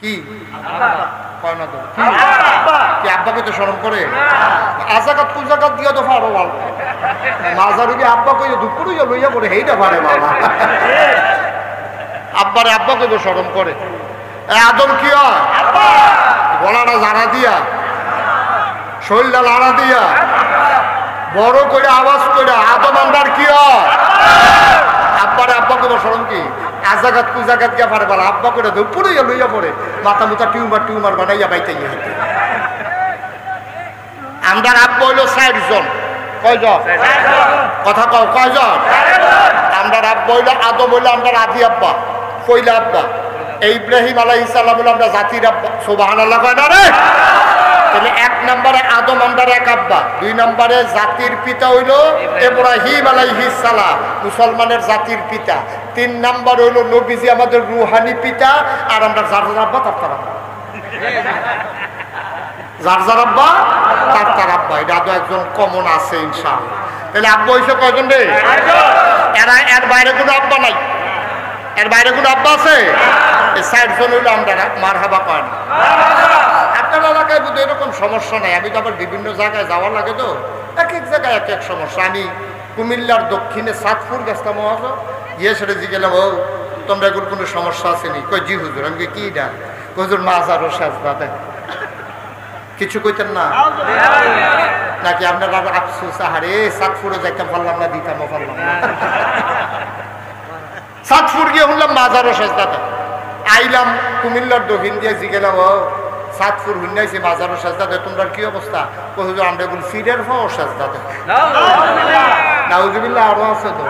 কি কয় না তো কি আব্বাকে তো শরম করে আজাকাত কুল জাকাত দিয়া তো পারো ভালো মাজারু কি আব্বা কইয়া দুঃখ লইয়া লইয়া পড়ে হেইটা পারে বাবা আব্বারে আব্বাকে তো শরম করে আদম কি হয় গলাটা জানা দিয়া শরীরটা লাড়া দিয়া বড় করে আওয়াজ করে আদম আন্দার কি হয় আব্বারে আব্বাকে তো শরম কি আজাগাত কুজাগাত গিয়া পারে বলা আব্বা করে দেব পুরোইয়া লইয়া পড়ে মাথা মুথা টিউমার বানাইয়া বাইতে গিয়ে আমরার আব্বা হইল ৬০ জন কয়জন কথা কও কয়জন আমরার আব্বা হইল আদম হইল আমরার আদি আব্বা পয়লা আব্বা ইব্রাহিম আলাইহিস সালাম হইল আমরা জাতির আব্বা সুবহানাল্লাহ কয় না রে তাহলে ১ নম্বরে আদম আমরার এক আব্বা ২ নম্বরে জাতির পিতা হইল ইব্রাহিম আলাইহিস সালাম মুসলমানের জাতির পিতা ৩ নম্বর হইল নবীজি আমাদের রুহানি পিতা আর আমরা যার আব্বা তার আব্বা যার আব্বা তার আব্বা এটা তো একজন কমন আছে ইনশাআল্লাহ তাহলে আব্বা হইছে কয়জন রে এর বাইরে কোনো আব্বা নাই এর বাইরে কোনো আব্বা আছে এই ৬০ জন হইল আমরা মারহাবা কয় না আপনার এলাকায় বুধ এরকম সমস্যা নাই আমি তো আবার বিভিন্ন জায়গায় যাওয়ার লাগে তো এক এক জায়গায় এক এক সমস্যা আমি কুমিল্লার দক্ষিণে সাতপুর গেছিলাম গিয়ে সেটা জিগেলাম ও তোমরা এগুলো কোনো সমস্যা আসেনি কই জি হুজুর আমি কি ডাক হুজুর মাজার ও সাজদা দেন কিছু কইতেন না নাকি আপনারা আফসোস আহারে সাতপুরে যাইতাম পারলাম না দিতাম পারলাম না সাতপুর গিয়ে শুনলাম মাজার ও সাজদা দেন আইলাম কুমিল্লার দক্ষিণ দিয়ে জিগেলাম ও সাতপুর হুন্নাইছে মাজারও সাজদা দেয় তোমরা কি অবস্থা হুজুর আমরা এগুলো ফিরের ফাও সাজদা দেয় নাউজুবিল্লাহ আরো আছে তো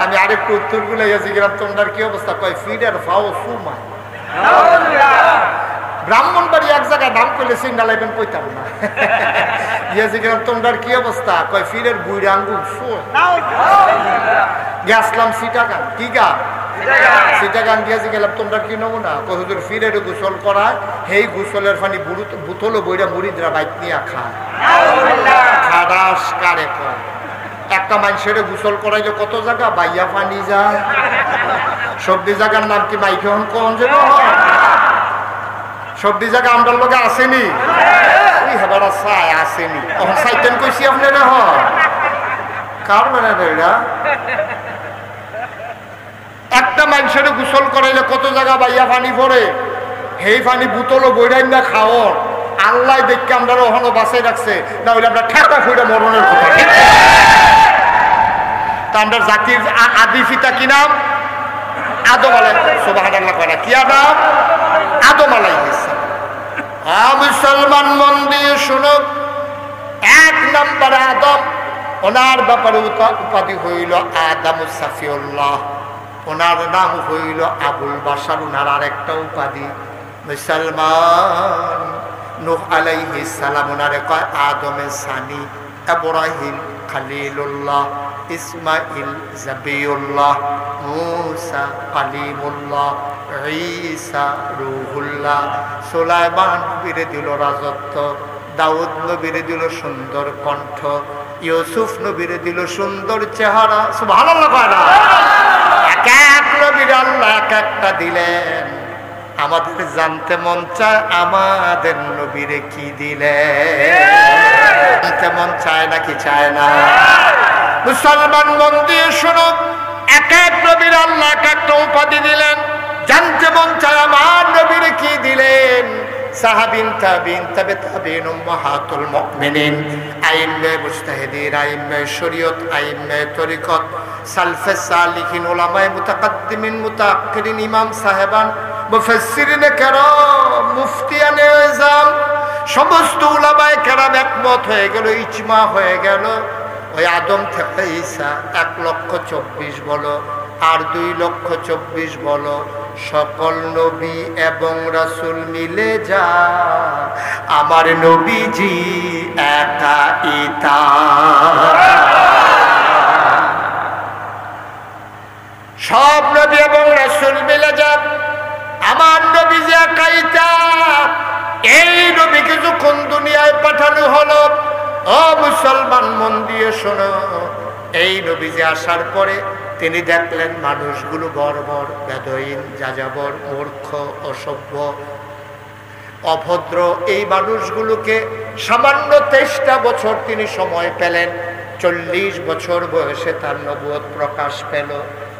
আমি আরেকটু উত্তর গুলো গেছি গেলাম তোমরা কি অবস্থা কয় ফিরের ফাও সুমা ব্রাহ্মণবাড়ি এক জায়গায় নাম করলে সিন্ডা লাইবেন কইতাম না গিয়েছি গেলাম তোমরা কি অবস্থা কয় ফিরের বুড়ি আঙ্গুল গেছলাম সিটাগান কি গা সিটাগান গিয়েছি গেলাম তোমরা কি নেবো না হুজুর ফিরের গোসল করায় সেই গোসলের পানি বুতলো বইরা মুড়িদরা বাইক নিয়ে খায় খাদাস কারে কয় একটা মানুষের গোসল করাইলে কত জায়গা বাইয়া পানি যায় সবজি জায়গার নাম কি মাইকে হন কোন যাবো সবজি জায়গা আমরা লোকে আসেনি ওই হেবারা চাই আসেনি তখন সাইতেন কইছি আপনারা হ কার বেড়া এরা একটা মানুষের গোসল করাইলে কত জায়গা বাইয়া পানি পড়ে সেই পানি বুতলো বইরাই না খাওয়ার আল্লাহ দেখকে আমরা ওখানে বাঁচাই রাখছে না হইলে আমরা ঠেকা ফুইরা মরণের কথা তা আমরা জাতির আদি পিতা কি নাম আদম আলাইহিস সুবহানাল্লাহ কয় না কি নাম আদম আলাইহিস মুসলমান মন দিয়ে শুনো ১ নম্বর আদম ওনার ব্যাপারে উপাধি হইল আদামুস সাফিউল্লাহ ওনার নাম হইল আবুল বাশার ওনার আর একটা উপাধি মুসলমান নূহ আলাইহিস সালাম ওনারে কয় আদমে সানি ইব্রাহিম খলিলুল্লাহ ইসমাইল জাবিউল্লাহ মুসা কালিমুল্লাহ ঈসা রূহুল্লাহ সুলাইমান নবীরে দিল রাজত্ব দাউদ নবীরে দিল সুন্দর কণ্ঠ ইউসুফ নবীরে দিল সুন্দর চেহারা সুবহানাল্লাহ কয় না এক এক নবীর আল্লাহ এক একটা দিলেন আমাদের জানতে মন চায় আমাদের নবীরে কি দিলেন জানতে মন চায় নাকি চায় না মুসলমান মন দিয়ে শুনো এক এক নবীর আল্লাহ এক একটা উপাধি দিলেন জানতে মন চায় আমার নবীরে কি দিলেন সাহাবিন তাবিন তাবে তাবিন উম্মাহাতুল মুমিনিন আইম্মে মুজতাহিদিন আইম্মে শরীয়ত আইম্মে তরিকত সালফে সালিহিন উলামায়ে মুতাকাদ্দিমিন মুতাআখিরিন ইমাম সাহেবান মুফাসসিরিনে কেরাম মুফতিয়ানে আযম সমস্ত উলামায়ে কেরাম একমত হয়ে গেল ইজমা হয়ে গেল ওই আদম থেকে ঈসা ১,২৪,০০০ বলো আর ২,২৪,০০০ বলো সকল নবী এবং রাসূল মিলে যা আমার নবীজি একা ইতা সব নবী এবং রাসূল মিলে যা আমার নবীজি একা ইতা এই নবীকে যখন দুনিয়ায় পাঠানো হলো ও মুসলমান মন দিয়ে শোনো এই নবীজি আসার পরে তিনি দেখলেন মানুষগুলো বর্বর, বেদইন, যাযাবর, মূর্খ, অসভ্য, অভদ্র। এই মানুষগুলোকে সামান্য 23টা বছর তিনি সময় পেলেন। 40 বছর বয়সে তার নবুয়ত প্রকাশ পেল।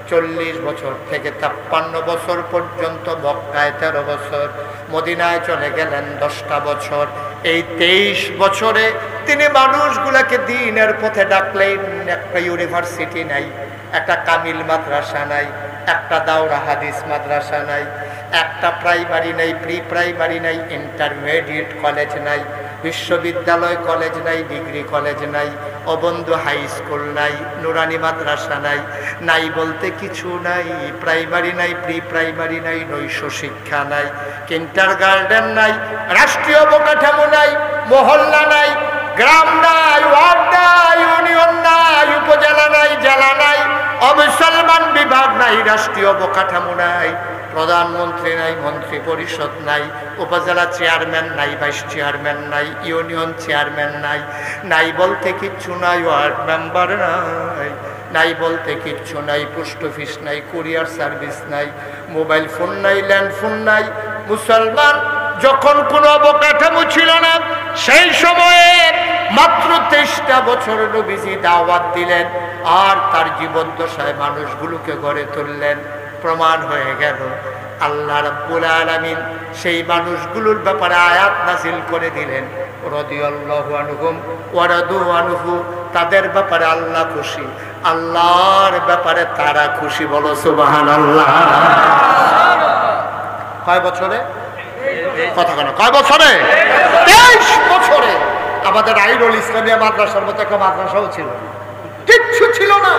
40 বছর থেকে 53 বছর পর্যন্ত মক্কায় 13 বছর, মদিনায় চলে গেলেন 10টা বছর। এই 23 বছরে তিনি মানুষগুলাকে দ্বীনের পথে ডাকলেন। একটা ইউনিভার্সিটি নাই, একটা কামিল মাদ্রাসা নাই, একটা দাওরা হাদিস মাদ্রাসা নাই, একটা প্রাইমারি নাই, প্রি প্রাইমারি নাই, ইন্টারমিডিয়েট কলেজ নাই, বিশ্ববিদ্যালয় কলেজ নাই, ডিগ্রি কলেজ নাই, অবন্ধু হাই স্কুল নাই, নুরানি মাদ্রাসা নাই, নাই বলতে কিছু নাই। প্রাইমারি নাই, প্রি প্রাইমারি নাই, নৈশ শিক্ষা নাই, কিন্ডারগার্টেন নাই, রাষ্ট্রীয় অবকাঠামো নাই, মহল্লা নাই, গ্রাম নাই, ওয়ার্ড নাই, ইউনিয়ন নাই, উপজেলা নাই, জেলা নাই, অমুসলমান বিভাগ নাই, রাষ্ট্রীয় অবকাঠামো নাই, প্রধানমন্ত্রী নাই, মন্ত্রী পরিষদ নাই, উপজেলা চেয়ারম্যান নাই, ভাইস চেয়ারম্যান নাই, ইউনিয়ন চেয়ারম্যান নাই, নাই বলতে কিচ্ছু নাই, ওয়ার্ড মেম্বার নাই, নাই বলতে কিচ্ছু নাই, পোস্ট অফিস নাই, কুরিয়ার সার্ভিস নাই, মোবাইল ফোন নাই, ল্যান্ড ফোন নাই। মুসলমান যখন কোনো অবকাঠামো ছিল না, সেই সময়ে মাত্র 23টা বছর নবীজি দাওয়াত দিলেন আর তার জীবদ্দশায় মানুষগুলোকে গড়ে তুললেন। প্রমাণ হয়ে গেল আল্লাহ রাব্বুল আলামিন সেই মানুষগুলোর ব্যাপারে আয়াত নাযিল করে দিলেন, রাদিয়াল্লাহু আনহুম ওয়া রাদু আনহু। তাদের ব্যাপারে আল্লাহ খুশি, আল্লাহর ব্যাপারে তারা খুশি। বলো সুবহানাল্লাহ। কয় বছরে? কথা কেন? কয় বছরে? 23 বছরে। আমাদের আইরুল ইসলামিয়া মাদ্রাসার মতো একটা মাদ্রাসাও ছিল, কিচ্ছু ছিল না।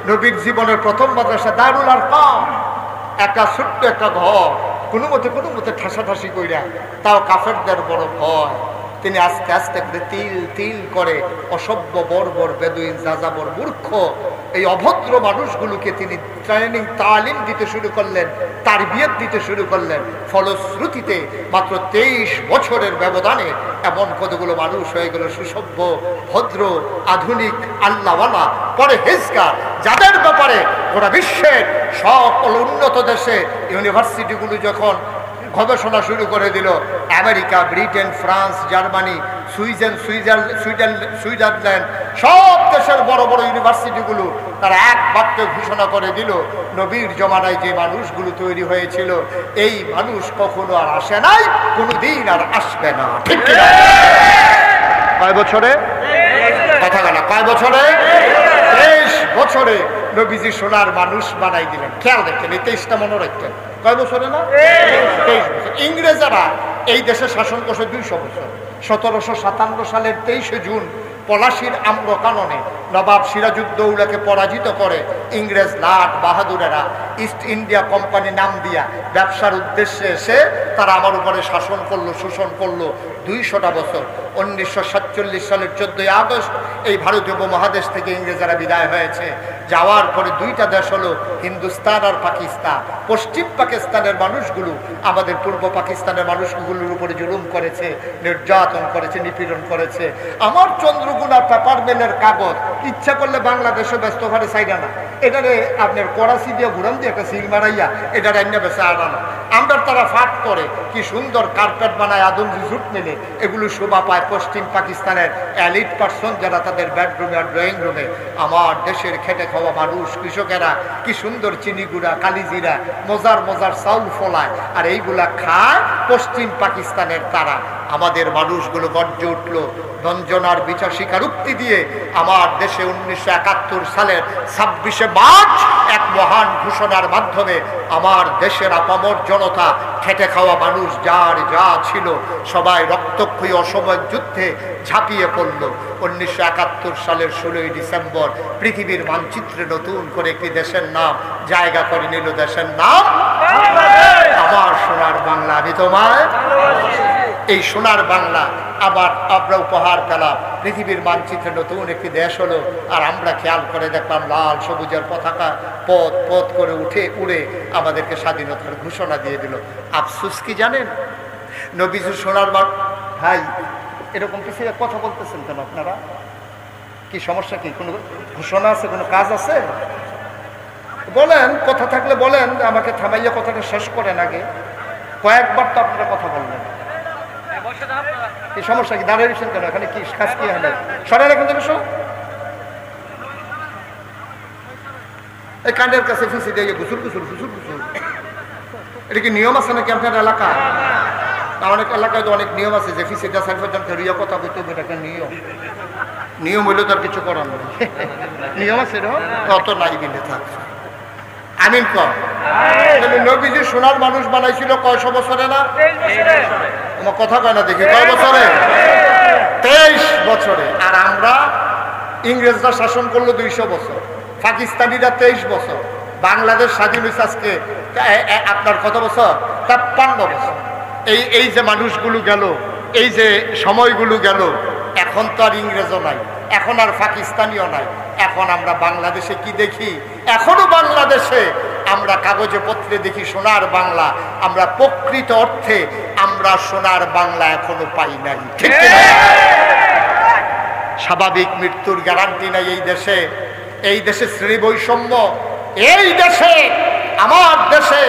নবীর জীবনের প্রথম মাদ্রাসা দারুল আরকাম, একটা ছোট্ট একটা ঘর, কোনো মতে ঠাসাঠাসি কইরা, তাও কাফেরদের বড় ভয়। তিনি আস্তে আস্তে করে তিল তিল করে অসভ্য, বর্বর, বেদুইন, যাযাবর, মূর্খ এই অভদ্র মানুষগুলোকে তিনি ট্রেনিং, তালিম দিতে শুরু করলেন, তারবিয়ত দিতে শুরু করলেন। ফলশ্রুতিতে মাত্র 23 বছরের ব্যবধানে এমন কতগুলো মানুষ হয়ে গেল সুসভ্য, ভদ্র, আধুনিক, আল্লাহওয়ালা, পরহেজগার, যাদের ব্যাপারে গোটা বিশ্বের সকল উন্নত দেশে ইউনিভার্সিটিগুলো যখন গবেষণা শুরু করে দিল, America, Britain, France, Germany, Switzerland, সব দেশের বড় বড় ইউনিভার্সিটিগুলো তারা এক বাক্যে ঘোষণা করে দিল, নবীর জমানায় যে মানুষগুলো তৈরি হয়েছিল এই মানুষ কখনো আর আসে নাই, কোনোদিন আর আসবে না। ঠিক কিনা? কয় বছরে? কথা বলা, কয় বছরে? 23 বছরে নবীজি সোনার মানুষ বানাই দিলেন। খেয়াল রাখেন, এই 23টা মনে রাখতেন। কয় বছরে না? 23 বছর। ইংরেজরা এই দেশে শাসন করছে 200 বছর। 1757 সালের 23শে জুন পলাশির আম্রকাননে নবাব সিরাজউদ্দৌলাকে পরাজিত করে ইংরেজ লাট বাহাদুরেরা ইস্ট ইন্ডিয়া কোম্পানি নাম দিয়া ব্যবসার উদ্দেশ্যে এসে তারা আমার উপরে শাসন করলো, শোষণ করলো 200টা বছর। 1947 সালের 14ই আগস্ট এই ভারতীয় উপমহাদেশ থেকে ইংরেজরা বিদায় হয়েছে। যাওয়ার পরে 2টা দেশ হলো হিন্দুস্তান আর পাকিস্তান। পশ্চিম পাকিস্তানের মানুষগুলো আমাদের পূর্ব পাকিস্তানের মানুষগুলোর উপরে জুলুম করেছে, নির্যাতন করেছে, নিপীড়ন করেছে। আমার চন্দ্রগুনা পেপার মেলের কাগজ ইচ্ছা করলে বাংলাদেশে ব্যস্ত ঘরে চাইডা না, এটারে আপনার করাচি দিয়ে ঘুরান দিয়ে একটা সিল মারাইয়া এটা রান্না বেসা আনানো। আমরা তারা ফাট করে কি সুন্দর কার্পেট বানায়, আদমজি জুট মেলে, এগুলো শোভা পায় পশ্চিম পাকিস্তানের এলিট পার্সন যারা তাদের বেডরুমে আর ড্রয়িং রুমে। আমার দেশের খেটে খাওয়া মানুষ, কৃষকেরা কি সুন্দর চিনি গুঁড়া, কালিজিরা, মজার মজার চাউল ফলায়, আর এইগুলা খায় পশ্চিম পাকিস্তানের তারা। আমাদের মানুষগুলো গর্জে উঠলো রঞ্জনার বিচার স্বীকারোক্তি দিয়ে। আমার দেশে 1971 সালের 26শে মার্চ এক মহান ঘোষণার মাধ্যমে আমার দেশের আপামর জনতা, খেটে খাওয়া মানুষ যার যা ছিল সবাই রক্তক্ষয়ী অসময়ের যুদ্ধে ঝাঁপিয়ে পড়ল। 1971 সালের 16ই ডিসেম্বর পৃথিবীর মানচিত্রে নতুন করে একটি দেশের নাম জায়গা করে নিল। দেশের নাম আমার সোনার বাংলা। আমি তোমায় এই সোনার বাংলা আবার আমরা উপহার পেলাম। পৃথিবীর মানচিত্রে নতুন একটি দেশ হলো, আর আমরা খেয়াল করে দেখলাম লাল সবুজের পতাকা পথ পথ করে উড়ে আমাদেরকে স্বাধীনতার ঘোষণা দিয়ে দিল। আফসোস কি জানেন? নবীজি সোনার ভাই এরকম কিছু কথা বলতেছেন কেন আপনারা? কি সমস্যা? কি কোনো ঘোষণা আছে? কোনো কাজ আছে? বলেন, কথা থাকলে বলেন, আমাকে থামাইয়া কথাটা শেষ করেন আগে। কয়েকবার তো আপনারা কথা বললেন, এই সমস্যা কি? দাঁড়িয়ে দিচ্ছেন কেন? এখানে কি কাজ কি হলে সরেন এখান থেকে। এই কাণ্ডের কাছে ফিসি দিয়ে গুসুর গুসুর গুসুর গুসুর, এটা কি নিয়ম আছে নাকি আপনার এলাকা? অনেক এলাকায় তো অনেক নিয়ম আছে যে ফিসিটা সাইফজনকে রিয়া কথা বলতে হবে, এটা নিয়ম। নিয়ম হইলে তো আর কিছু করার নেই, নিয়ম আছে অত নাই দিলে থাকছে। আমিন কর। নবীজি সোনার মানুষ বানাইছিল কয়শো বছরে না? আমার কথা কয় না দেখি, কয় বছরে? 23 বছরে। আর আমরা ইংরেজরা শাসন করলো 200 বছর, পাকিস্তানিরা 23 বছর, বাংলাদেশ স্বাধীন হয়েছে আজকে আপনার কত বছর? 53 বছর। এই যে মানুষগুলো গেল, এই যে সময়গুলো গেল, এখন তো আর ইংরেজও নাই, এখন আর পাকিস্তানিও নাই। এখন আমরা বাংলাদেশে কি দেখি? এখনো বাংলাদেশে আমরা কাগজে পত্রে দেখি সোনার বাংলা। আমরা প্রকৃত অর্থে আমরা সোনার বাংলা এখনো পাই নাই, ঠিক না? স্বাভাবিক মৃত্যুর গ্যারান্টি নাই এই দেশে। এই দেশে শ্রেণী বৈষম্য, এই দেশে আমার দেশে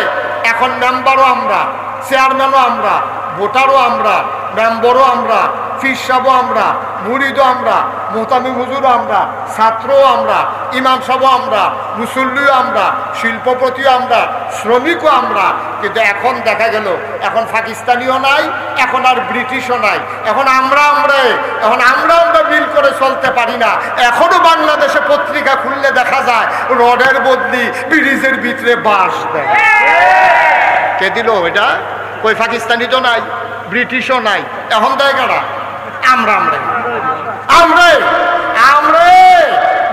এখন মেম্বারও আমরা, চেয়ারম্যানও আমরা, ভোটারও আমরা, মেম্বারও আমরা, ফির সাহেবও আমরা, মুরিদও আমরা, মোহতামিম হুজুরও আমরা, ছাত্রও আমরা, ইমাম সাহেবও আমরা, মুসল্লিও আমরা, শিল্পপতিও আমরা, শ্রমিকও আমরা। কিন্তু এখন দেখা গেল এখন পাকিস্তানিও নাই, এখন আর ব্রিটিশও নাই, এখন আমরা বিল করে চলতে পারি না। এখনো বাংলাদেশে পত্রিকা খুললে দেখা যায় রডের বদলি ব্রিজের ভিতরে বাঁশ দেয়। কে দিল এটা? কই পাকিস্তানি তো নাই, ব্রিটিশও নাই, এখন দেয় কারা? আমরা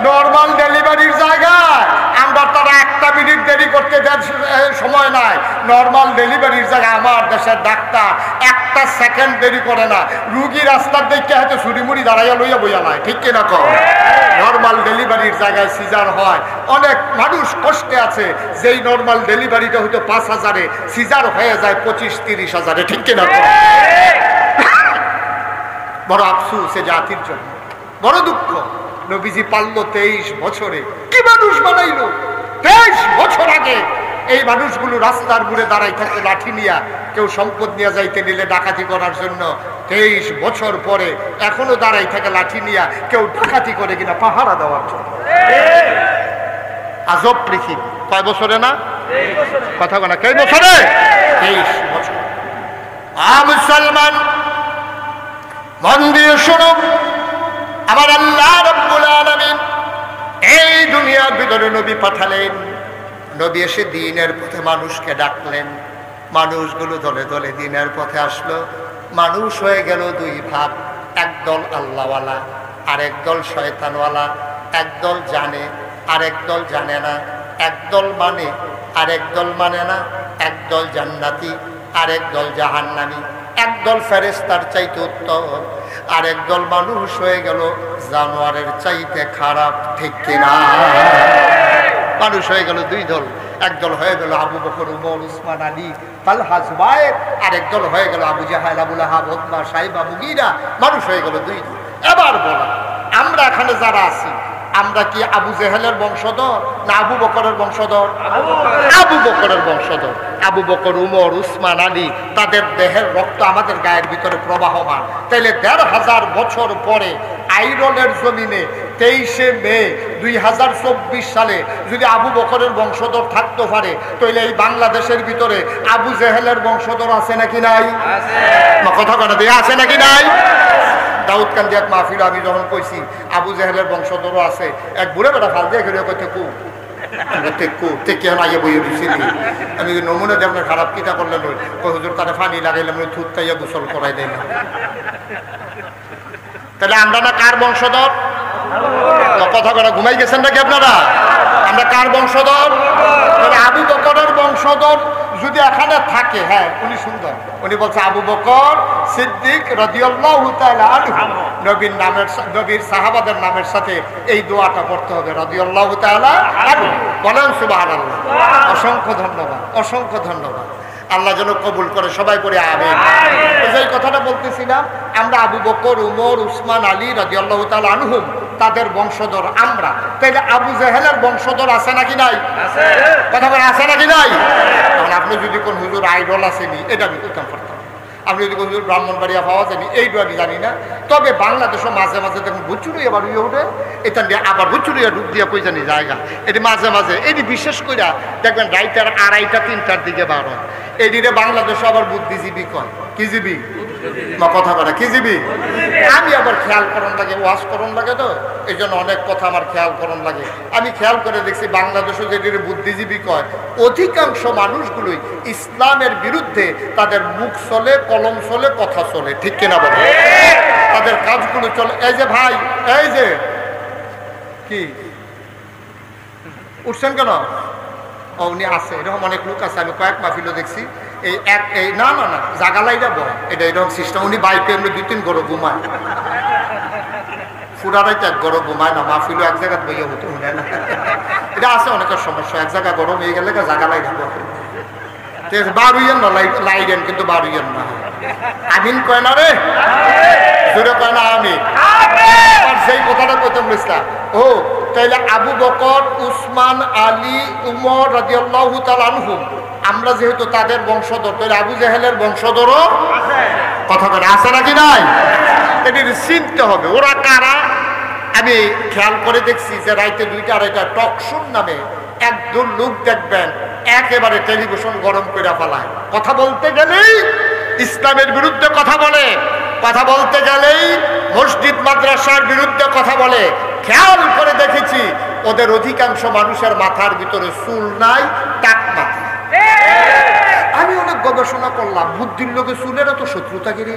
নর্মাল ডেলিভারির জায়গায় আমরা তারা 1 মিনিট দেরি করতে দেওয়ার সময় নাই। নর্মাল ডেলিভারির জায়গায় আমার দেশের ডাক্তার 1 সেকেন্ড দেরি করে না। রুগী রাস্তার দেখতে হয়তো ছুরিমুড়ি দাঁড়াইয়া লইয়া বইয়া নাই, ঠিক কিনা কর? নর্মাল ডেলিভারির জায়গায় সিজার হয়, অনেক মানুষ কষ্টে আছে। যেই নর্মাল ডেলিভারিটা হয়তো 5,000-এ, সিজার হয়ে যায় 25-30 হাজারে, ঠিক কিনা কর? বড় আফসোস এ জাতির জন্য, বড় দুঃখ। নবীজি পারলো 23 বছরে, কি মানুষ বানাইলো? 23 বছর আগে এই মানুষগুলো রাস্তার বুড়ে দাঁড়াই থাকে লাঠি নিয়া, কেউ সম্পদ নিয়ে যাইতে নিলে ডাকাতি করার জন্য। 23 বছর পরে এখনো দাঁড়াই থাকে লাঠি নিয়া, কেউ ডাকাতি করে কিনা পাহারা দেওয়ার জন্য। আজব পৃথিবী। কয় বছরে না? কথা বলা কয় বছরে? 23 বছর। মুসলমান মন দিয়ে শুনুন, আমার আল্লাহ রাব্বুল আলামিন এই দুনিয়ার ভিতরে নবী পাঠালেন। নবী এসে দ্বীনের পথে মানুষকে ডাকলেন। মানুষগুলো দলে দলে দ্বীনের পথে আসলো। মানুষ হয়ে গেল 2 ভাগ, একদল আল্লাহওয়ালা আর একদল শয়তানওয়ালা। একদল জানে আর একদল জানে না, একদল মানে আর একদল মানে না, একদল জান্নাতি আর একদল জাহান্নামী, একদল ফেরেশতার চাইতে উত্তম আর একদল মানুষ হয়ে গেল জানোয়ারের চাইতে খারাপ, ঠিক কিনা? মানুষ হয়ে গেল 2 দল। একদল হয়ে গেল আবু বকর, উমর, উসমান, আলী, তালহা, জুবায়ের, আর একদল হয়ে গেল আবু জাহেল, আবু লাহাব, উতবা, সাইবা, মুগীরা। মানুষ হয়ে গেল 2 দল। এবার বলো, আমরা এখানে যারা আছি, আমরা কি আবু জেহেলের বংশধর না আবু বকরের বংশধর? আবু বকরের বংশধর। আবু বকর, উমর, উসমান, আলী, তাদের দেহের রক্ত আমাদের গায়ের ভিতরে প্রবাহমান। তাইলে 1500 বছর পরে আইরনের জমিনে 23শে মে 2024 সালে যদি আবু বকরের বংশধর থাকতে পারে, তাইলে এই বাংলাদেশের ভিতরে আবু জেহেলের বংশধর আছে নাকি নাই? কথা কথা দিয়ে আছে নাকি নাই? দাউদ কান্দি এক মাহফিল আমি যখন কইছি আবু জেহেলের বংশধরও আছে, এক বুড়ে বেটা ফাল দিয়ে ঘুরে কইতে কু আমি নমুনা দিয়ে আপনার খারাপ কিতা করলেন, হুজুর তারা পানি লাগাইলাম, থুত খাইয়া গোসল করাই দেয় না। তাহলে আমরা না কার বংশধর? কথা কথা ঘুমাই গেছেন নাকি আপনারা? আমরা কার বংশধর? আবু বকরের বংশধর যদি এখানে থাকে, হ্যাঁ উনি সুন্দর, উনি বলছে আবু বকর সিদ্দিক রাদিয়াল্লাহু তাআলা আনহু, নবীর নামের, নবীর সাহাবাদের নামের সাথে এই দোয়াটা পড়তে হবে, রাদিয়াল্লাহু তাআলা আনহু। বলেন সুবহানাল্লাহ। অসংখ্য ধন্যবাদ, অসংখ্য ধন্যবাদ। আল্লাহ যেন কবুল করে, সবাই করে আমিন। যে কথাটা বলতেছিলাম, আমরা আবু বকর, উমর, উসমান, আলী রাদিয়াল্লাহু তাআলা আনহুম তাদের বংশধর আমরা, তাইলে আবু জেহেলের বংশধর আছে নাকি নাই? কথা বলে আছে নাকি নাই? তখন আপনি যদি কোন হুজুর আইডল আসেনি, এটা আমি উত্তম করতাম। আপনি যদি কোন হুজুর ব্রাহ্মণবাড়িয়া পাওয়া যায়নি, এইটা আমি জানি না। তবে বাংলাদেশও মাঝে মাঝে দেখুন বুচুরি আবার ইয়ে ওঠে, এটা দিয়ে আবার বুচুরিয়া ডুব দিয়া কই জানি জায়গা, এটি মাঝে মাঝে এটি বিশেষ করে দেখবেন রাইটার 2:30 3টার দিকে বার হয়। এদিকে বাংলাদেশে আবার বুদ্ধিজীবী কয়, কি জীবী কথা বলে, কি জীবী। আমি আবার খেয়াল করন লাগে, ওয়াশ করন লাগে, তো এই জন্য অনেক কথা আমার খেয়াল করন লাগে। আমি খেয়াল করে দেখছি বাংলাদেশে যেটি বুদ্ধিজীবী কয়, অধিকাংশ মানুষগুলোই ইসলামের বিরুদ্ধে তাদের মুখ চলে, কলম চলে, কথা চলে, ঠিক কিনা বলে, তাদের কাজগুলো চলে। এই যে ভাই, এই যে কি উঠছেন কেন? উনি আছে, এরকম অনেক লোক আছে, আমি কয়েক মাহফিলও দেখছি। এই না না না জাগালাইটা বয়, এটা এরকম সিস্টেম। উনি বাইকে এমনি 2-3 গরো ঘুমায়, ফুরারাইতে 1 গরো ঘুমায় না, মাহফিলও এক জায়গায় বইয়ে হতে শুনে না। এটা আছে অনেকের সমস্যা, এক জায়গায় গরম হয়ে গেলে জাগালাইটা বয়। ঠিক আছে, বারুইয়েন না লাইডেন, কিন্তু বারুইয়েন না। আমিন কয় না রে, জোরে কয় না আমি। সেই কথাটা কইতাম বুঝলাম। ও তাইলে আবু বকর, উসমান, আলী, উমর রাদিয়াল্লাহু তাআলা আনহুম, আমরা যেহেতু তাদের বংশধর, তাহলে আবু জেহেলের বংশধরও কথা বলে আছে নাকি নাই? এটি চিনতে হবে ওরা কারা। আমি খেয়াল করে দেখছি যে রাইতে 2টা-2:30 টক শোর নামে একজন লোক দেখবেন একেবারে টেলিভিশন গরম করে ফেলায়, কথা বলতে গেলেই ইসলামের বিরুদ্ধে কথা বলে, কথা বলতে গেলেই মসজিদ মাদ্রাসার বিরুদ্ধে কথা বলে। খেয়াল করে দেখেছি ওদের অধিকাংশ মানুষের মাথার ভিতরে চুল নাই, টাক মাথা। আমি অনেক গবেষণা করলাম, বুদ্ধির লোকে চুলের এত শত্রুতা গিরে,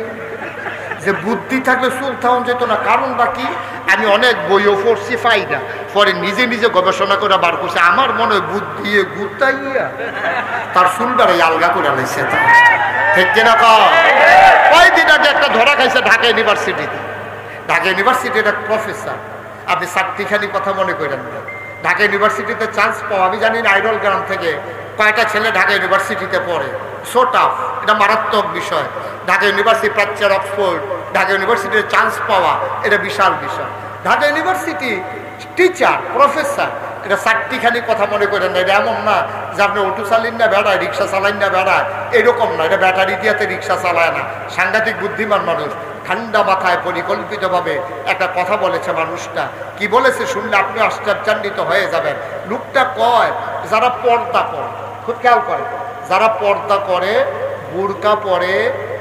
যে বুদ্ধি থাকলে চুল থাউন যেত না, কারণ বাকি আমি অনেক বইও পড়ছি ফাইদা, পরে নিজে নিজে গবেষণা করে বার করছে। আমার মনে হয় বুদ্ধি গুতাইয়া তার চুল বেড়াই আলগা করে লাইছে, ঠিক কিনা? কয়েকদিন আগে একটা ধরা খাইছে ঢাকা ইউনিভার্সিটিতে। ঢাকা ইউনিভার্সিটির এক প্রফেসর, আপনি চারটিখানি কথা মনে করেন না, ঢাকা ইউনিভার্সিটিতে চান্স পাওয়া, আমি জানি না আইডল গ্রাম থেকে কয়টা ছেলে ঢাকা ইউনিভার্সিটিতে পড়ে, সো টাফ, এটা মারাত্মক বিষয়। ঢাকা ইউনিভার্সিটি প্রাচ্যের অক্সফোর্ড, ঢাকা ইউনিভার্সিটির চান্স পাওয়া এটা বিশাল বিষয়। ঢাকা ইউনিভার্সিটি টিচার, প্রফেসর, এটা চারটিখানি কথা মনে করেন না। এটা এমন না যে আপনি অটো চালিন না বেড়ায়, রিক্সা চালাইন না বেড়ায়, এরকম না। এটা ব্যাটারি দিয়াতে রিক্সা চালায় না, সাংঘাতিক বুদ্ধিমান মানুষ। ঠান্ডা মাথায় পরিকল্পিতভাবে একটা কথা বলেছে মানুষটা। কি বলেছে শুনলে আপনি আশ্চর্যান্বিত হয়ে যাবেন। লোকটা কয়, যারা পর্দা করে, খুব খেয়াল করে, যারা পর্দা করে, বুরকা পরে,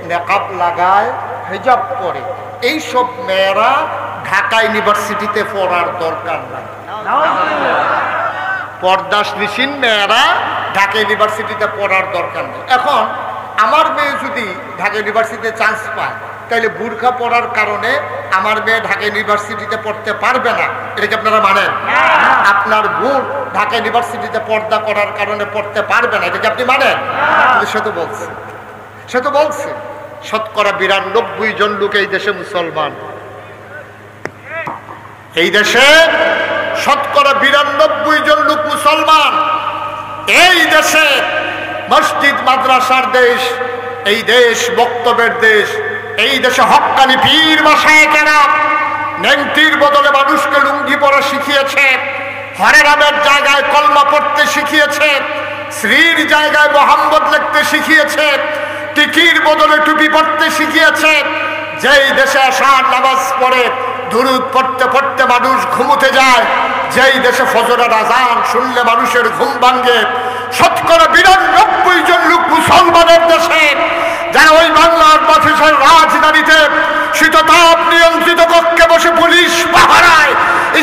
নেকাব লাগায়, হিজাব পরে, এইসব মেয়েরা ঢাকা ইউনিভার্সিটিতে পড়ার দরকার নাই। পর্দাশীল মেয়েরা ঢাকা ইউনিভার্সিটিতে পড়ার দরকার নেই। এখন আমার মেয়ে যদি ঢাকা ইউনিভার্সিটিতে চান্স পায়, তাহলে বুরখা পড়ার কারণে আমার মেয়ে ঢাকা ইউনিভার্সিটিতে পড়তে পারবে না, এটা কি আপনারা মানেন? আপনার বোন ঢাকা ইউনিভার্সিটিতে পর্দা করার কারণে পড়তে পারবে না, এটা কি আপনি মানেন? সে তো বলছে, সে তো বলছে শতকরা 92 জন লোক এই দেশে মুসলমান। এই দেশে শতকরা 92 জন লোক মুসলমান। এই দেশে মসজিদ মাদ্রাসার দেশ, এই দেশ বক্তব্যের দেশ, এই দেশে হক্কানি পীর মাশায়েখেরা নেংটির বদলে মানুষকে লুঙ্গি পরা শিখিয়েছে, হরে রামের জায়গায় কলমা পড়তে শিখিয়েছে, শ্রীর জায়গায় মোহাম্মদ লিখতে শিখিয়েছে, টিকির বদলে টুপি পড়তে শিখিয়েছে। যেই দেশে আসার নামাজ পড়ে দুরূদ পড়তে পড়তে মানুষ ঘুমোতে যায়, যেই দেশে ফজরের আজান শুনলে মানুষের ঘুম ভাঙে, শতকরা 92 জন লোক মুসলমানের দেশে, যারা ওই বাংলার বাদশাহের রাজধানীতে শীততাপ নিয়ন্ত্রিত কক্ষে বসে পুলিশ পাহারায়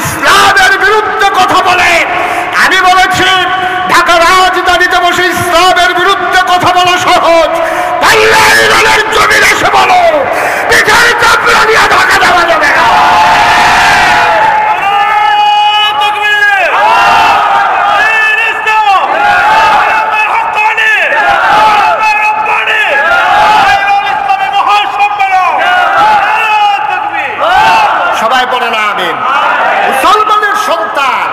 ইসলামের বিরুদ্ধে কথা বলে। আমি বলেছি ঢাকা রাজধানীতে বসে ইসলামের বিরুদ্ধে কথা বলা সহজ, পাল্লার জমিন এসে বলো পিঠের চাপড়া নিয়ে ঢাকা দেওয়া যাবে না। সবাই বলে না আমিন। মুসলমানের সন্তান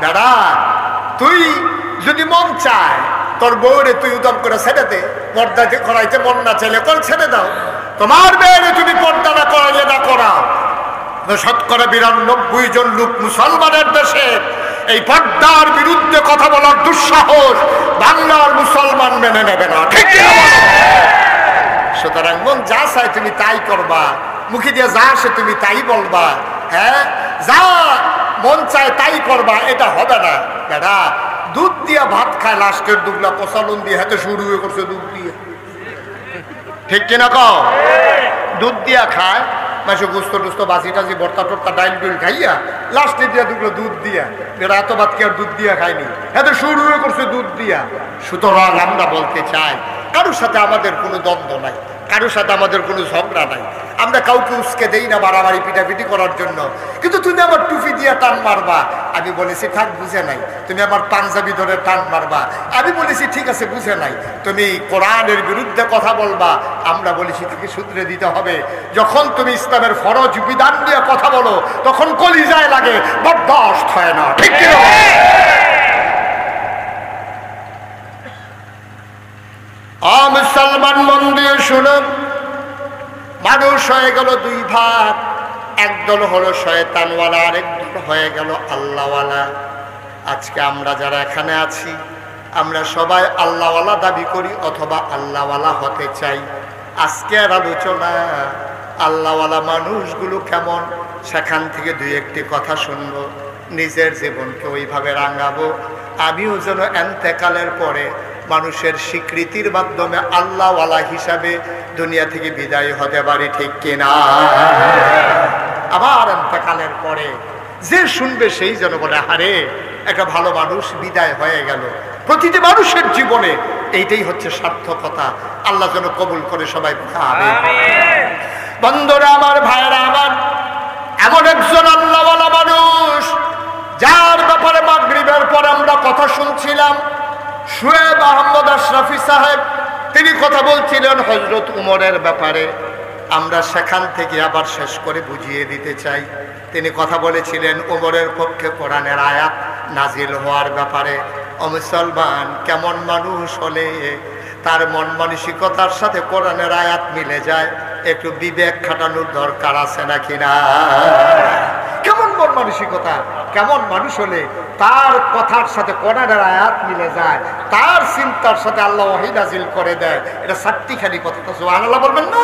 দাদা, তুই যদি মন চায় তোর বউরে তুই উদম করে ছেড়ে দে, পর্দা করাইতে মন না চাইলে কর ছেড়ে দাও। তোমার মেয়েরে তুমি পর্দা না করাইলে না করাও, শতকরা 92 জন লোক মুসলমানের দেশে এই পর্দার বিরুদ্ধে কথা বলার দুঃসাহস বাংলার মুসলমান মেনে নেবে না, ঠিক কি না? সুতরাং মন যা চায় তুমি তাই করবা, মুখে দিয়ে যা আসে তুমি তাই বলবা, হ্যাঁ যা মন চায় তাই করবা, এটা হবে না। বেটা দুধ দিয়া ভাত খায়, লাস্টের দুগলা কষালন দিয়ে হাতে শুরু হয়ে করছে দুধ দিয়ে, ঠিক কিনা কও? দুধ দিয়া খায় মাসে গুস্ত টুস্ত বাসি টাসি ভর্তা টর্তা ডাইল ডুইল খাইয়া লাস্টে দিয়া দুগুলো দুধ দিয়া, এরা এত ভাত কি আর দুধ দিয়া খায়নি, এত শুরু হয়ে করছে দুধ দিয়া। সুতরাং আমরা বলতে চাই কারোর সাথে আমাদের কোনো দ্বন্দ্ব নাই, কারোর সাথে আমাদের কোনো ঝগড়া নাই, আমরা কাউকে উস্কে দেই না বাড়াবাড়ি পিটাপিটি করার জন্য। কিন্তু তুমি আমার টুপি দিয়ে টান মারবা, আমি বলেছি থাক বুঝে নাই। তুমি আমার পাঞ্জাবি ধরে টান মারবা, আমি বলেছি ঠিক আছে বুঝে নাই। তুমি কোরআনের বিরুদ্ধে কথা বলবা, আমরা বলেছি থেকে সূত্রে দিতে হবে। যখন তুমি ইসলামের ফরজ বিধান নিয়ে কথা বলো তখন কলিজায় লাগে, বরদাস্ত হয় না, ঠিক কি না? মুসলমান মন দিয়ে শুনুন, মানুষ হয়ে গেল দুই ভাগ, একদল হলো শয়তানওয়ালা, আরেক দল হয়ে গেল আল্লাহওয়ালা। আজকে আমরা যারা এখানে আছি আমরা সবাই আল্লাহওয়ালা দাবি করি অথবা আল্লাহওয়ালা হতে চাই। আজকের আলোচনা আল্লাহওয়ালা মানুষগুলো কেমন, সেখান থেকে দুই একটি কথা শুনবো, নিজের জীবনকে ওইভাবে রাঙাবো, আমিও যেন এন্তেকালের পরে মানুষের স্বীকৃতির মাধ্যমে আল্লাহওয়ালা হিসাবে দুনিয়া থেকে বিদায় হতে পারি, ঠিক কিনা? আবার এন্তেকালের পরে যে শুনবে সেই যেন বলে আরে একটা ভালো মানুষ বিদায় হয়ে গেল। প্রতিটি মানুষের জীবনে এইটাই হচ্ছে সার্থকতা। আল্লাহ যেন কবুল করে সবাই আমিন। বন্ধুরা আমার, ভাইয়েরা আমার, এমন একজন আল্লাহওয়ালা মানুষ যার ব্যাপারে মাগরিবের পর আমরা কথা শুনছিলাম, শুয়েব আহমদ আশরাফি সাহেব, তিনি কথা বলছিলেন হযরত উমরের ব্যাপারে। আমরা সেখান থেকে আবার শেষ করে বুঝিয়ে দিতে চাই। তিনি কথা বলেছিলেন উমরের পক্ষে কোরআনের আয়াত নাজিল হওয়ার ব্যাপারে। ও মুসলমান, কেমন মানুষ হলে তার মন মানসিকতার সাথে কোরআনের আয়াত মিলে যায়, একটু বিবেক খাটানোর দরকার আছে নাকি না? কেমন মন মানসিকতা, কেমন মানুষ হলে তার কথার সাথে কোরআনের আয়াত মিলে যায়, তার চিন্তার সাথে আল্লাহ ওহী নাজিল করে দেয়। এটা সাতটিখানি কথা, তো সুবহানাল্লাহ বলবেন না?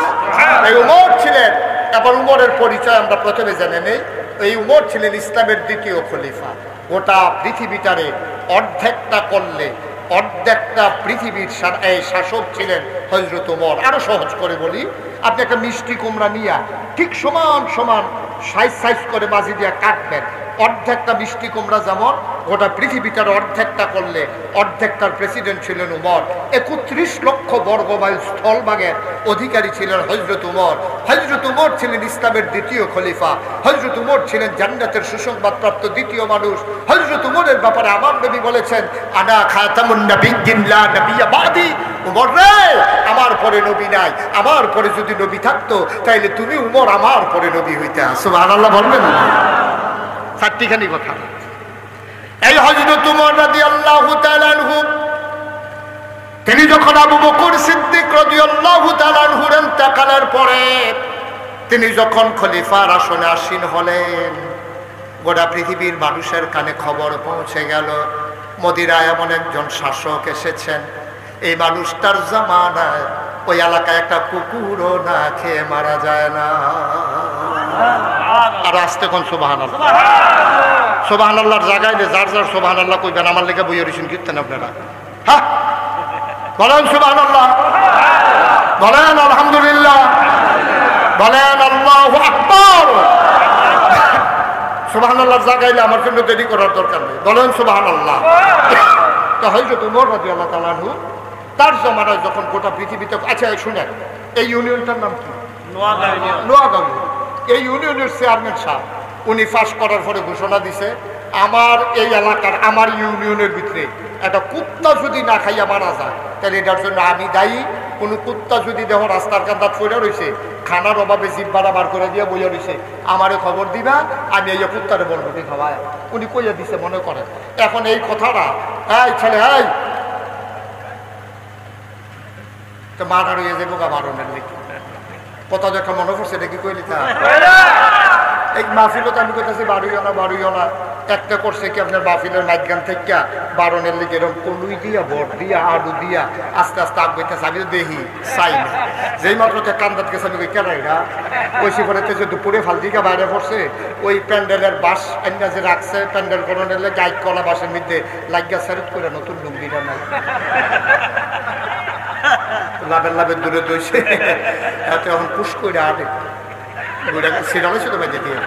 এই উমর ছিলেন, এবার উমরের পরিচয় আমরা প্রথমে জেনে নেই। এই উমর ছিলেন ইসলামের দ্বিতীয় খলিফা। গোটা পৃথিবীটারে অর্ধেকটা করলে অর্ধেকটা পৃথিবীর শাসক ছিলেন হযরত উমর। আরো সহজ করে বলি, আপনি একটা মিষ্টি কুমড়া নিয়ে ঠিক সমান সমান সাইজ করে বাজি দিয়ে কাটবেন, অর্ধেকটা মিষ্টি কুমড়া যেমন গোটা পৃথিবীটার অর্ধেকটা করলে অর্ধেকটার প্রেসিডেন্ট ছিলেন উমর। 31 লক্ষ বর্গমাইল স্থলভাগের অধিকারী ছিলেন হযরত উমর। হযরত উমর ছিলেন ইসলামের দ্বিতীয় খলিফা। হযরত উমর ছিলেন জান্নাতের সুসংবাদপ্রাপ্ত দ্বিতীয় মানুষ। হযরত উমরের ব্যাপারে আমার নবী বলেছেন, আনা খাতামুন নাবিয়্যিন লা নাবিয়্যা বাদি। উমর রে, আমার পরে নবী নাই, আমার পরে যদি নবী থাকতো তাইলে তুমি উমর আমার পরে নবী হইতা। সুবহানাল্লাহ বলবেন না? চারটিখানি কথা। এই হযরত উমর রাদিয়াল্লাহু তাআলা আনহু, তিনি যখন আবু বকর সিদ্দিক রাদিয়াল্লাহু তাআলা আনহুর ইন্তেকালের পরে তিনি যখন খলিফার আসনে আসীন হলেন, গোটা পৃথিবীর মানুষের কানে খবর পৌঁছে গেল মদিনায় এমন একজন শাসক এসেছেন। এই মানুষটার জামানায় ওই এলাকায় একটা কুকুরও না খেয়ে মারা যায় না। আর আসতে কোন সুবহানাল্লাহ, সুবহানাল্লাহর জায়গায় যার যার সুবহানাল্লাহ কইবেন, আমার লেগে বইয়ে রয়েছেন কীর্তন আপনারা। হ্যাঁ বলেন সুবহানাল্লাহ, বলেন আলহামদুলিল্লাহ, বলেন আল্লাহু আকবার। সুবহানাল্লাহর জায়গায় আমার জন্য দেরি করার দরকার নেই, বলেন সুবহানাল্লাহ। তো হযরত উমর রাদিয়াল্লাহু তাআলা আনহু তার জমানায় যখন গোটা পৃথিবীতে, আচ্ছা শুনেন, এই ইউনিয়নটার নাম কি? নোয়াগাঁও। এই ইউনিয়নের চেয়ারম্যান সাহেব উনি পাস করার পরে ঘোষণা দিছে, আমার এই এলাকার আমার ইউনিয়নের ভিতরে একটা কুত্তা যদি না খাইয়া মারা যায় তাহলে এটার জন্য আমি দায়ী। কোনো কুত্তা যদি দেখো রাস্তার কান্দাত পড়ে রয়েছে, খানার অভাবে জিব্বাটা বার করে দিয়ে বইয়া রয়েছে, আমারে খবর দিবা, আমি এই কুত্তারে বলবো কি খাওয়ায়। উনি কইয়া দিছে মনে করেন। এখন এই কথাটা এই ছেলে এই তো মারা রয়ে যাবো গা, মারণের লিখি কথা দেখা মনে করছে, এটা কি কইলি তা এই মাহফিলত আমি কইতেছি বাড়িও না একটা করছে কি আপনার মাহফিলের মাঝখান থেকে বারণের লিগে এরকম কলুই দিয়া ভর দিয়া আলু দিয়া আস্তে আস্তে আগাইতেছে। আমি তো দেখি চাই না, যেই মাত্র কান্দাত গেছে আমি কেনাইরা কইসি পরে যে দুপুরে ফালদিকা বাইরে পড়ছে ওই প্যান্ডেলের বাস আইনা যে রাখছে প্যান্ডেল করণের গাইড কলা বাসের মধ্যে লাগিয়া সারিত করে নতুন লুঙ্গিটা নাই লাভের দূরে দইছে এত এখন পুষ করে আটে সিরালে শুধু বাইরে দিয়ে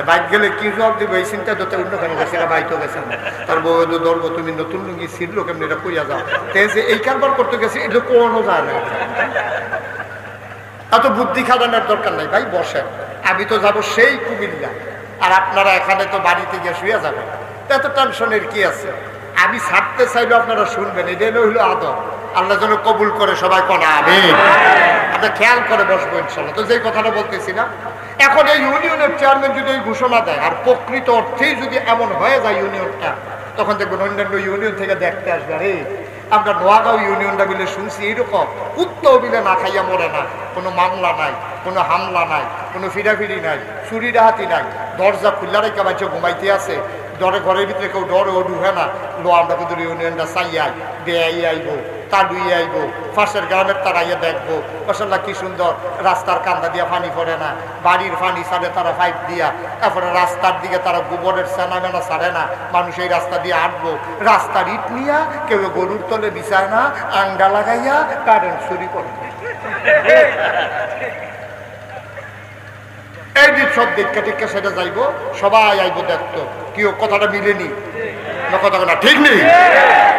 বাইক গেলে কি জবাব দিব এই চিন্তা তো অন্যখানে গেছে এরা বাইকেও গেছে না তার বউ ধরবো তুমি নতুন লুঙ্গি ছিড়লো কেমন এটা কইয়া যাও যে এই কারবার করতে গেছে এটা কোনো যায় না এত বুদ্ধি খাটানোর দরকার নাই ভাই বসেন আমি তো যাবো সেই কুমিল্লা আর আপনারা এখানে তো বাড়িতে গিয়ে শুয়ে যাবেন এত টেনশনের কি আছে আমি ছাড়তে চাইলে আপনারা শুনবেন এটা হইলো আদব আল্লাহ যেন কবুল করে সবাই কনা আমিন আপনার খেয়াল করে বসবো ইনশাল্লাহ তো যে কথাটা বলতেছি না এখন এই ইউনিয়নের চেয়ারম্যান যদি এই ঘোষণা দেয় আর প্রকৃত অর্থেই যদি এমন হয়ে যায় ইউনিয়নটা তখন দেখবেন অন্যান্য ইউনিয়ন থেকে দেখতে আসবে আরে আমরা নোয়াগাঁও ইউনিয়নটা মিলে শুনছি এইরকম উত্তর মিলে না খাইয়া মরে না কোনো মামলা নাই কোনো হামলা নাই কোনো ফিরাফিরি নাই চুরি ডাহাতি নাই দরজা খুল্লা রেখে বাচ্চা ঘুমাইতে আছে ডরে ঘরের ভিতরে কেউ ডরে ও ঢুকে না লো আমরা কিন্তু ইউনিয়নটা চাইয়াই বেআই আইবো তালুই আইবো ফাঁসের গ্রামের তারাইয়া দেখবো মাশাআল্লাহ কি সুন্দর রাস্তার কান্দা দিয়া পানি পড়ে না বাড়ির পানি ছাড়ে তারা পাইপ দিয়া তারপরে রাস্তার দিকে তারা গোবরের সেনা মেনা ছাড়ে না মানুষ এই রাস্তা দিয়ে হাঁটবো রাস্তার ইট নিয়া কেউ গরুর তলে বিছায় না আন্ডা লাগাইয়া কারেন্ট চুরি করে এই দিক সব দেখা টিকা সেটা যাইবো সবাই আইবো দেখতো কেউ কথাটা মিলেনি কথা না ঠিক নেই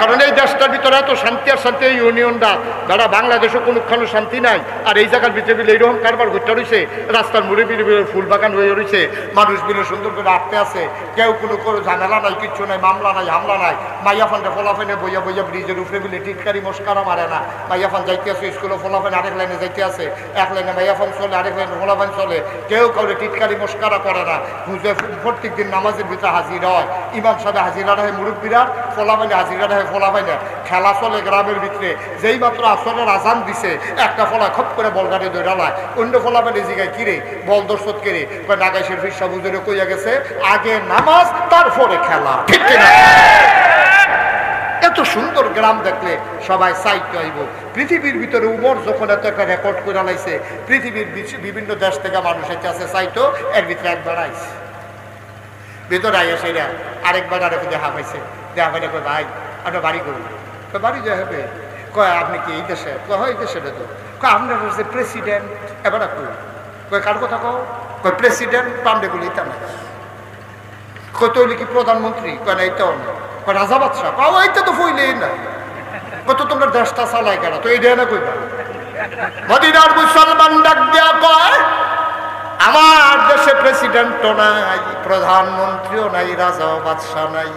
কারণ এই দেশটার ভিতরে এত শান্তি আর শান্তি এই ইউনিয়নটা দাঁড়া বাংলাদেশে কোনোখানে শান্তি নাই আর এই জায়গার ভিতরে বিলে এইরকম কারবার ঘুরতে রয়েছে রাস্তার মুড়ে বিলে ফুল বাগান হয়ে রয়েছে মানুষ বিলে সুন্দর করে আটতে আছে কেউ কোনো ঝামেলা নাই কিচ্ছু নাই মামলা নাই হামলা নাই মাইয়া ফানটা ফলাফানে বইয়া বইয়া ব্রিজের উপরে বিলে টিটকারি মস্কারা মারে না মাইয়া ফান যাইতে আছে স্কুলে ফলাফান আরেক লাইনে যাইতে আছে এক লাইনে মাইয়া ফান চলে আরেক লাইনে ফলাফান চলে কেউ কাউরে টিটকারি মস্কারা করে না বুঝে প্রত্যেক দিন নামাজের ভিতরে হাজির হয় ইমাম সাহেব হাজিরা হয় মুরব্বীরা ফলাফানে হাজিরা হয় ফলাফানে খেলা চলে গ্রামের ভিতরে যেই মাত্র আসরের আজান দিছে একটা ফলা খপ করে বলগাড়ি দৌড়ালায় অন্য ফলাফানে জিগায় কিরে বল দর্শক কিরে নাগাই শরীফ সাহেব হুজুরে কইয়া গেছে আগে নামাজ তারপরে খেলা ঠিক কিনা এত সুন্দর গ্রাম দেখলে সবাই সাইট আইব পৃথিবীর ভিতরে উমর যখন এত একটা রেকর্ড করে লাইছে পৃথিবীর বিভিন্ন দেশ থেকে মানুষ এসে আছে সাইটও এর ভিতরে একবার আইছে ভিতরে আইয়া সেটা আরেকবার আরেক দেখা পাইছে দেখা পাইলে কয় ভাই আপনার বাড়ি করুন বাড়ি যা হবে কয় আপনি কি এই দেশে হয় এই দেশে তো কয় আপনার হচ্ছে প্রেসিডেন্ট এবার কয় কার কথা কয় প্রেসিডেন্ট পান্ডেগুলি তা না কত হইলে কি প্রধানমন্ত্রী কয় না এইটাও না কয় রাজা বাদশাহ কয় এইটা তো ফইলেই না কত তোমরা দেশটা চালাই কেন তো এই দেয় না কইবা মদিনার মুসলমান ডাক দেয়া কয় আমার দেশে প্রেসিডেন্টও নাই প্রধানমন্ত্রীও নাই রাজা বাদশাহ নাই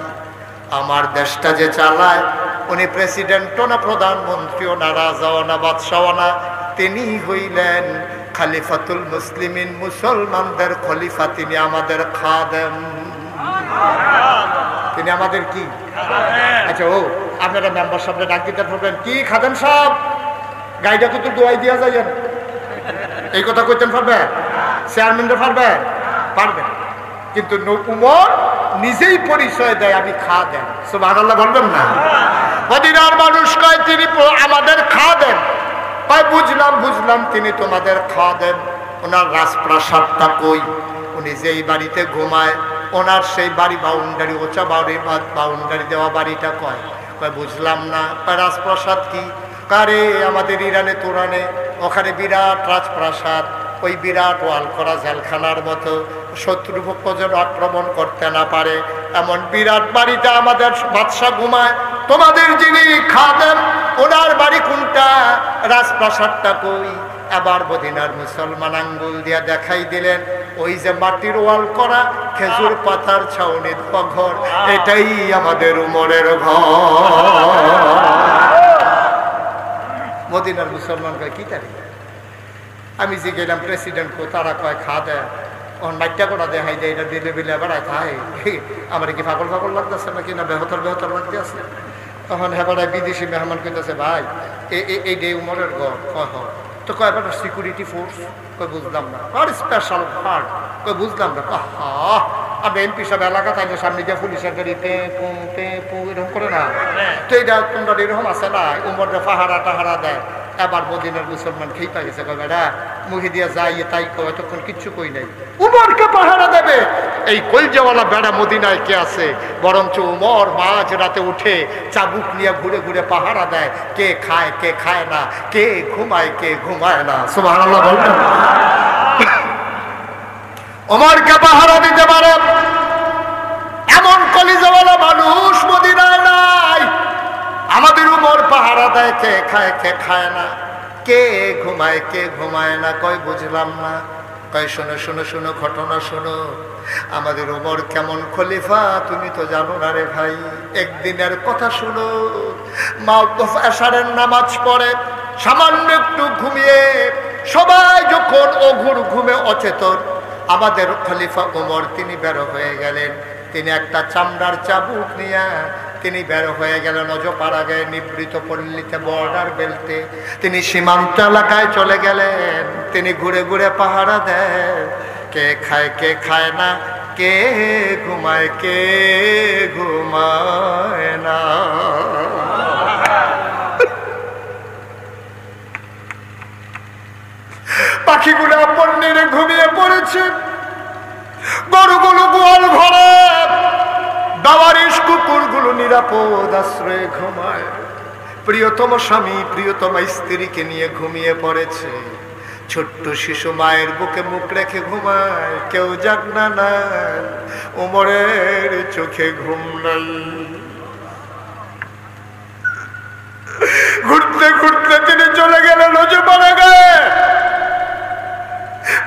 আমার দেশটা যে চালায় উনি প্রেসিডেন্টও না প্রধানমন্ত্রীও না রাজাও না বাদশাও না তিনি হইলেন খলিফাতুল মুসলিমিন মুসলমানদের খলিফা তিনি আমাদের খাদেম তিনি আমাদের কি আচ্ছা ও আপনারা মেম্বার সাহেবরা ডাক দিতে পারবেন কি খাদেম সাহেব গাইডা তো দোয়াই দিয়া যাইয়েন এই কথা কইতেন পারবে চেয়ারম্যানরা পারবেন কিন্তু উমর নিজেই পরিচয় দেয় আমি খাদেম সুবহানাল্লাহ বলবেন না মদিনার মানুষ কয় তিনি আমাদের খাদেম কয় বুঝলাম তিনি তোমাদের খাদেম ওনার রাজপ্রাসাদটা কই উনি যেই বাড়িতে ঘুমায় ওনার সেই বাড়ি বাউন্ডারি ওচা বাউন্ডারি দেওয়া বাড়িটা কয় বুঝলাম না রাজপ্রাসাদ কি কারে আমাদের ইরানে তুরানে ওখানে বিরাট রাজপ্রাসাদ ওই বিরাট ওয়াল করা জেলখানার মতো শত্রুপক্ষ যেন আক্রমণ করতে না পারে এমন বিরাট বাড়িতে আমাদের বাদশা ঘুমায় তোমাদের যিনি খাদেম ওনার বাড়ি কোনটা রাজপ্রাসাদটা কই আবার মদিনার মুসলমান আঙ্গুল দিয়া দেখাই দিলেন ওই যে মাটির ওয়াল করা খেজুর পাতার ছাউনির ঘর এটাই আমাদের উমরের ঘর মদিনার মুসলমান কয় কি তারিখ আমি যে গেলাম প্রেসিডেন্ট কো তারা কয় খা দেয় ওর নাইটটা করা দেখাই দেয় এটা দিলে বিলে বেড়ায় খায় আমার কি পাগল লাগতেছে নাকি না বেহতর লাগতে আছে তখন হেবাড়ায় বিদেশি মেহমান কইতেছে ভাই এই ডে উমরের ঘর কয় তো কয় এবার সিকিউরিটি ফোর্স, কই বুঝলাম না। আর স্পেশাল গার্ড, কই বুঝলাম না। আর এমপি সব এলাকা তাইলে সামনে গিয়ে পুলিশের গাড়ি পে পু এরকম করে না। তো এইটা তোমরা এরকম আছে না, উমরে পাহারা টাহারা দেয়। এবার মদিনার মুসলমান খেয়ে পা গেছে, কয় বেটা মুখে দিয়ে যাই তাই কয়, এতক্ষণ কিচ্ছু কই নাই। উমরকে পাহারা দেবে এই কলজাওয়ালা বেড়া মদিনায় কে আছে? বরঞ্চ উমর মাঝ রাতে উঠে চাবুক নিয়ে ঘুরে ঘুরে পাহারা দেয়, কে খায় কে খায় না, কে ঘুমায় না। সুবহানাল্লাহ বলবেন। উমরকে পাহারা দিতে পারে এমন কলিজাওয়ালা মানুষ মদিনায় নাই। আমাদের উমর পাহারা দেয়, কে খায় কে খায় না, কে ঘুমায় না। কয় বুঝলাম না। কয় শোনো শোনো শোনো ঘটনা শোনো। আমাদের উমর কেমন খলিফা তুমি তো জানো না রে ভাই। একদিনের কথা শোনো। মা এশারের নামাজ পড়ে সামান্য একটু ঘুমিয়ে সবাই যখন অঘুর ঘুমে অচেতন, আমাদের খলিফা উমর তিনি বের হয়ে গেলেন। তিনি একটা চামড়ার চাবুক নিয়ে তিনি বের হয়ে গেলেন অজপাড়া গায়ে নিবৃত পল্লীতে বর্ডার বেল্টে। তিনি সীমান্ত এলাকায় চলে গেলেন। তিনি ঘুরে ঘুরে পাহারা দেন, কে খায় কে খায় না, কে ঘুমায় না। পাখিগুলো পন্নিরে ঘুমিয়ে পড়েছে, গরুগুলো গোয়াল ঘরে, দাওয়ারিশ কুকুরগুলো নিরাপদ আশ্রয়ে ঘুমায়। প্রিয়তম স্বামী প্রিয়তম স্ত্রীকে নিয়ে ঘুমিয়ে পড়েছে। ছোট্ট শিশু মায়ের বুকে মুখ রেখে ঘুমায়। কেউ জাগনা নাই, উমরের চোখে ঘুম নাই। ঘুরতে ঘুরতে তিনি চলে গেলেন অজপাড়া গায়ে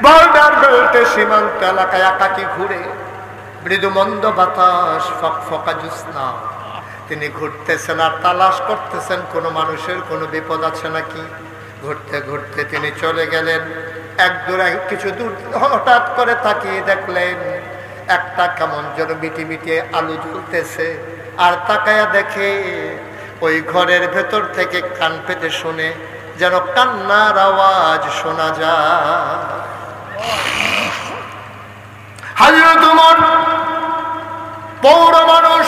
বর্ডার বেল্টে সীমান্ত এলাকায় একাকি ঘুরে। মৃদু মন্দ বাতাস, ফকফকা জ্যোৎস্না। তিনি ঘুরতেছেন আর তালাশ করতেছেন কোনো মানুষের কোনো বিপদ আছে নাকি। ঘুরতে ঘুরতে তিনি চলে গেলেন এক দূর কিছু দূর। হঠাৎ করে তাকিয়ে দেখলেন একটা কেমন যেন মিটি মিটি আলু জ্বলতেছে। আর তাকায়া দেখে ওই ঘরের ভেতর থেকে কান পেতে শুনে যেন কান্নার আওয়াজ শোনা যায়। হযরত ওমর পৌর মানুষ,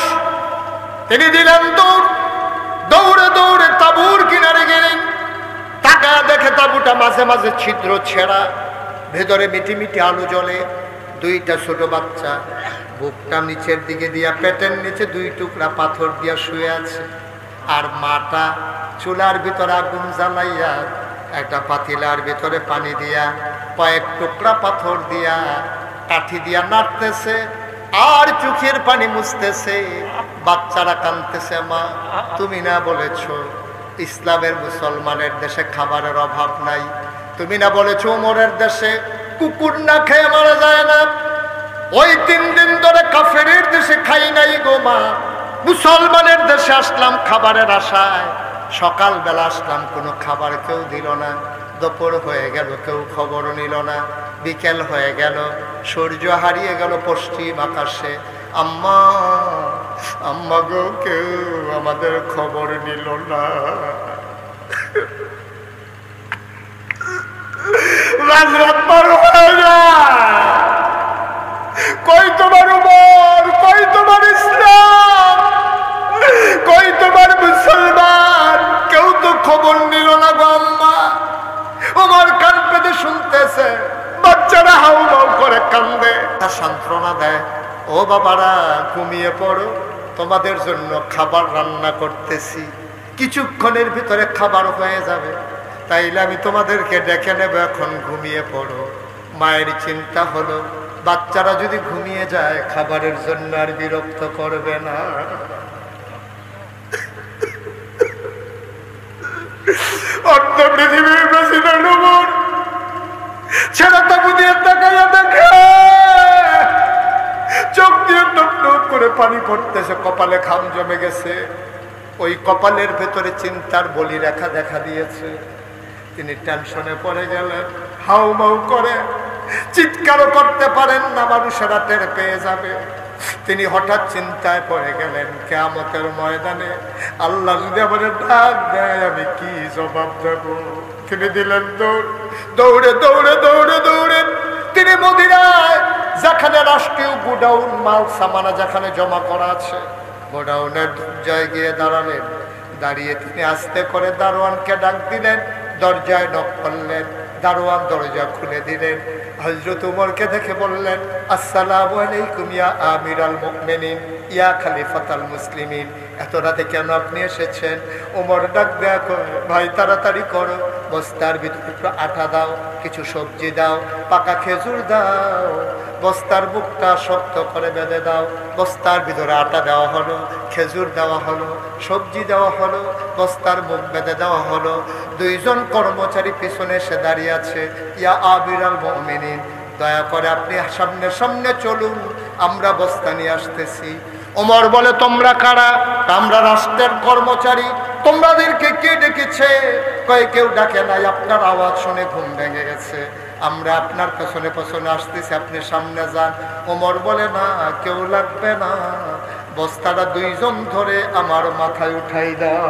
তিনি দিলেন দৌড়ে দৌড়ে তাঁবুর কিনারে গেলেন। টাকা দেখে তাঁবুটা মাঝে মাঝে ছিদ্র ছেঁড়া, ভেতরে মিটি মিটি আলো জ্বলে। দুইটা ছোট বাচ্চা বুকটা নিচের দিকে দিয়া পেটের নিচে দুই টুকরা পাথর দিয়া শুয়ে আছে। আর মাটা চুলার ভিতরে আগুন জ্বালাইয়া একটা পাতিলার ভিতরে পানি দিয়া কয়েক টুকরা পাথর দিয়া কাঠি দিয়া নাড়তেছে আর চোখের পানি মুছতেছে। বাচ্চারা কাঁদতেছে, মা তুমি না বলেছো ইসলামের মুসলমানের দেশে খাবারের অভাব নাই, তুমি না বলেছো ওমরের দেশে কুকুর না খেয়ে মারা যায় না। ওই 3 দিন ধরে কাফেরের দেশে খাই নাই গো মা, মুসলমানের দেশে আসলাম খাবারের আশায়। সকালবেলা আসলাম, কোনো খাবার কেউ দিল না। দুপুর হয়ে গেল, কেউ খবর নিল না। বিকেল হয়ে গেল, সূর্য হারিয়ে গেল পশ্চিম আকাশে। আম্মা আম্মা গো, কেউ আমাদের খবর নিল না। রাত পার হয়ে যায়, কই তোমার উমর, কই তোমার ইসলাম, কই তোমার মুসলমান, কেউ তো খবর নিল না গো আম্মা। উমর কান পেতে শুনতেছে, বাচ্চারা হাউ মাউ করে কান্দে। তার সান্ত্বনা দেয়, ও বাবারা ঘুমিয়ে পড়ো, তোমাদের জন্য খাবার রান্না করতেছি, কিছুক্ষণের ভিতরে খাবার হয়ে যাবে, তাইলে আমি তোমাদেরকে ডেকে নেব, এখন ঘুমিয়ে পড়ো। মায়ের চিন্তা হলো বাচ্চারা যদি ঘুমিয়ে যায় খাবারের জন্য আর বিরক্ত করবে না। অন্য পৃথিবীর প্রেসিডেন্ট ওমর ছেড়ে তাবু দিয়ে তাকাইয়া দেখে চোখ দিয়ে টুপ টুপ করে পানি পড়তেছে, কপালে ঘাম জমে গেছে। ওই কপালের ভেতরে চিন্তার বলি রেখা দেখা দিয়েছে। তিনি টেনশনে পড়ে গেলেন, হাউ মাউ করে চিৎকারও করতে পারেন না, মানুষেরা টের পেয়ে যাবে। তিনি হঠাৎ চিন্তায় পড়ে গেলেন, কিয়ামতের ময়দানে আল্লাহ যদি আমাদের ডাক দেয় আমি কি জবাব দেব। তিনি দিলেন দৌড়ে দৌড়ে দৌড়ে দৌড়ে তিনি মদিনায় যেখানে রাষ্ট্রীয় গোডাউন মাল সামানা যেখানে জমা করা আছে গোডাউনের দরজায় গিয়ে দাঁড়ালেন। দাঁড়িয়ে তিনি আস্তে করে দারোয়ানকে ডাক দিলেন, দরজায় নক করলেন। দারোয়ান দরজা খুলে দিলেন। হযরত ওমরকে দেখে বললেন, আসসালামু আলাইকুম ইয়া আমিরাল মুমিনিন ইয়া খলিফাতাল মুসলিমিন। এত রাতে কেন আপনি এসেছেন? ওমর ডাক দেয়া করে, ভাই তাড়াতাড়ি করো, বস্তার ভিতরে একটু আটা দাও, কিছু সবজি দাও, পাকা খেজুর দাও, বস্তার বুকটা শক্ত করে বেঁধে দাও। বস্তার ভিতরে আটা দেওয়া হলো, খেজুর দেওয়া হলো, সবজি দেওয়া হলো, বস্তার মুখ বেঁধে দেওয়া হলো। দুইজন কর্মচারী পিছনে এসে দাঁড়িয়ে আছে। ইয়া আমিরাল মুমিনিন, দয়া করে আপনি সামনে সামনে চলুন, আমরা বস্তা নিয়ে আসতেছি। ওমর বলে, তোমরা কারা? আমরা রাষ্ট্রের কর্মচারী। তোমাদেরকে কে ডেকেছে? কয় কেউ ডাকে নাই, আপনার আওয়াজ শুনে ঘুম ভেঙে গেছে, আমরা আপনার পেছনে পেছনে আসতেছি, আপনি সামনে যান। ওমর বলে, না কেউ লাগবে না, বস্তাটা দুইজন ধরে আমার মাথায় উঠাই দাও।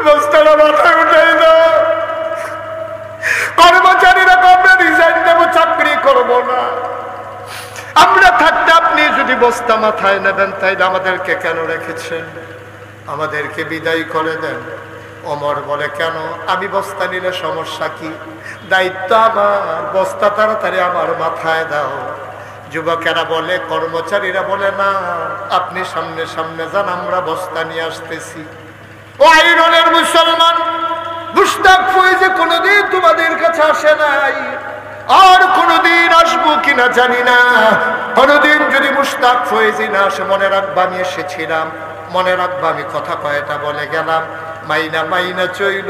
বস্তাটা মাথায় উঠাই দাও। কর্মচারীরা আমরা রিজাইন দেবো, চাকরি করবো না। আমরা থাকতে আপনি যদি বস্তা মাথায় নেবেন তাইলে আমাদেরকে কেন রেখেছেন? আমাদেরকে বিদায় করে দেন। ওমর বলে, কেন? আমি বস্তা নিলে সমস্যা কি? দায়িত্ব আমার, বস্তা তাড়াতাড়ি আমার মাথায় দাও। যুবকেরা বলে, কর্মচারীরা বলে, না আপনি সামনে সামনে যান, আমরা বস্তা নিয়ে আসতেছি। ও আইরনের মুসলমান, মুশতাক ফয়েজ কোনদিন তোমাদের কাছে আসে নাই, আর কোনদিন আসবো কিনা জানি না। কোনদিন যদি মুশতাক ফয়েজি না আসে মনে রাখবা আমি এসেছিলাম, মনে রাখবা আমি কথা কয়টা বলে গেলাম। মাইনা মাইনা চইল,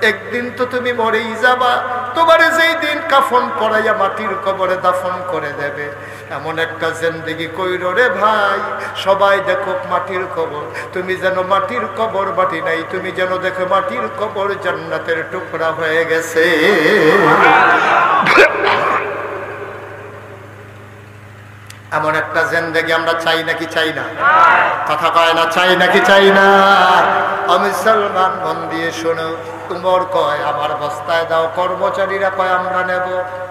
একদিন তো তুমি মরেই যাবা। তোমার যেই দিন কাফন পরাইয়া মাটির কবরে দাফন করে দেবে, এমন একটা জিন্দেগি কইরো রে ভাই, সবাই দেখো মাটির কবর, তুমি যেন মাটির কবর বাটি নাই, তুমি যেন দেখো মাটির কবর জান্নাতের টুকরা হয়ে গেছে। এমন একটা জিন্দেগি আমরা চাই নাকি চাই না? কথা কয় না, চাই নাকি চাই না? মুসলমান মন দিয়ে শোনো। উমর কয়, আমার বস্তায় দাও। কর্মচারীরা কয়, আমরা নেব।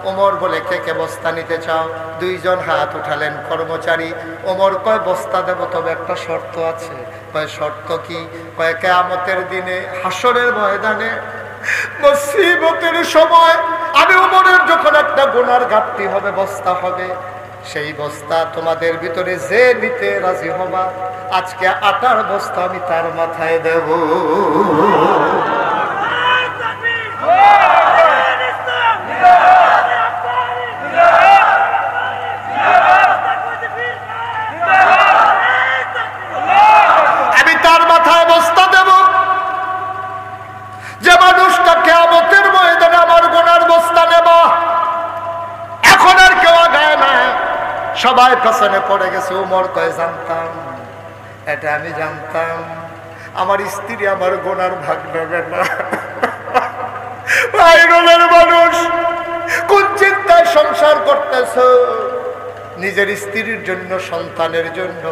ওমর বলে, কে কে বস্তা নিতে চাও? দুইজন হাত উঠালেন কর্মচারী। ওমর কয়, বস্তা দেব, তবে একটা শর্ত আছে। কয়, শর্ত কি? কয়, কিয়ামতের দিনে হাসরের ময়দানে মুসিবতের সময় আমি ওমরের যখন একটা গুনার ঘাটতি হবে, বস্তা হবে, সেই বস্তা তোমাদের ভিতরে যে নিতে রাজি হবা, আজকে আটার বস্তা আমি তার মাথায় দেব। আমি তার মাথায় বস্তা দেব। যে মানুষটা কিয়ামতের ময়দানে আমার গুনার বস্তা নেব, এখন আর কেউ আগায় না, সবাই পেছনে পড়ে গেছে। ওমর কয়, জানতাম, এটা আমি জানতাম, আমার স্ত্রী আমার গোনার ভাগ নেবে না। আইরনের মানুষ, কোন চিন্তায় সংসার করতেছ? নিজের স্ত্রীর জন্য, সন্তানের জন্য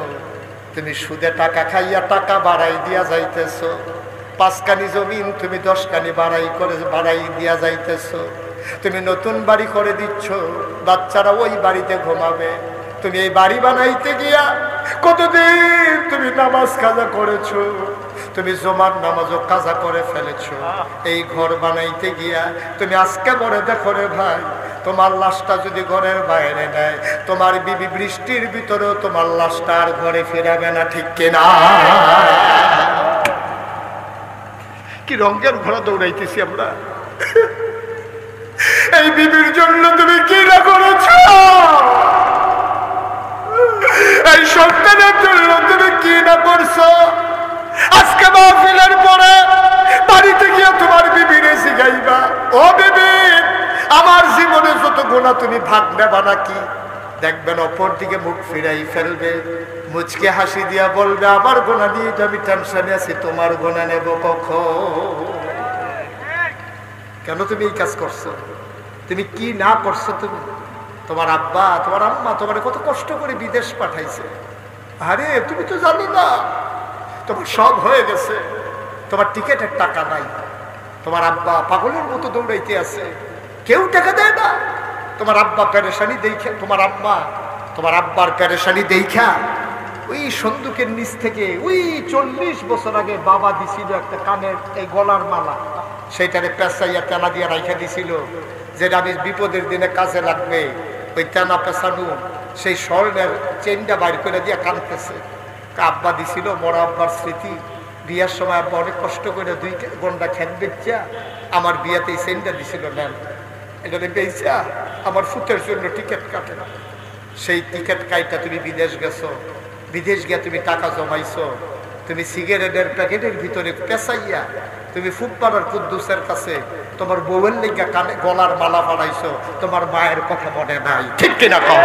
তুমি সুদে টাকা খাইয়া টাকা বাড়াই দিয়া যাইতেছ। 5 কানি জমিন তুমি 10 কানি বাড়াই দিয়া যাইতেছ। তুমি নতুন বাড়ি করে দিচ্ছ, বাচ্চারা ওই বাড়িতে ঘুমাবে। তুমি এই বাড়ি বানাইতে গিয়া কতদিন তুমি নামাজ কাজা করেছো, তুমি জুমার নামাজও কাজা করে ফেলেছো। এই ঘর বানাইতে গিয়া তুমি আজকে বলে দেখো রে ভাই, তোমার লাশটা যদি ঘরের বাইরে নেয়, তোমার বিবি বৃষ্টির ভিতরেও তোমার লাশটা আর ঘরে ফিরাবে না, ঠিক কিনা? কি রঙের ঘোড়া দৌড়াইতেছি আমরা। এই বিবির জন্য তুমি কি না করেছ? এই সন্তানের জন্য তুমি কি না করছো? আজকে মাহফিলের পরে বাড়িতে গিয়ে তোমার বিবিরে জিগাইবা, ও বিবি, আমার জীবনে যত গুনাহ তুমি ভাগ নেবা নাকি? দেখবেন অপর দিকে মুখ ফিরাই ফেলবে, মুচকে হাসি দিয়া বলবে, আমার গুনাহ নিয়ে আমি টেনশনে আছি, তোমার গুনাহ নেব কখন? কেন তুমি এই কাজ করছো? তুমি কি না করছো? তুমি তোমার আব্বা তোমার আম্মা তোমার কত কষ্ট করে বিদেশ পাঠাইছে। আরে তুমি তো জানো না, তোমার সব হয়ে গেছে, তোমার টিকেটের টাকা নাই, তোমার আব্বা পাগলের মতো দৌড়াইতে আছে, কেউ টাকা দেয় না। তোমার আব্বা পেরেশানি দেখা, তোমার আব্বার পেরেশানি দেখা ওই সন্দুকের নিচ থেকে ওই 40 বছর আগে বাবা দিছিল একটা কানের এই গলার মালা, সেইটারে পেঁচাইয়া টানা দিয়ে রাইখা দিছিল, যেটা আমি বিপদের দিনে কাজে লাগবে। ওই টানা পেঁচানো সেই স্বর্ণের চেনটা বাইর করে দিয়ে কাঁদতেছে। আব্বা দিছিল, বড় আব্বার স্মৃতি। বিয়ার সময় আব্বা অনেক কষ্ট করে 2 ঘন্টা খেত বেচা আমার বিয়াতে এই চেনটা দিছিল। নেন, এটা বেচা আমার ফুটের জন্য টিকিট কাটে না। সেই টিকিট কাইটা তুমি বিদেশ গেছো, বিদেশ গিয়া তুমি টাকা জমাইছো, তুমি সিগারেটের প্যাকেটের ভিতরে পেঁচাইয়া তুমি ফুটপাড়ার কুদ্দুসের কাছে তোমার বউয়ের লেগা কানে গলার মালা বানাইছো। তোমার মায়ের কথা মনে নাই, ঠিক কিনা কও?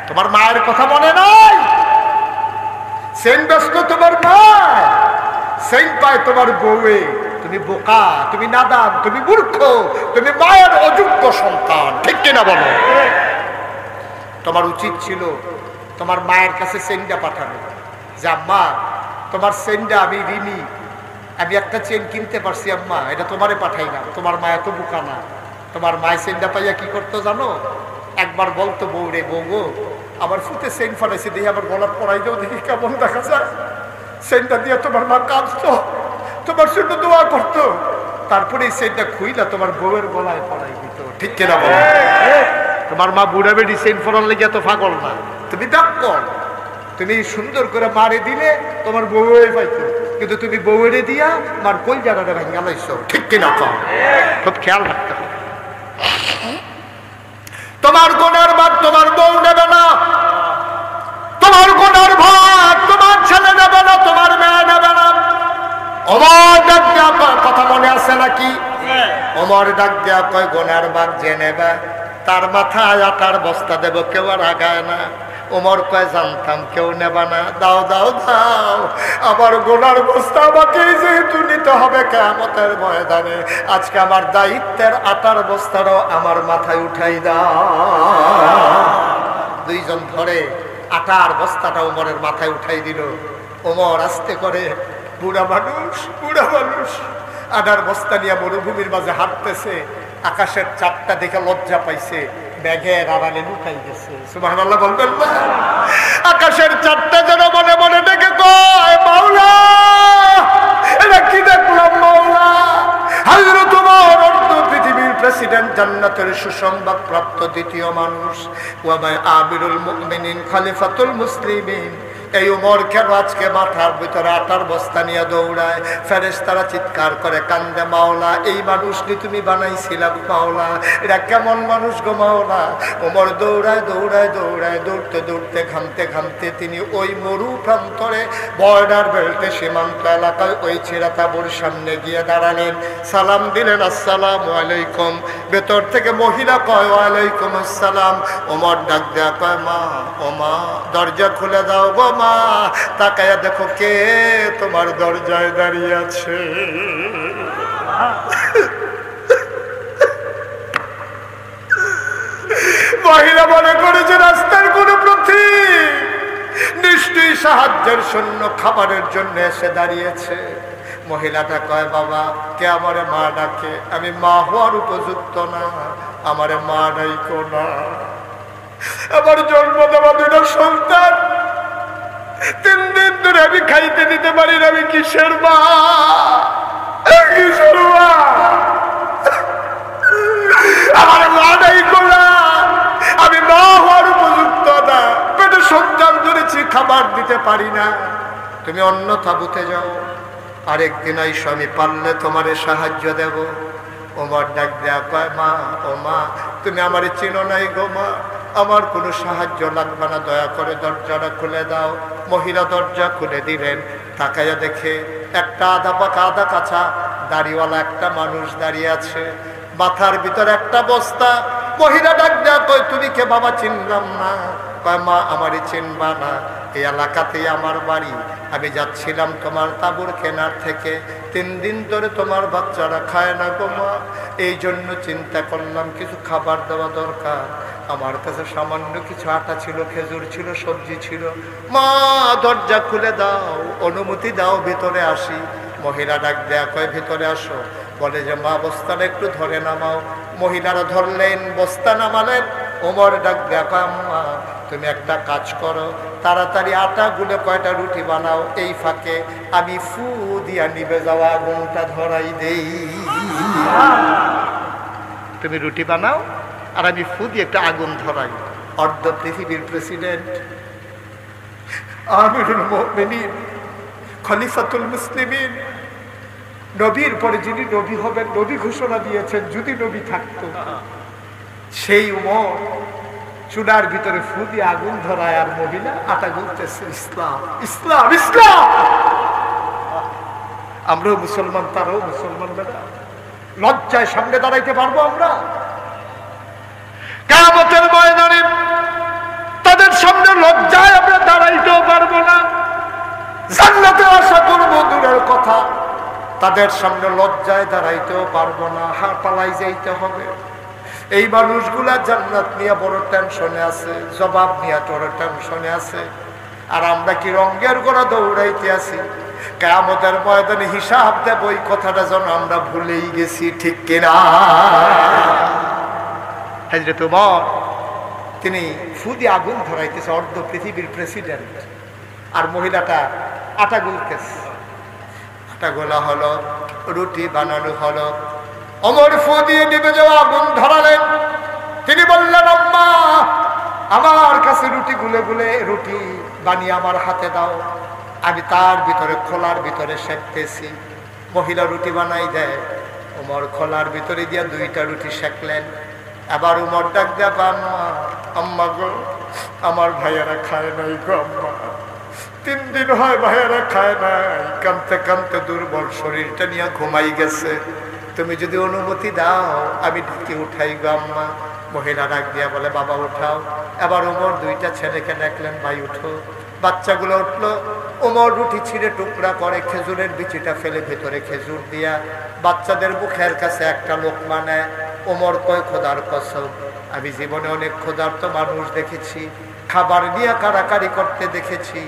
তোমার মায়ের কথা মনে নাই? সেন ব্যস্ত তোমার মা, সেন পায় তোমার বউয়ে। তুমি বোকা, তুমি নাদান, তুমি মূর্খ, তুমি মায়ের অযোগ্য সন্তান, ঠিক কিনা বলো? তোমার উচিত ছিল তোমার মায়ের কাছে চেনটা পাঠানো, যে আম্মা তোমার চেনটা আমি ঋণী, আমি একটা চেন কিনতে পারছি আম্মা, এটা তোমারে পাঠাই না। তোমার মা এত বোকা না। তোমার মায়ের চেনটা পাইয়া কি করতো জানো? একবার বলতো, বউরে বউ গো আমার ফুটে চেন ফাটাইছে, দেখি আমার গলার পরাই দাও, দেখি কেমন দেখা যায়। চেনটা দিয়ে তোমার মা কাঁদতো, তোমার জন্য দোয়া করতো, তারপরে এই চেনটা খুইলা তোমার বউয়ের গলায় পরাই দিত, ঠিক কিনা বলো? তোমার মা বুড়া বেড়ি চেন ফোরার লেগে এত পাগল না, তুমি ডাক্তার। তুমি সুন্দর করে মারে দিলে তোমার বউয়ে পাইতো, কিন্তু তুমি বউরে দিয়া মার কই জায়গাটা ভেঙ্গা লাইছো, ঠিক কিনা? খুব খেয়াল রাখতে হবে। তোমার গুনার ভাগ তোমার বউ নেবে না, তোমার গুনার ভাগ তোমার ছেলে নেবে না, তোমার মেয়ে নেবে না। ওমর ডাক দেয়া কয়, কথা মনে আছে নাকি? ওমর ডাক দেয়া কয়, গুনার ভাগ যে নেবে তার মাথায় আটার বস্তা দেব, কেউ আর আগায় না। ওমর কয়, জানতাম কেউ নেবা না, দাও দাও দাও, আমার গোনার বস্তা আমাকে যেহেতু নিতে হবে কিয়ামতের ময়দানে, আজকে আমার দায়িত্বের আটার বস্তাটাও আমার মাথায় উঠাই দাও। 2 জন ধরে আটার বস্তাটা ওমরের মাথায় উঠাই দিল। ওমর আস্তে করে, বুড়া মানুষ আটার বস্তা নিয়ে মরুভূমির মাঝে হাঁটতেছে। আকাশের চাঁদটা দেখে লজ্জা পাইছে, ব্যাগের আড়ালে লুকাই গেছে। সুবহানাল্লাহ বলবেন না? আকাশের চাঁদটা যেন মনে মনে ডেকে কয়, মাওলা এটা কি দেখলাম মাওলা? হযরত ওমর পৃথিবীর প্রেসিডেন্ট, জান্নাতের সুসংবাদ প্রাপ্ত দ্বিতীয় মানুষ, ওয়া আমিরুল মুমিনিন, খলিফাতুল মুসলিমিন। এই ওমর কেন আজকে মাথার ভিতরে আটার বস্তা নিয়ে দৌড়ায়? ফেরেশতারা চিৎকার করে কান্দে, মাওলা এই মানুষ নি তুমি বানাইছিলাম মাওলা, এরা কেমন মানুষ গো মাওলা? ওমর দৌড়ায় দৌড়ায় দৌড়ায়, দৌড়তে দৌড়তে ঘামতে ঘামতে তিনি ওই মরু প্রান্তরে বর্ডার বেল্টে সীমান্ত এলাকায় ওই ছেঁড়া তাঁবুর সামনে গিয়ে দাঁড়ালেন। সালাম দিলেন, আসসালামু আলাইকুম। ভেতর থেকে মহিলা কয়, ওয়ালাইকুম আসসালাম। ওমর ডাক দেয়া কয়, মা ও মা দরজা খুলে দাও গো মা। তাকায়া দেখো কে তোমার দরজায় দাঁড়িয়ে আছে। মহিলা মনে করেছে রাস্তার কোন পথিক, নিশ্চয়ই সাহায্যের শূন্য খাবারের জন্য এসে দাঁড়িয়েছে। মহিলাটা কয়, বাবা কে আমারে মা ডাকে? আমি মা হওয়ার উপযুক্ত না, আমারে মা ডাইকো না। আমার জন্ম দেওয়া 2টা সন্তান, 3 দিন ধরে আমি খাইতে দিতে পারি না, আমি কিসের মা? কিসের মা? আমার মা ডাইকো না, আমি মা হওয়ার উপযুক্ত না, পেটে সন্তান ধরেছি, খাবার দিতে পারি না, তুমি অন্য তাঁবুতে যাও, আরেকদিন আইসো, আমি পারলে তোমারে সাহায্য দেব। ওমর ডাক দেয়া কয়, মা ও মা তুমি আমারে চিনো নাই গো মা, আমার কোনো সাহায্য লাগবে না, দয়া করে দরজাটা খুলে দাও। মহিলা দরজা খুলে দিলেন। তাকাইয়া দেখে একটা আধা পাকা আধা কাঁচা দাড়িওয়ালা একটা মানুষ দাঁড়িয়ে আছে, মাথার ভিতরে একটা বস্তা। মহিলা ডাক দেয়া কয়, তুমি কে বাবা? চিনলাম না। কয়, মা আমারই চিনবা না, এই এলাকাতেই আমার বাড়ি, আমি যাচ্ছিলাম তোমার তাঁবুর কেনার থেকে, 3 দিন ধরে তোমার বাচ্চারা খায় না গো মা, এই জন্য চিন্তা করলাম কিছু খাবার দেওয়া দরকার। আমার কাছে সামান্য কিছু আটা ছিল, খেজুর ছিল, সবজি ছিল। মা দরজা খুলে দাও, অনুমতি দাও, ভিতরে আসি। মহিলা ডাক দেয়া কয় ভিতরে আসো। বলে যে মা বস্তাটা একটু ধরে নামাও। মহিলারা ধরলেন, বস্তা নামালেন। ওমর ডাক দেয়া কয় আম্মা তুমি একটা কাজ করো, তাড়াতাড়ি আটা গুলে কয়টা রুটি বানাও, এই ফাঁকে আমি ফু দিয়া নিভে যাওয়া আগুনটা ধরাই দেই। তুমি রুটি বানাও আর আমি ফু দিয়ে একটা আগুন ধরাই। অর্ধ পৃথিবীর প্রেসিডেন্ট, আমিরুল মুমিনিন, খলিফাতুল মুসলিমিন, নবীর পরে যিনি নবী হবেন, নবী ঘোষণা দিয়েছেন যদি নবী থাকতো, সেই উমর চুলার ভিতরে ফু দিয়ে আগুন ধরায় আর মহিলা আটা গুলতেছে। ইসলাম, ইসলাম, ইসলাম। আমরাও মুসলমান, তারাও মুসলমান। বেটা লজ্জায় সামনে দাঁড়াইতে পারবো আমরা? কিয়ামতের ময়দানে তাদের সামনে লজ্জায় আমরা দাঁড়াইতেও পারবো না। জান্নাতে আশা করবো দূরের কথা, তাদের সামনে লজ্জায় দাঁড়াইতেও পারবো না। হার পালাই যাইতে হবে। এই মানুষগুলা জান্নাত নিয়ে বড় টেনশনে আছে, জবাব নিয়ে বড় টেনশনে আছে। আর আমরা কি রঙের গোড়া দৌড়াইতে আছি। কিয়ামতের ময়দানে হিসাব দেব, এই কথাটা যেন আমরা ভুলেই গেছি, ঠিক কিনা? হযরত ওমর তিনি ফু দিয়ে আগুন ধরাইতেছে, অর্ধ পৃথিবীর প্রেসিডেন্ট, আর মহিলাটা আটা গুলতেছে। আটা গোলা হলো, রুটি বানানো হলো। ওমর ফু দিয়ে নিভে যাওয়া আগুন ধরালেন। তিনি বললেন আম্মা আমার কাছে রুটি গুলে গুলে রুটি বানিয়ে আমার হাতে দাও, আমি তার ভিতরে খোলার ভিতরে সেঁকতেছি। মহিলা রুটি বানাই দেয়। ওমর খোলার ভিতরে দিয়া দুইটা রুটি সেঁকলেন। আবার উমর ডাক দেয়া আম্মা, আম্মা গো আমার ভাইয়ারা খায় নাই গো আম্মা, 3 দিন হয় ভাইয়ারা খায় নাই, কাঁদতে কাঁদতে দুর্বল শরীরটা নিয়ে ঘুমাই গেছে, তুমি যদি অনুমতি দাও আমি ঢেকে উঠাই গো আম্মা। মহিলা ডাক দিয়া বলে বাবা উঠাও। এবার উমর দুইটা ছেলেকে ডাকলেন, ভাই উঠো। বাচ্চাগুলো উঠলো। উমর রুটি ছিঁড়ে টুকরা করে খেজুরের বিচিটা ফেলে ভেতরে খেজুর দিয়া বাচ্চাদের মুখের কাছে একটা লোকমা নেয়। উমর কয় খোদার কসম আমি জীবনে অনেক ক্ষুধার্ত মানুষ দেখেছি, খাবার নিয়ে কারাকারি করতে দেখেছি,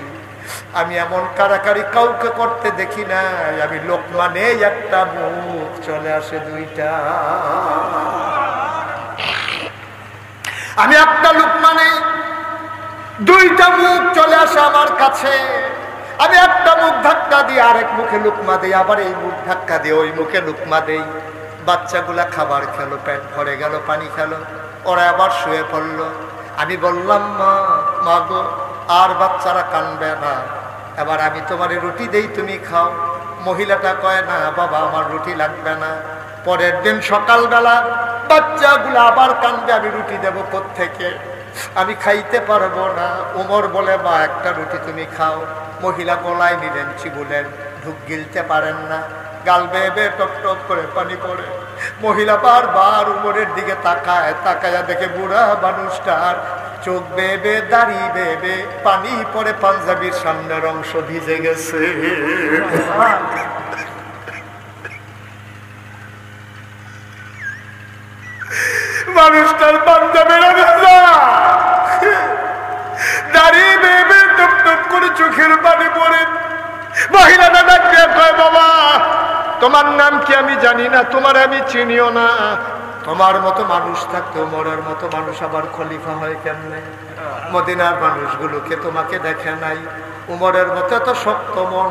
আমি এমন কারাকারি কাউকে করতে দেখি না। আমি লোকমা নেই একটা, মুখ চলে আসে দুইটা। আমি একটা লোকমা নেই, দুইটা মুখ চলে আসে আমার কাছে। আমি একটা মুখ ধাক্কা দিয়ে আরেক মুখে লুকমা দেই, আবার এই মুখ ধাক্কা দিয়ে ওই মুখে লুকমা দেই। বাচ্চাগুলা খাবার খেলো, পেট ভরে গেল, পানি খেলো, ওরা আবার শুয়ে পড়লো। আমি বললাম মা, মা গো আর বাচ্চারা কানবে না, এবার আমি তোমার রুটি দেই তুমি খাও। মহিলাটা কয় না বাবা আমার রুটি লাগবে না। পরের দিন সকালবেলা বাচ্চাগুলো আবার কান্দে, আমি রুটি দেবো কোত্থেকে, আমি খাইতে পারবো না। ওমর বলে মা একটা রুটি তুমি খাও। মহিলা গলায় নিলেন, চিবুলেন, ঢুক গিলতে পারেন না, গাল বেয়ে বেয়ে টক টক করে পানি পড়ে। মহিলা বারবার উমরের দিকে তাকায়, তাকায়া দেখে বুড়া মানুষটার চোখ বেয়ে বেয়ে দাড়ি বেয়ে বেয়ে পানি পড়ে, পাঞ্জাবির সামনের অংশ ভিজে গেছে। মানুষটার পাঞ্জাবির অবস্থা, দাঁড়িয়ে বেয়ে বেয়ে টপ টপ করে চোখের পানি পড়ে। মহিলাটা ডাকিয়ে কয় বাবা তোমার নাম কি আমি জানি না, তোমার আমি চিনিও না, তোমার মতো মানুষ থাকতে ওমরের মতো মানুষ আবার খলিফা হয় কেমনে? মদিনার মানুষগুলোকে তোমাকে দেখে নাই, উমরের মতো এত শক্ত মন,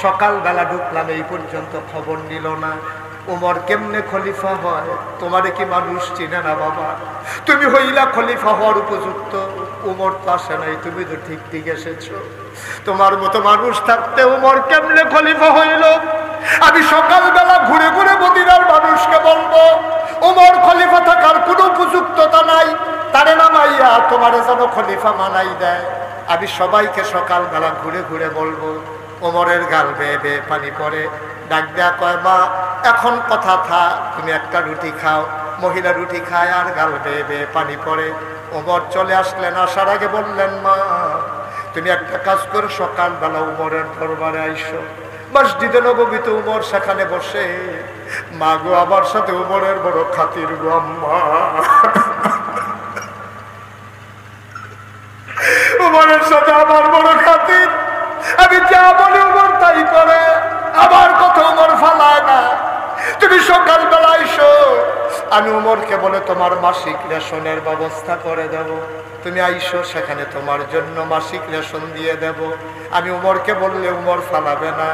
সকালবেলা ঢুকলাম এই পর্যন্ত খবর নিল না, উমর কেমনে খলিফা হয়? তোমারে কি মানুষ চিনে না বাবা? তুমি হইলা খলিফা হওয়ার উপযুক্ত, উমর তো আসে নাই, তুমি তো ঠিক ঠিক এসেছো। তোমার মতো মানুষ থাকতে উমর কেমনে খলিফা হইল? আমি সকালবেলা ঘুরে ঘুরে মদিনার মানুষকে বলবো উমর খলিফা থাকার কোনো উপযুক্ততা নাই, তারে নামাইয়া তোমারে যেন খলিফা মানাই দেয়। আমি সবাইকে সকালবেলা ঘুরে ঘুরে বলবো। ওমরের গাল বেয়ে বেয়ে পানি পড়ে, ডাক দেয়া কয় মা এখন কথা থা, তুমি একটা রুটি খাও। মহিলা রুটি খায় আর গাল বেয়ে বেয়ে পানি পড়ে। ওমর চলে আসলেন, আসার আগে বললেন মা তুমি একটা কাজ করে সকালবেলা উমরের দরবারে আইসো। মসজিদে নববীতে উমর সেখানে বসে, মা গো আমার সাথে উমরের বড় খাতির গো আম্মা, উমরের সাথে আমার বড় খাতির, আমি যা বলি উমর তাই করে, আমার কথা উমর ফালায় না। তুমি সকালবেলা আইসো, আমি উমরকে বলে তোমার মাসিক রেশনের ব্যবস্থা করে দেব, তুমি আইসো, সেখানে তোমার জন্য মাসিক রেশন দিয়ে দেব। আমি উমরকে বললে উমর ফালাবে না।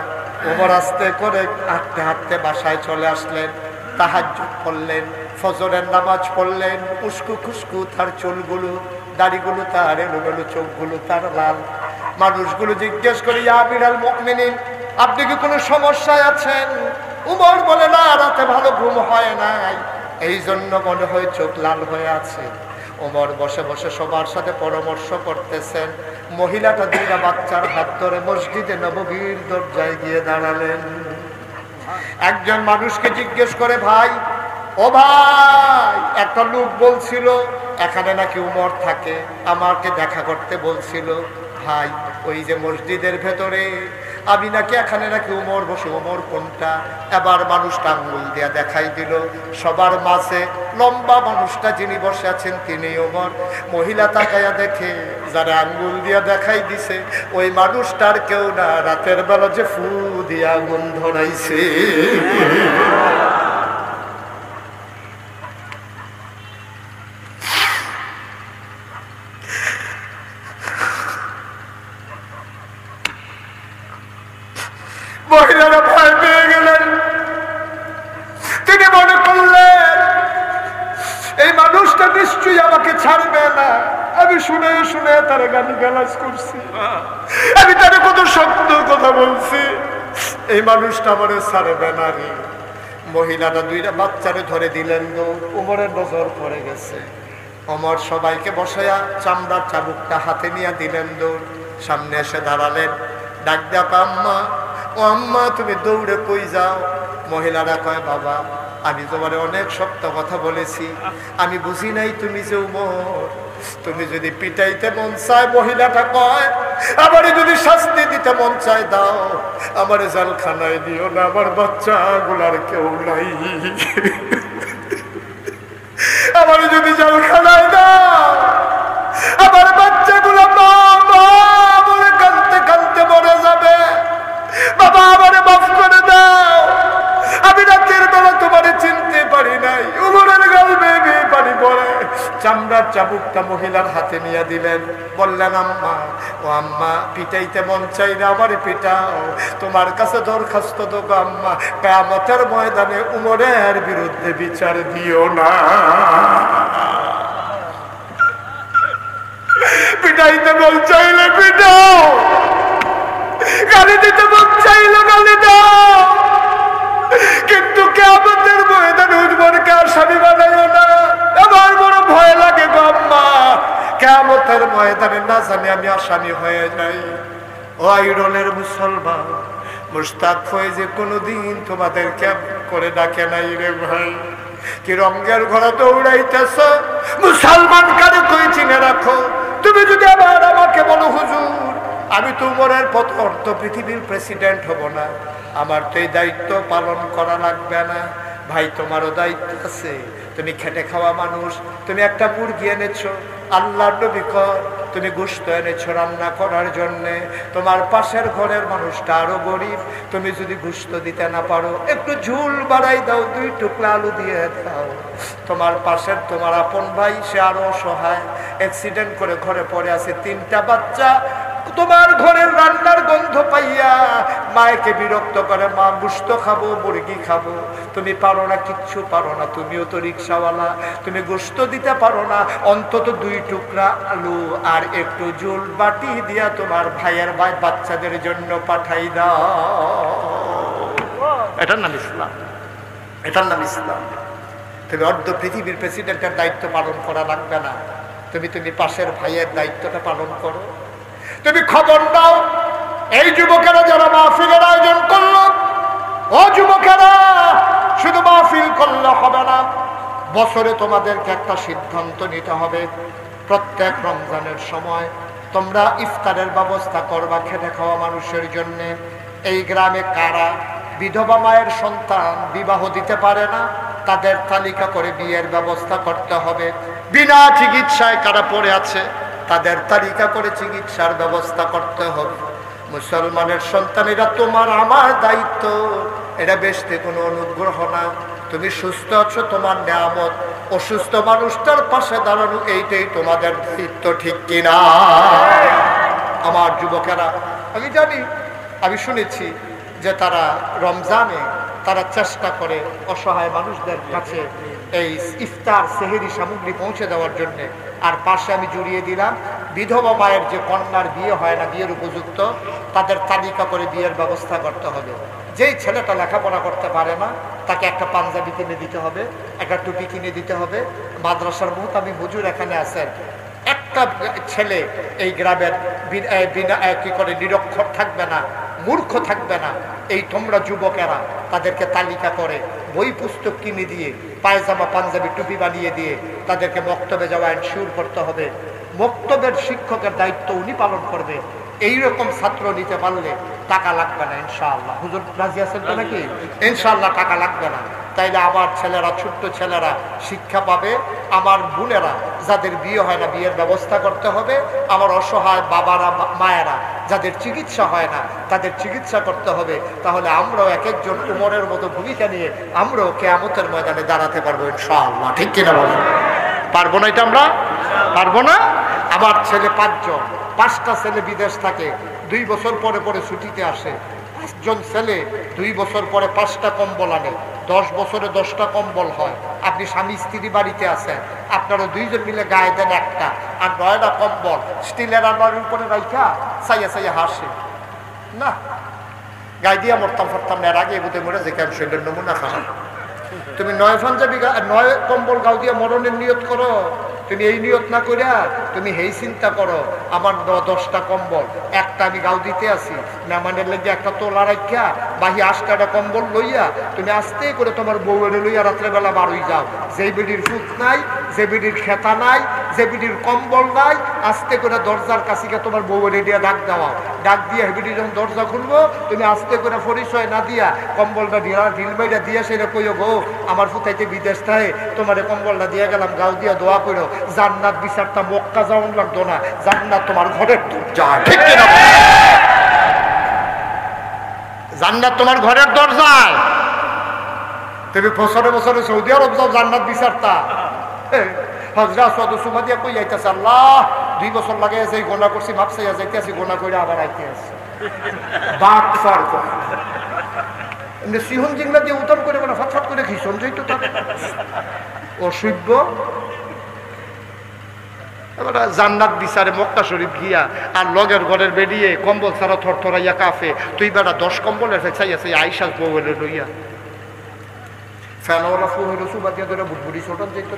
উমর আস্তে করে হাঁটতে হাঁটতে বাসায় চলে আসলেন, তাহাজ্জুদ পড়লেন, ফজরের নামাজ পড়লেন, উস্কু খুস্কু তার চুলগুলো, দাড়িগুলো তার এলোমেলো, চোখগুলো তার লাল। মানুষগুলো জিজ্ঞেস করে, ইয়া আমিরাল মুমিনিন, আপনি কি কোনো সমস্যায় আছেন? উমর বলে, না, রাতে ভালো ঘুম হয় নাই, এই জন্য মনে হয় চোখ লাল হয়ে আছে। ওমর বসে বসে সবার সাথে পরামর্শ করতেছেন। মহিলাটা দুইটা বাচ্চার হাত ধরে মসজিদে নববীর দরজায় গিয়ে দাঁড়ালেন। একজন মানুষকে জিজ্ঞেস করে, ভাই, ও ভাই, একটা লোক বলছিল এখানে নাকি উমর থাকে, আমাকে দেখা করতে বলছিল। ভাই, ওই যে মসজিদের ভেতরে, আমি নাকি এখানে নাকি উমর বসে, উমর কোনটা? এবার মানুষটা আঙ্গুল দিয়া দেখাই দিল, সবার মাঝে লম্বা মানুষটা যিনি বসে আছেন তিনি উমর। মহিলা তাকাইয়া দেখে, যারা আঙ্গুল দিয়া দেখাই দিছে ওই মানুষটার কেউ না, রাতের বেলা যে ফু দিয়া আগুন ধরাইছে। মহিলারা ভয় পেয়ে গেলেন। তিনি মনে করলেন এই মানুষটা নিশ্চয়ই আমাকে ছাড়বে না। আমি শুনে শুনে তার গালি গালাজ করছি, আমি তার কত শক্ত কথা বলছি, এই মানুষটা আমারে ছাড়বে না রে। মহিলারা দুইটা বাচ্চারে ধরে দিলেন গো। উমরের নজর পড়ে গেছে। ওমর সবাইকে বসায়া চামড়ার চাবুকটা হাতে নিয়ে দিলেন দৌড়। সামনে এসে দাঁড়ালেন, ডাক দেয়া, আম্মা, ও আম্মা, তুমি দৌড়ে কই যাও? মহিলারা কয়, বাবা, আমি তোমারে অনেক শক্ত কথা বলেছি, আমি বুঝি নাই তুমি যে উমর, তুমি যদি পিটাইতে মন চায়, মহিলাটা কয়, আমারে যদি শাস্তি দিতে মন চায় দাও, আমারে জেলখানায় দিও না, আমার বাচ্চা গুলার কেউ নাই, আমারে যদি জেলখানায় দাও, আমার বাচ্চাগুলো মা মা বলে কাঁদতে কাঁদতে মরে যাবে, বাবা আমারে মাফ করে দাও, আমি রাতের বেলা তোমারে চিনতে পারি নাই। উমরের গাল বেয়ে বেয়ে পানি পড়ে। চামড়ার চাবুকটা মহিলার হাতে নিয়ে দিলেন, বললেন, আম্মা, ও আম্মা, পিটাইতে মন চাই না, আমারে পিটাও, তোমার কাছে দরখাস্ত দেবো আম্মা, কিয়ামতের ময়দানে উমরের বিরুদ্ধে বিচার দিও না। পিটাইতে মন চাইলে পিটাও, গালি দিতে মন চাইলে গালি দাও, কিন্তু কিয়ামতের ময়দানে উমরকে আসামি বানাইও না। আমার বড় ভয় লাগে গো আম্মা, কিয়ামতের ময়দানে না জানি আমি আসামি হয়ে যাই। ও আইরনের মুসলমান, মুশতাক ফয়েজে কোনোদিন তোমাদেরকে করে ডাকে নাই রে ভাই, কি রঙের ঘরে দৌড়াইতেছ? মুসলমান কারে কই চিনে রাখো। তুমি যদি আবার আমাকে বলো, হুজুর, আমি তো উমরের অর্থ পৃথিবীর প্রেসিডেন্ট হব না, আমার তো এই দায়িত্ব পালন করা লাগবে না। ভাই, তোমারও দায়িত্ব আছে, তুমি খেটে খাওয়া মানুষ, তুমি একটা মুরগি এনেছো, আল্লাহর নবী কয় তুমি গোশত এনেছো রান্না করার জন্যে, তোমার পাশের ঘরের মানুষটা আরো গরিব, তুমি যদি গোশত দিতে না পারো, একটু ঝুল বাড়াই দাও, 2 টুকরা আলু দিয়ে দাও। তোমার পাশের তোমার আপন ভাই, সে আরো অসহায়, অ্যাক্সিডেন্ট করে ঘরে পড়ে আছে, 3টা বাচ্চা, তোমার ঘরের রান্নার গন্ধ পাইয়া মায়েকে বিরক্ত করে, মা গোশত খাবো, মুরগি খাবো, তুমি পারো না, কিচ্ছু পারো না, তুমিও তো রিক্সাওয়ালা, তুমি গোশত দিতে পারো না, অন্তত 2 টুকরা আলু আর একটু ঝোল বাটি দিয়া তোমার ভাইয়ের বাচ্চাদের জন্য পাঠাই দাও। এটার নাম ইসলাম, এটার নাম ইসলাম। তুমি অর্ধ পৃথিবীর প্রেসিডেন্টের দায়িত্ব পালন করা লাগবে না, তুমি পাশের ভাইয়ের দায়িত্বটা পালন করো। তুমি খবর দাও, এই যুবকেরা যারা মাহফিলের আয়োজন করলো, ও যুবকেরা, শুধু মাহফিল করলে হবে না, বছরে তোমাদেরকে একটা সিদ্ধান্ত নিতে হবে। প্রত্যেক রমজানের সময় তোমরা ইফতারের ব্যবস্থা করবা খেটে খাওয়া মানুষের জন্যে। এই গ্রামে কারা বিধবা মায়ের সন্তান বিবাহ দিতে পারে না, তাদের তালিকা করে বিয়ের ব্যবস্থা করতে হবে। বিনা চিকিৎসায় কারা পড়ে আছে, তাদের তালিকা করে চিকিৎসার ব্যবস্থা করতে হবে। মুসলমানের সন্তানেরা তোমার আমার দায়িত্ব, এটা বেশি কোনো অনুগ্রহ না। তুমি সুস্থ আছো, তোমার নিয়ামত। অসুস্থ মানুষটার পাশে দাঁড়ানো এইটাই তোমাদের দায়িত্ব, ঠিক কিনা? আমার যুবকেরা, আমি জানি, আমি শুনেছি যে তারা রমজানে তারা চেষ্টা করে অসহায় মানুষদের কাছে এই ইফতার সেহেরি সামগ্রী পৌঁছে দেওয়ার জন্যে। আর পাশে আমি জুড়িয়ে দিলাম বিধবা মায়ের যে কন্যার বিয়ে হয় না, বিয়ের উপযুক্ত, তাদের তালিকা করে বিয়ের ব্যবস্থা করতে হবে। যেই ছেলেটা লেখাপড়া করতে পারে না তাকে একটা পাঞ্জাবি কিনে দিতে হবে, একটা টুপি কিনে দিতে হবে। মাদ্রাসার মুহতামি হুজুর এখানে আছেন, একটা ছেলে এই গ্রামের বিনা কি করে নিরক্ষর থাকবে না, মূর্খ থাকবে না। এই তোমরা যুবকেরা তাদেরকে তালিকা করে বই পুস্তক কিনে দিয়ে, পায়জামা পাঞ্জাবি টুপি বানিয়ে দিয়ে তাদেরকে মক্তবে যাওয়া এনশিওর করতে হবে। মক্তবের শিক্ষকের দায়িত্ব উনি পালন করবে। এইরকম ছাত্র নিতে পারলে টাকা লাগবে না ইনশাআল্লাহ। হুজুর রাজি আছেন তো নাকি? ইনশাআল্লাহ টাকা লাগবে না। তাইলে আমার ছেলেরা, ছোট্ট ছেলেরা শিক্ষা পাবে। আমার বোনেরা যাদের বিয়ে হয় না, বিয়ের ব্যবস্থা করতে হবে। আমার অসহায় বাবারা, মায়েরা যাদের চিকিৎসা হয় না, তাদের চিকিৎসা করতে হবে। তাহলে আমরাও এক একজন উমরের মতো ভূমিকা নিয়ে আমরাও কিয়ামতের ময়দানে দাঁড়াতে পারবো ইনশাআল্লাহ, ঠিক কিনা বলো? পারবো না? এটা আমরা পারবো না? আমার ছেলে 5 জন, 5টা ছেলে বিদেশ থাকে, 2 বছর পরে পরে ছুটিতে আসে। 5 জন ছেলে 2 বছর পরে 5টা কম্বল আনে, 10 বছরে 10টা কম্বল হয়। আপনি স্বামী স্ত্রী বাড়িতে আছেন, আপনারা 2 জন মিলে গায়ে দেন একটা, আর 9টা কম্বল স্টিলের আলমারির উপরে রাইখা চাইয়া চাইয়া হাসে না। গায়ে দিয়া মরতাম ফরতাম না, এর আগে বুঝে মরে যে কেন শরীরের নমুনা খারাপ। তুমি 9 পাঞ্জাবি 9 কম্বল গাও দিয়ে মরণের নিয়ত করো। তুমি এই নিয়ত না করিয়া তুমি এই চিন্তা করো, আমার 10টা কম্বল, একটা আমি গাও দিতে আসি মেহমানের লেগে একটা তোলা রাখিয়া বাহি 8টা কম্বল লইয়া তুমি আস্তে করে তোমার বউয়ের লইয়া রাত্রেবেলা বাড়ি যাও। যে বিডির ফুট নাই, যে বিডির খেতা নাই, যে বিডির কম্বল নাই, আস্তে করে দরজার কাছে গিয়ে তোমার বউয়ের দিয়ে ডাক দেওয়া। ডাক দিয়ে হেবিডি যখন দরজা খুলবো, তুমি আস্তে করে পরিচয় না দিয়া কম্বলটা ঢিল মাইরা দিয়া সেটা কইও, গো আমার ফুটাইতে বিদেশ থাকে, তোমার কম্বলটা দিয়ে গেলাম, গাও দিয়া দোয়া করো, জান্নাত বিচারটা মক্কা যাওয়ান লাগতো না, জান্নাত তোমার ঘরের দরজা, ঠিক কিনা? জান্নাত তোমার ঘরের দরজায়। তুমি বছরে বছরে সৌদি আরব যাও জান্নাত বিচারতা। হজরা সদ সুমা দিয়া কই যাইতেছে, আল্লাহ 2 বছর লাগে যে গোনা করছি, ভাবছে যাইতেছি, গোনা করে আবার আইতে আছে বাক ফার করে সিহন জিংলা দিয়ে উত্তর করে না, ফাটফাট করে খিসন যাইতো তার অসভ্য। জান্নাত বিচারে মক্কা শরীফ গিয়া আর লগের ঘরের বেরিয়ে কম্বল ছাড়া থরথরাইয়া কাফে, তুই বেড়া 10 কম্বলের ফেঁচাই আছে আইসাস বউলে লইয়া ফ্যানওয়ালা ফু হইল সুবা দিয়ে ধরে বুটবুড়ি ছোটান যেত।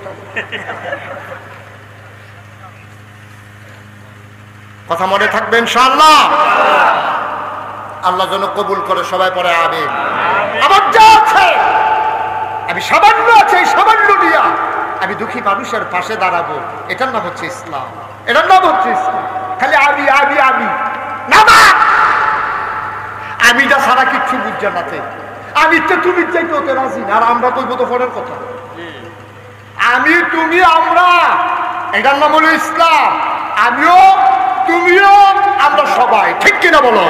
কথা মনে থাকবে ইনশাআল্লাহ। আল্লাহ যেন কবুল করে, সবাই পরে আমিন। আমার যা আছে আমি সামান্য আছে, সামান্য নিয়া আমি দুঃখী মানুষের পাশে দাঁড়াবো, এটার নাম হচ্ছে ইসলাম, এটার নাম হচ্ছে ইসলাম। খালি আমি আমি আমি না, আমিটা ছাড়া কিচ্ছু বুঝছে না। আমি তো তুমি চাইতে হতে রাজি না, আর আমরা কইব তো পরের কথা। আমি তুমি আমরা, এটার নাম হলো ইসলাম। আমিও তুমিও আমরা সবাই, ঠিক কিনা বলো?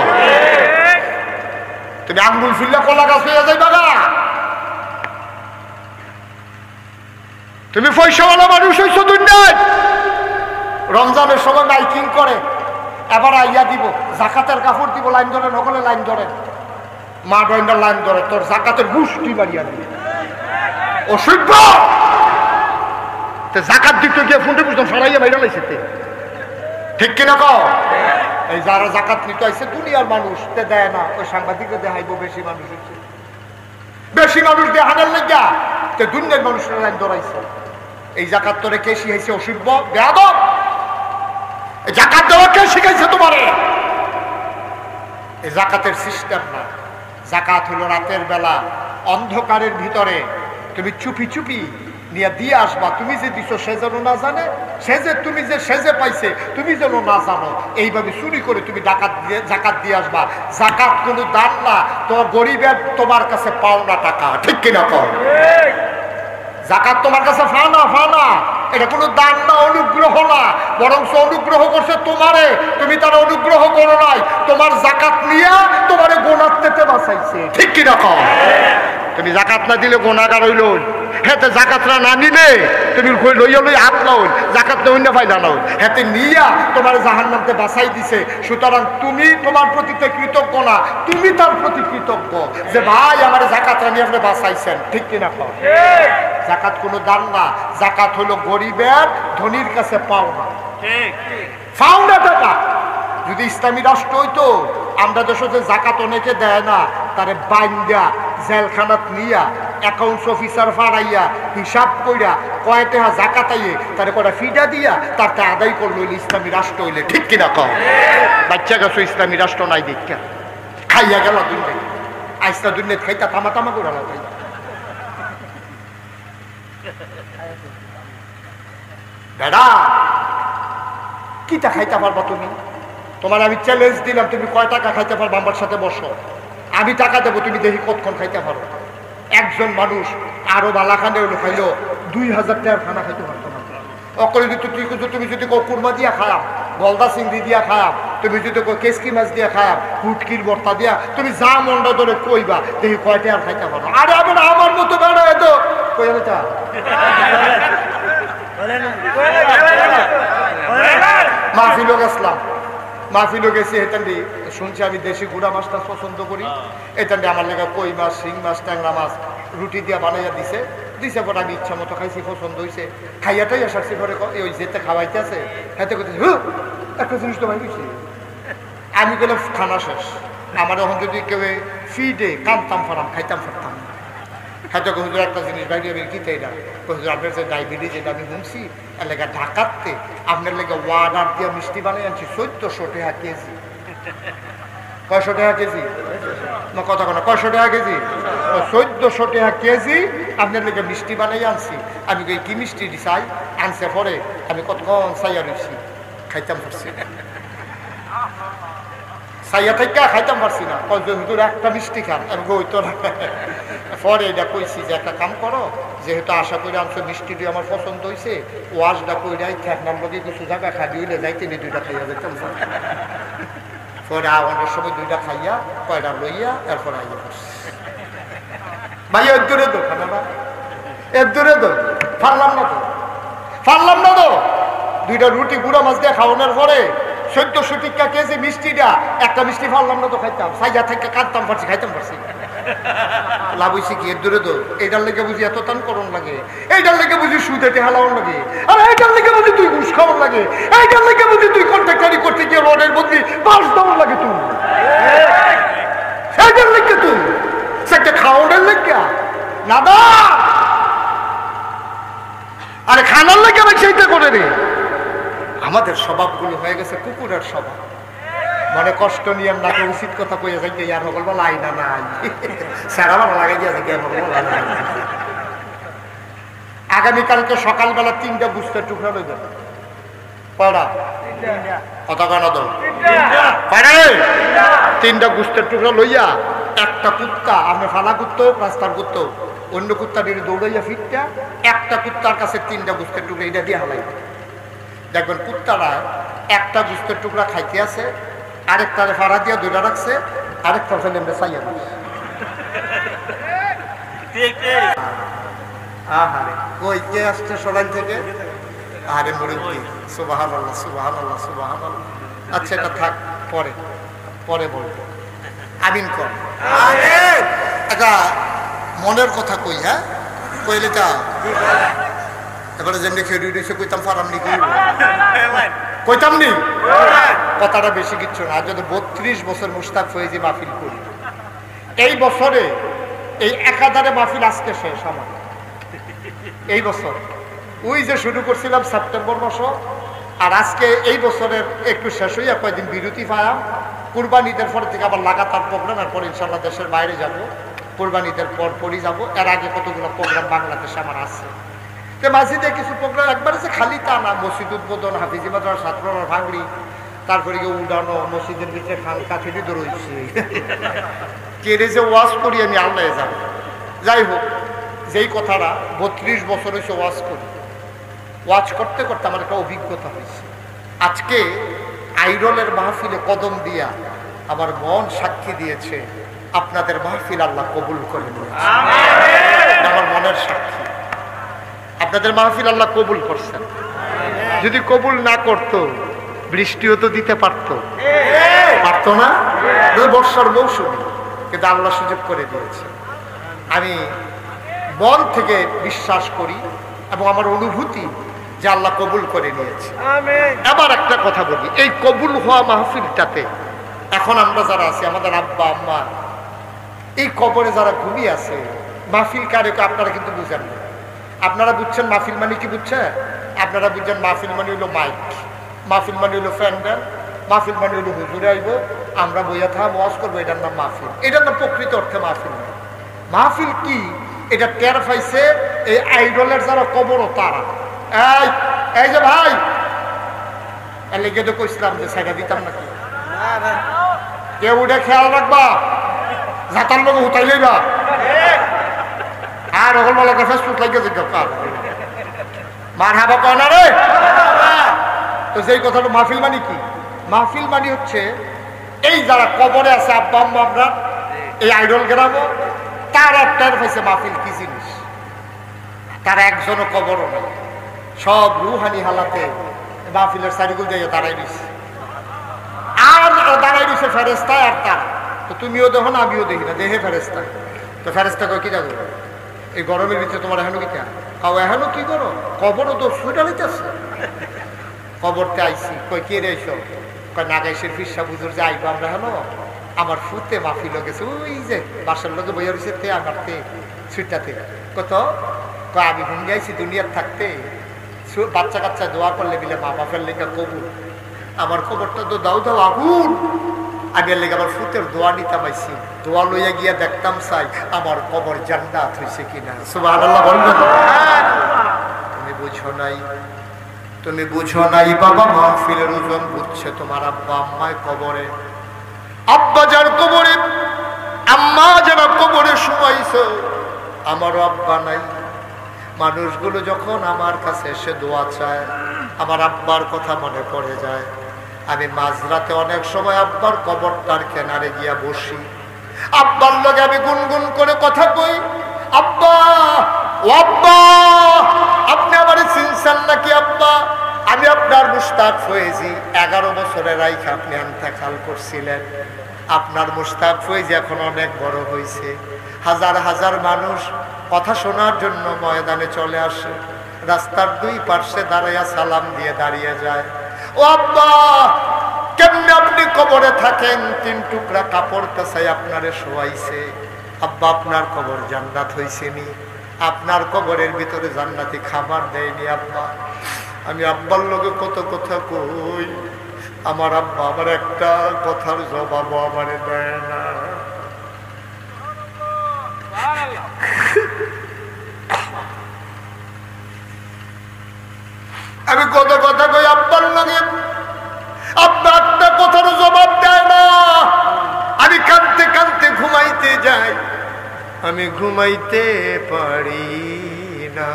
তুমি আঙ্গুল ফুললে কলা গাছ হয়ে যাইবা না। তুমি পয়সাওয়ালা মানুষ হইছো দুনিয়ায়। রমজানের সময় মাইকিং করে, এবার আইয়া দিব জাকাতের কাপড় দিব, লাইন ধরে নকলে লাইন ধরে, মা ডয়নার লাইন ধরে, তোর জাকাতের গুষ্টি বাড়িয়া দিবে। অসভ্য! জাকাত দিতে গিয়ে ফোনটা বুঝতাম সরাইয়া বাইরে লাইছে, ঠিক কিনা কও? এই যারা জাকাত নিতে আইছে দুনিয়ার মানুষ দেয় না, ওই সাংবাদিকরা দেখাইব বেশি মানুষ হচ্ছে, বেশি মানুষ দেখানোর লেগা তো দুনিয়ার মানুষের লাইন ধরাইছে। এই জাকাত তোরে কে শিখাইছে? অসভ্য, বেয়াদব! জাকাত দেওয়া কে শিখাইছে তোমারে? এই জাকাতের সিস্টেম না। জাকাত হলো রাতের বেলা অন্ধকারের ভিতরে তুমি চুপি চুপি নিয়ে দিয়ে আসবা। তুমি যে দিছো সে যেন না জানে, সে যে তুমি যে সেজে পাইছে তুমি যেন না জানো। এইভাবে চুরি করে তুমি জাকাত দিয়ে আসবা। জাকাত কোনো দান না, তোমার গরিবের তোমার কাছে পাওনা টাকা, ঠিক কিনা কও? জাকাত তোমার কাছে ফানা, এটা কোনো দান না, অনুগ্রহ না, বরং অনুগ্রহ করছে তোমারে, তুমি তার অনুগ্রহ করো নাই। তোমার জাকাত নিয়ে তোমারে গোনার থেকে বাঁচাইছে, ঠিক কিনা কও? তুমি জাকাত না দিলে গোনাগার হইল। হেতে জাকাতরা না নিলে তুমি লইয়া লই হাত নাও, জাকাত অন্য ফায়দা নাও। হেতে নিয়া তোমার জাহান্নামতে বাঁচাই দিছে। সুতরাং তুমি তোমার প্রতি কৃতজ্ঞ না, তুমি তার প্রতি কৃতজ্ঞ যে ভাই আমার জাকাতরা নিয়ে আপনি বাঁচাইছেন, ঠিক কিনা কও? জাকাত কোনো দান না, জাকাত হলো গরিবের ধনীর কাছে পাওনা, পাওনা টাকা। যদি ইসলামী রাষ্ট্র হইতো, আমরা দেশে যে জাকাত অনেকে দেয় না, তারে বাইন্দা জেলখানাত নিয়া অ্যাকাউন্টস অফিসার ফাড়াইয়া হিসাব কইরা কয় টাকা জাকাত আইয়ে তারে কটা ফিডা দিয়া তারটা আদায় করলো ইসলামী রাষ্ট্র হইলে, ঠিক কিনা কও? বাচ্চা গেছো ইসলামী রাষ্ট্র নাই দেখা খাইয়া গেল দুনিয়া, আইসা দুনিয়া খাইতা তামা করে লাগাই। বেড়া কিটা খাইতে পারবা তুমি? তোমার আমি চ্যালেঞ্জ দিলাম, তুমি কয় টাকা খাইতে পারবো আমার সাথে বসো, আমি টাকা দেবো, তুমি দেখি কতক্ষণ খাইতে পারো। একজন মানুষ আরো বালাখানে হলো খাইলো 2000 টাকার খানা খাইতে পারতো না। অকলে যদি তুমি যদি কুরমা দিয়া খায়াম, গলদা চিংড়ি দিয়া খায়াম, তুমি যদি কেসকি মাছ দিয়া খায়াম, হুটকির বর্তা দিয়া, তুমি যা মন্ডা ধরে কইবা দেখি কয় টাকা খাইতে পারো। আরে আমি আমার মতো বেড়া এতো কই বেটা মাহফিলও গেছিলাম, মাহফিলও গেছি। এটান্ডি শুনছি আমি দেশি গুড়া মাছটা পছন্দ করি, এটান্ডি আমার লেগে কই মাছ, শিং মাছ, ট্যাংরা মাছ রুটি দিয়া বানাইয়া দিছে পরে আমি ইচ্ছা মতো খাইছি, পছন্দ হয়েছে। খাইয়াটাই আসাচ্ছি পরে ওই যেতে খাওয়াইতে আছে হাতে করতেছি, একটা জিনিস তো ভাই বুঝছি। আমি গেলাম খানা শেষ, আমার এখন যদি কেউ ফিডে কামতাম ফারাম খাইতাম ফারতাম না। হয়তো হুজুর একটা জিনিস বাইরে আমি কি তাই না হুজুর, আপনার যে ডায়াবেটিস যেটা আমি শুনছি এলাকা ঢাকাতে আপনার লেগে ওয়ার্ডার দিয়ে মিষ্টি বানিয়ে আনছি 1400 টাকা কেজি। 500 টাকা কেজি না, কথা কোনো 500 টাকা কেজি, 1400 টাকা কেজি আপনার লেগে মিষ্টি বানিয়ে আনছি। আমি কি মিষ্টি চাই আনছে পরে আমি কতক্ষণ চাইয়া রয়েছি, খাইতাম পারছি চাইয়া থেকে খাইতাম পারছি না। হুজুর একটা মিষ্টি খান, আমি কইতো না। পরে এটা কইছি যে একটা কাম করো, যেহেতু আশা করি আনছো মিষ্টিটি আমার পছন্দ হয়েছে, ওয়াশটা কইরাই ঠেকনার লগে কিছু জায়গা খাবি হইলে যাইতে নি 2টা খাইয়া যেতাম। পরে আওয়ানোর সময় 2টা খাইয়া কয়টা লইয়া এরপর আইয়া বসছি। ভাই এর দূরে দো খানা, এর দূরে দো ফারলাম না তো 2টা রুটি গুঁড়া মাছ দিয়ে খাওয়ানোর পরে 1400 টাকা কেজি মিষ্টিটা, একটা মিষ্টি ফারলাম না তো খাইতাম, সাইয়া থেকে কাটতাম পারছি, খাইতাম পারছি। লাভ হয়েছে কি? এর দূরে দো এইটার লেগে বুঝি এত টান করন লাগে, এইটার লেগে বুঝি সুদেটে হালাওন লাগে, আর এইটার লেগে বুঝি তুই ঘুষ খাওয়ান লাগে, এইটার লেগে বুঝি তুই কন্ট্রাক্টারি করতে গিয়ে রোডের বদলি বাস দেওয়ার লাগে, তুই সেইটার লেগে তুই সেটা খাওয়ানোর লেগে না দা, আরে খানার লেগে আমি সেইটা করে রে। আমাদের স্বভাবগুলো হয়ে গেছে কুকুরের স্বভাব, মানে কষ্ট নিয়ে নাকি উচিত কথা কইয়া যাই ইয়ার বলবো লাই না নাই সারা ভালো লাগাই দিয়া যাই। আগামীকালকে সকালবেলা 3টা বুস্টের টুকরা লই যাবে, পড়া কথা কেন দো পারে 3টা বুস্টের টুকরা লইয়া একটা কুত্তা, আপনি ফালা কুত্তো রাস্তার কুত্তো অন্য কুত্তা দিয়ে দৌড়াইয়া ফিরটা একটা কুত্তার কাছে 3টা বুস্টের টুকরা এটা দিয়ে হালাই দেখবেন কুত্তারা একটা বুস্টের টুকরা খাইতে আছে, আরেকটারে ফাড়া দিয়া 2টা রাখছে, আরেকটা ফেলে আমরা চাইয়া কই কে আসছে সরাইল থেকে? আরে মুরব্বী, সুবহানাল্লাহ সুবহানাল্লাহ সুবহানাল্লাহ। আচ্ছা এটা থাক, পরে বলবো। আমিন কর। একটা মনের কথা কই, হ্যাঁ কইলে তা এবারে যেমনি খেয়ে দিয়েছে কইতাম ফারাম নি কইতাম নি, কথাটা বেশি কিচ্ছু না। যদি 32 বছর মুস্তাক ফয়েজি মাহফিল করি, এই বছরে এই একাধারে মাহফিল আজকে শেষ আমার এই বছর। ওই যে শুরু করছিলাম সেপ্টেম্বর মাস, আর আজকে এই বছরের একটু শেষ হইয়া কয়েকদিন বিরতি পাইলাম। কুরবানিদের পর থেকে আবার লাগাতার প্রোগ্রাম, এরপর ইনশাল্লাহ দেশের বাইরে যাব, কুরবানিদের পরপরই যাব। এর আগে কতগুলো প্রোগ্রাম বাংলাদেশে আমার আছে। মসজিদে কিছু প্রোগ্রাম একবার আছে, খালি তা না, মসজিদ উদ্বোধন, হাফিজি মাদ্রাসার ছাত্ররা ভাগড়ি, তারপরে গিয়ে উড়ানো, মসজিদের ভিতরে কাঠিটি তো রয়েছে। কেড়ে যে ওয়াজ করি আমি আল্লাহ যাব। যাই হোক, যেই কথাটা 32 বছর হয়েছে ওয়াজ করি, ওয়াজ করতে করতে আমার একটা অভিজ্ঞতা হয়েছে। আজকে আইডলের মাহফিলে কদম দিয়া আমার মন সাক্ষী দিয়েছে আপনাদের মাহফিল আল্লাহ কবুল করে নিয়েছে। আমার মনের সাক্ষী, আপনাদের মাহফিল আল্লাহ কবুল করছেন। যদি কবুল না করতো বৃষ্টিও তো দিতে পারতো না, বর্ষার মৌসুমী, কিন্তু আল্লাহ সুযোগ করে দিয়েছে। আমি মন থেকে বিশ্বাস করি এবং আমার অনুভূতি যে আল্লাহ কবুল করে নিয়েছে। এবার একটা কথা বলি, এই কবুল হওয়া মাহফিলটাতে এখন আমরা যারা আছি, আমাদের আব্বা আম্মা এই কবরে যারা ঘুমিয়ে আছে, মাহফিল কারে আপনারা কিন্তু বুঝেন না। আপনারা বুঝছেন মাহফিল মানে কি বুঝছেন? আপনারা বুঝছেন মাহফিল মানে হইলো মাইক, মাহফিল মানে হইলো প্যান্ডেল, মাহফিল মানে হইলো হুজুরে আইব, আমরা বইয়া থাকা ওয়াজ করবো, এটার নাম মাহফিল। এটার নাম প্রকৃত অর্থে মাহফিল নয়। মাহফিল কি এটা টের পাইছে এই আইডলের যারা কবরও তারা। এই যে ভাই, লেগে তো কইছিলাম যে সাইডা দিতাম নাকি, কেউ উঠে খেয়াল রাখবা, যাতার লোক উঠাই লইবা, আর ওগুলো বলে ফেসবুক লাগে মার হাবা কয় না রে। তো সেই কথাটা মাহফিল মানে কি? মাহফিল মানে হচ্ছে এই যারা কবরে আছে আব্বা আম্মা, আমরা এই আইডল গ্রামও তার একটার পাইছে মাহফিল কি জিনিস। তার একজনও কবরও নেই, সব রুহানি হালাতে মাহফিলের সাইডগুলো দিয়ে দাঁড়াই দিচ্ছে, আর দাঁড়াই দিচ্ছে ফেরেস্তায় আর তার। তো তুমিও দেখো না, আমিও দেখি না, দেহে ফেরেস্তা। তো ফেরেস্তা কয় কি যাবো এই গরমের ভিতরে তোমার এখনো কি কাউ এখনো কি করো, কবরও তো সুইটা নিতেছে। কবরতে আইসি, কয় কে রে এইসব? কয় নাগাইশের ফিরসা বুঝুর যে আইবো আমরা হেন, আমার ফুতে মাহফিল গেছে, ওই যে বাসার লোকে বইয়া রয়েছে তে আমারতে সুইটাতে। কত কয় আমি ভুঙ্গে আইছি দুনিয়ার থাকতে, বাচ্চা কাচ্চা দোয়া করলে বিলে মা বাপের লেখা কবুল, আমার খবরটা তো দাও দাও আগুন। আমি এর লেগে আমার ফুতের দোয়া নিতে পাইছি, দোয়া লইয়া গিয়া দেখতাম চাই আমার কবর জান্নাত হয়েছে কিনা। সুবহানাল্লাহ বলবেন? তুমি বুঝো নাই, তুমি বুঝো নাই বাবা, মাহফিলের ওজন বুঝছে তোমার আব্বা আম্মায় কবরে, আব্বা যার কবরে, আম্মা যারা কবরে শুমাইছে, আমারও আব্বা নাই। মানুষগুলো যখন আমার কাছে এসে দোয়া চায়, আমার আব্বার কথা মনে পড়ে যায়। আমি মাঝরাতে অনেক সময় আব্বার কবরটার কিনারে গিয়া বসি, আব্বার লগে আমি গুনগুন করে কথা কই, আব্বা ও আব্বা, আপনি আমার চিনছেন নাকি আব্বা? আমি আপনার মুশতাক ফয়েজি, 11 বছরের রাইখা আপনি ইন্তেকাল করছিলেন। আপনার মুশতাক ফয়েজি এখন অনেক বড় হয়েছে, হাজার হাজার মানুষ কথা শোনার জন্য ময়দানে চলে আসে, রাস্তার দুই পার্শ্বে দাঁড়াইয়া সালাম দিয়ে দাঁড়িয়ে যায়। ও আব্বা, কেমনে আপনি কবরে থাকেন? 3 টুকরা কাপড় পেছাই আপনারে শোয়াইছে। আব্বা আপনার কবর জান্নাত হয়েছে নি? আপনার কবরের ভিতরে জান্নাতি খাবার দেয়নি আব্বা? আমি আব্বার লোকে কত কথা কই, আমার আব্বা আমার একটা কথার জবাবও আমারে দেয় না। আমি কত কথা কই আব্বার লগে, আব্বা একটা কথার জবাব দেয় না। আমি কাঁদতে কাঁদতে ঘুমাইতে যাই, আমি ঘুমাইতে পারি না।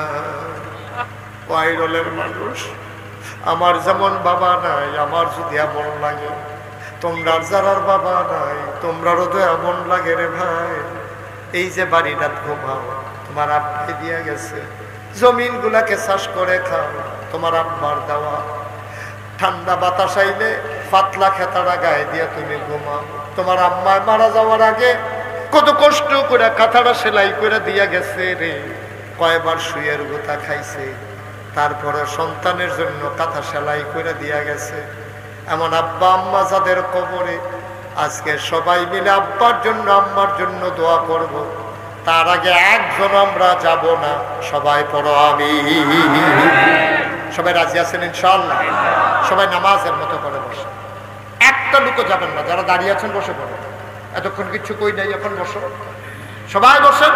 ওয়াইরলের মানুষ, আমার যেমন বাবা নাই, আমার যদি এমন লাগে, তোমরার যারার বাবা নাই, তোমরারও তো এমন লাগে রে ভাই। এই যে বাড়িটা ঘুমাও, তোমার আব্বাই দিয়া গেছে, জমিন গুলাকে চাষ করে খাও, তোমার আব্বার দেওয়া। ঠান্ডা বাতাস আইলে পাতলা খেতাটা গায়ে দিয়া তুমি ঘুমাও। তোমার আম্মায় মারা যাওয়ার আগে কত কষ্ট করে কাঁথাটা সেলাই করে দিয়া গেছে রে, কয়বার শুয়ের গোতা খাইছে, তারপরে সন্তানের জন্য কাঁথা সেলাই করে দিয়া গেছে। এমন আব্বা আম্মা যাদের কবরে, আজকে সবাই মিলে আব্বার জন্য আম্মার জন্য দোয়া করব। তার আগে একজন আমরা যাব না, সবাই পড়ো আমি। সবাই রাজি আছেন ইনশাআল্লাহ? সবাই নামাজের মতো করে বসে, একটা লোকও যাবেন না। যারা দাঁড়িয়ে আছেন বসে পড়ো, এতক্ষণ কিছু কই নাই, এখন বসো, সবাই বসেন,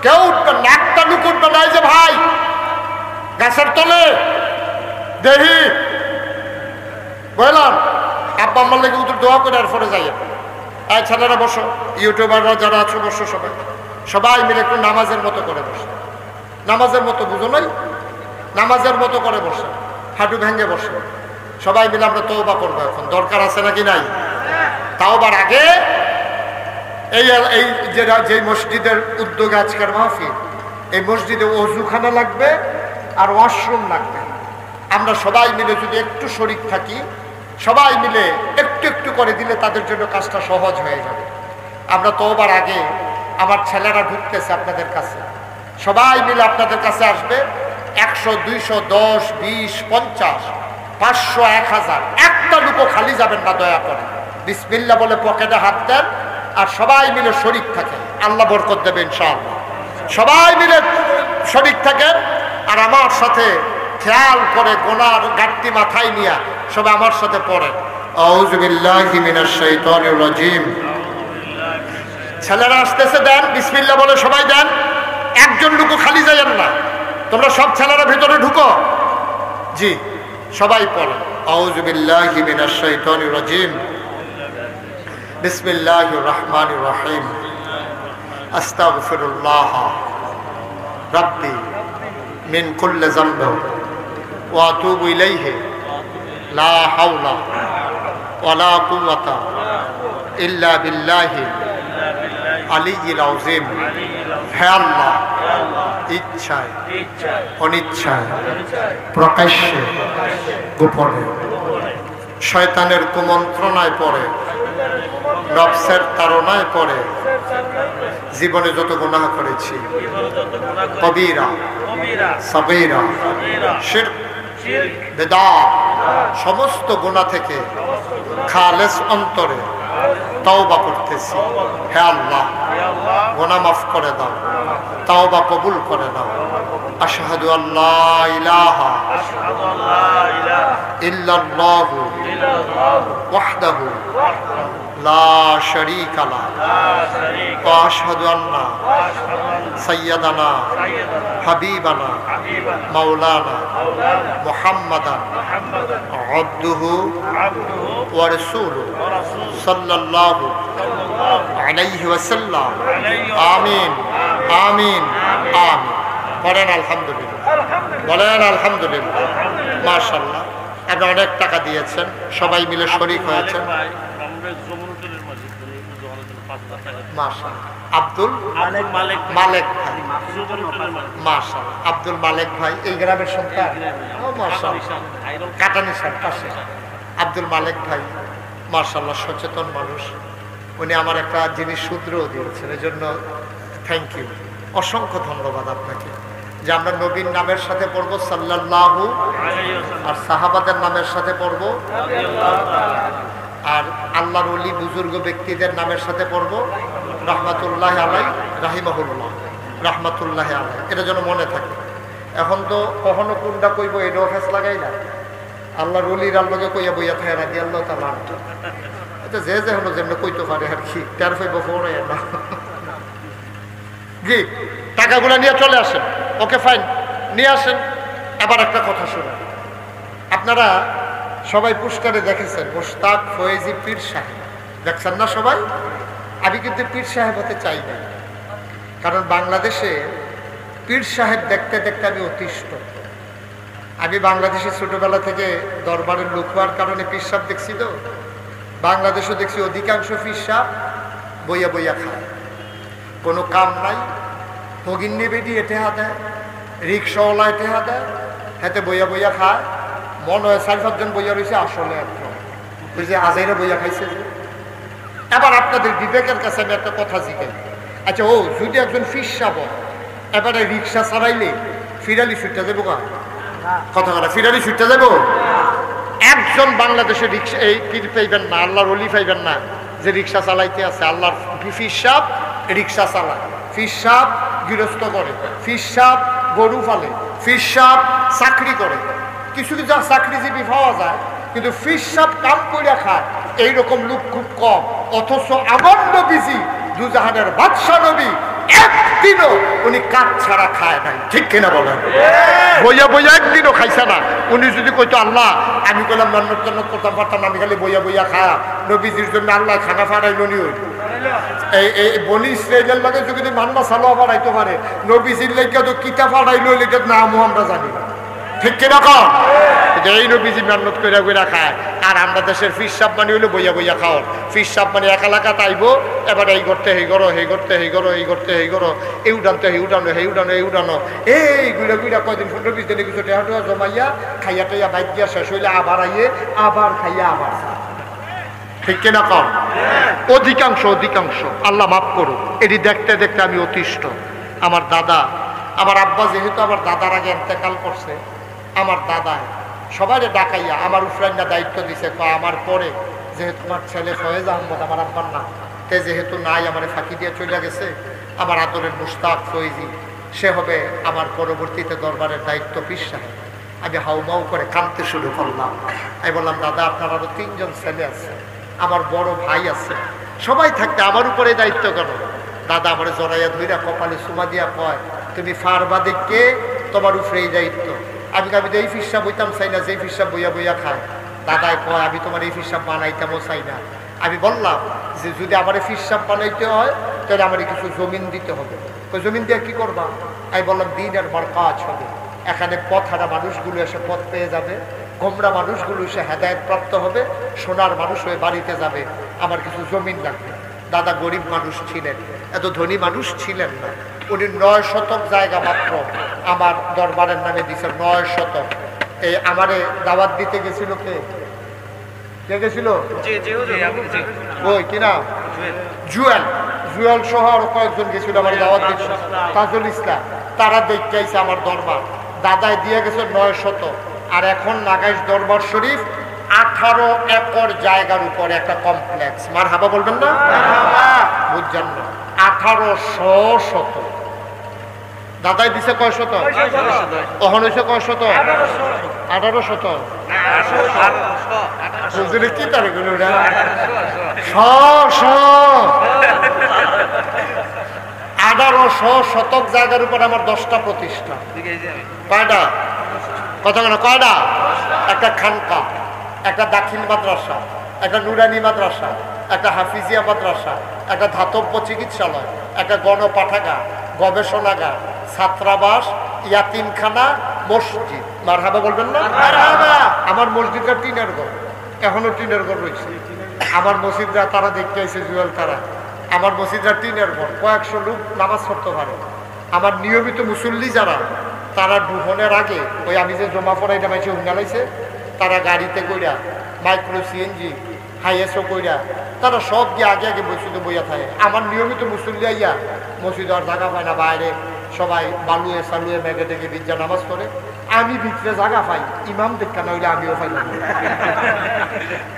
কেউ উঠবেন না, একটা লোক উঠবে না। এই যে ভাই, গাছের তলে দেহি বললাম আব্বা আম্মার লেগে উত্তর দোয়া করে আর পরে যাই। এই ছেলেরা বসো, ইউটিউবাররা যারা আছো বসো, সবাই সবাই মিলে একটু নামাজের মতো করে বসে, নামাজের মতো বুঝো নাই, নামাজের মতো করে বসে, হাঁটু ভেঙে বসে সবাই মিলে আমরা তওবা করবো। এখন দরকার আছে নাকি নাই? তাওবার আগে এই যে মসজিদের উদ্যোগে আজকের মাহফিল, এই মসজিদে ওযুখানা লাগবে আর ওয়াশরুম লাগবে। আমরা সবাই মিলে যদি একটু শরীক থাকি, সবাই মিলে একটু একটু করে দিলে তাদের জন্য কাজটা সহজ হয়ে যাবে। আমরা তওবার আগে আমার ছেলেরা ঢুকতেছে আপনাদের কাছে, সবাই মিলে আপনাদের কাছে আসবে। 100, 200, 10, 20, 50, 500, 1000 একটা লুকো খালি যাবেন না দয়া করে। বিসমিল্লাহ বলে পকেটে হাত দেন আর সবাই মিলে শরীক থাকেন, আল্লাহ বরকত দেবে ইনশাআল্লাহ। সবাই মিলে শরীক থাকেন আর আমার সাথে খেয়াল করে গোনার ঘাটতি মাথায় নিয়ে সবাই আমার সাথে পড়েন আউযু বিল্লাহি মিনাশ শাইতানির রাজিম। ছেলেরা আসতেছে, দেন বিসমিল্লাহ বলে সবাই দেন, একজন লুকো খালি যাবেন না। তোমরা সব ছেলেরা ভিতরে ঢুকো। জি, সবাই পড়েন আউযু বিল্লাহি মিনাশ শাইতানির রাজিম। বিসমিল্লাহির রহমানির রহিম। আস্তাগফিরুল্লাহ রাব্বি মিন কুল্লি যামবি ওয়া আতুবু ইলাইহি লা হাওলা ওয়ালা কুওয়াতা ইল্লা বিল্লাহি আলিয়্যিল আযীম। হে আল্লাহ, ইচ্ছায় অনিচ্ছায় প্রকাশ্যে গোপনে শয়তানের কুমন্ত্রণায় পড়ে, নফসের তাড়নায় পড়ে জীবনে যত গুনাহ করেছি, কবিরা সাগীরা শিরক বিদআত সমস্ত গুনাহ থেকে খালেস অন্তরে তওবা করতেছি। হে আল্লাহ, গুনাহ মাফ করে দাও, তওবা কবুল করে নাও। আশহাদু আল্লা ইলাহা ইল্লাল্লাহু ওয়াহদাহু লা শারীকা লাহু ওয়া আশহাদু আন্না সাইয়্যিদানা হাবিবানা মাওলানা মুহাম্মাদান আবদুহু ওয়া রাসূলুহু সাল্লাল্লাহু আলাইহি ওয়াসাল্লাম। আমিন আমিন আমিন। বলেন আলহামদুলিল্লাহ, বলেন আলহামদুলিল্লাহ। মাশাআল্লাহ, আপনি অনেক টাকা দিয়েছেন, সবাই মিলে শরীক হয়েছেন। মাশাআল্লাহ। আব্দুল মালেক ভাই, মাশাআল্লাহ। আব্দুল মালেক ভাই এই গ্রামের সন্তান। মাশাআল্লাহ, কাটানিসার পাশে আব্দুল মালেক ভাই মাশাআল্লাহ, সচেতন মানুষ। উনি আমার একটা জিনিস সূত্রও দিয়েছেন, এই জন্য থ্যাংক ইউ, অসংখ্য ধন্যবাদ আপনাকে। যে আমরা নবীর নামের সাথে পড়ব সাল্লাল্লাহু আর সাহাবাদের নামের সাথে পড়ব আর আল্লাহর ওলি বুজুর্গ ব্যক্তিদের নামের সাথে পড়ব রহমাতুল্লাহ আলাই রাহিমাহুল্লাহ রহমাতুল্লাহ আলাই। এটা যেন মনে থাকে। এখন তো কখনো কোনটা কইব এটাও ফেস লাগাই না। আল্লাহর ওলির আল্লাহকে কইয়া বইয়া থাকে রাজি আল্লাহ তাআলা। এটা যে যে হলো যেমন কইতে পারে আর কি, টের পাইব পড়ে না। জি, টাকাগুলো নিয়ে চলে আসেন। ওকে ফাইন, নিয়ে আসেন। এবার একটা কথা শুনুন। আপনারা সবাই পুরস্কারে দেখেছেন মোশতাক ফয়েজি পীর সাহেব, দেখছেন না সবাই? আমি কিন্তু পীর সাহেব হতে চাই না, কারণ বাংলাদেশে পীর সাহেব দেখতে দেখতে আমি অতিষ্ঠ। আমি বাংলাদেশে ছোটবেলা থেকে দরবারের লোক হওয়ার কারণে পীর সাহেব দেখছি। তো বাংলাদেশও দেখছি অধিকাংশ পীর সাহেব বইয়া বইয়া খায়, কোনো কাম নাই। ভগিন্নি বেটি এটেহা দেয়, রিক্সাওয়ালা এটেহা দেয়, হাতে বইয়া বইয়া খায়। মনে হয় 4-5 জন বইয়া রয়েছে, আসলে একদম ওই যে আজাইরা বইয়া খাইছে। এবার আপনাদের বিবেকের কাছে আমি একটা কথা জিজ্ঞাই। আচ্ছা, ও যদি একজন পীর সাহেব এবারে রিক্সা চালাইলে ফিরালি ছুটতে যাবো? কথা কথা ফিরালি ছুটতে যাবো? একজন বাংলাদেশে রিক্সা এই পীর পাইবেন না, আল্লাহর ওলি পাইবেন না যে রিক্সা চালাইতে আছে। আল্লাহর পীর সাহেব রিক্সা চালায়, পীর সাহেব গৃহস্থ করে, পীর সাহেব গরু ফালে, পীর সাহেব চাকরি করে। কিছু কিছু চাকরিজীবী পাওয়া যায়, কিন্তু পীর সাহেব কাম করে খায় এইরকম লোক খুব কম। অথচ আমার নবীজি দুজাহানের বাদশা নবী একদিনও উনি কাজ ছাড়া খায় নাই, ঠিক কিনা বলেন? বইয়া বইয়া একদিনও খাইছে না। উনি যদি কইতো আল্লাহ আমি কইলাম মেহনত টেহনত করতাম পারতাম, আমি খালি বইয়া বইয়া খায়া নবীজির জন্য আল্লাহ খানা ফাড়াইল নি? এই বনি ইসরাইলের লাগে যদি মান্না সালোয়া ফাড়াইতে পারে, নবীজির লেগে তো কিতা ফাড়াইলো এটার নামও আমরা জানি না, ঠিক কিনা কম? এই নবীজি মেহনত করে করে খায়, আর আমরা দেশের ফিস সাপ মানে হইলো বইয়া বইয়া খাওয়ার। ফিস সাপ মানে এক এলাকাতে আইবো, এবার এই করতে হেই করো, হেই করতে হেই করো, এই করতে হেই করো, এই উঠানতে হেই উঠানো, হেই উঠানো, এই উঠানো, এই গুলা গুলা কয়দিন 15-20 দিনে কিছু টেহা টেহা জমাইয়া খাইয়া টেয়া বাইক দিয়া শেষ হইলে আবার আইয়ে আবার খাইয়া আবার, ঠিক কিনা কম? অধিকাংশ আল্লাহ মাফ করুক, এটি দেখতে দেখতে আমি অতিষ্ঠ। আমার দাদা, আমার আব্বা যেহেতু আমার দাদার আগে ইন্তেকাল করছে, আমার দাদা সবাই ডাকাইয়া আমার উফরাইনা দায়িত্ব দিছে, আমার পরে যেহেতু আমার ছেলে ফয়েজ আহমদ, আমার আব্বার না, তে যেহেতু নাই, আমার ফাঁকি দিয়ে চলে গেছে, আমার আদরের মুশতাক ফয়েজি, সে হবে আমার পরবর্তীতে দরবারের দায়িত্ব পীর সাহেব। আমি হাউমাউ করে কাঁদতে শুরু করলাম। আমি বললাম দাদা আপনার আরো 3 জন ছেলে আছে, আমার বড় ভাই আছে, সবাই থাকতে আমার উপরে দায়িত্ব কেন? দাদা আমার জড়াইয়া ধইরা কপালে সুমা দিয়া কয় তুমি ফারবা দেখে তোমার উপরে এই দায়িত্ব। আমি তো এই ফিরসাব বইতাম চাই না, যে ফিরসাব বইয়া বইয়া খায়। দাদায় কয় আমি তোমার এই ফিরসাব বানাইতামও চাই না। আমি বললাম যে যদি আমার ফিরসাব বানাইতে হয় তাহলে আমার কিছু জমিন দিতে হবে। তো জমিন দিয়ে কি করবা? আমি বললাম দিনের বরকাত হবে, এখানে পথহারা মানুষগুলো এসে পথ পেয়ে যাবে, গোমরা মানুষগুলো এসে হেদায়েত প্রাপ্ত হবে, সোনার মানুষ হয়ে বাড়িতে যাবে, আমার কিছু জমিন লাগবে। দাদা গরিব মানুষ ছিলেন, এত ধনী মানুষ ছিলেন না। উনি 9 শতক জায়গা মাত্র আমার দরবারের নামে দিচ্ছেন, 9 শতক। এই আমারে দাওয়াত দিতে গেছিল কে গেছিল? ওই কিনা জুয়েল সহ আরো কয়েকজন গেছিল আমার দাওয়াত দিচ্ছে, তাজুল ইসলাম, তারা দেখতে আইছে আমার দরবার। দাদায় দিয়ে গেছে 9 শতক। আর এখন নাগাইশ দরবার শরীফ 18 একর জায়গার উপরে একটা কমপ্লেক্স। মার হাবা বলবেন না? বুঝছেন না? 1800 শতক দাদাই দিছে। কয় শতক? ওখানে হয়েছে কয় শতক? 18 শতক। কি তার 1800 শতক জায়গার উপর আমার 10টা প্রতিষ্ঠান। কয়টা? কথা কেন? কয়টা? একটা খানকা, একটা দাখিল মাদ্রাসা, একটা নুরানি মাদ্রাসা, একটা হাফিজিয়া মাদ্রাসা, একটা ধাতব্য চিকিৎসালয়, একটা গণপাঠাগার, গবেষণাগার, ছাত্রাবাস, ইয়াতিমখানা, মসজিদ। মারহাবা বলবেন না? আমার মসজিদটা টিনের ঘর, এখনো টিনের ঘর রয়েছে। আমার মসজিদরা তারা দেখতে আসে জুয়েল, তারা আমার মসজিদরা টিনের ঘর, কয়েকশো লোক নামাজ পড়তে পারে। আমার নিয়মিত মুসল্লি যারা, তারা ডুবনের আগে ওই আমি যে জমা পড়াইটা মাইছে উঙ্গালাইছে, তারা গাড়িতে কইরা মাইক্রো সিএনজি হাইএসও কইরা তারা সব গিয়ে আগে আগে মসজিদে বইয়া থাকে। আমার নিয়মিত মুসল্লি আইয়া মসজিদ আর জায়গা পায় না, বাইরে সবাই বালুয়ে সালুয়ে মেঘে ডেকে বিদ্যা নামাজ করে, আমি ভিতরে জায়গা পাই, ইমাম দেখা নইলে আমিও পাই না।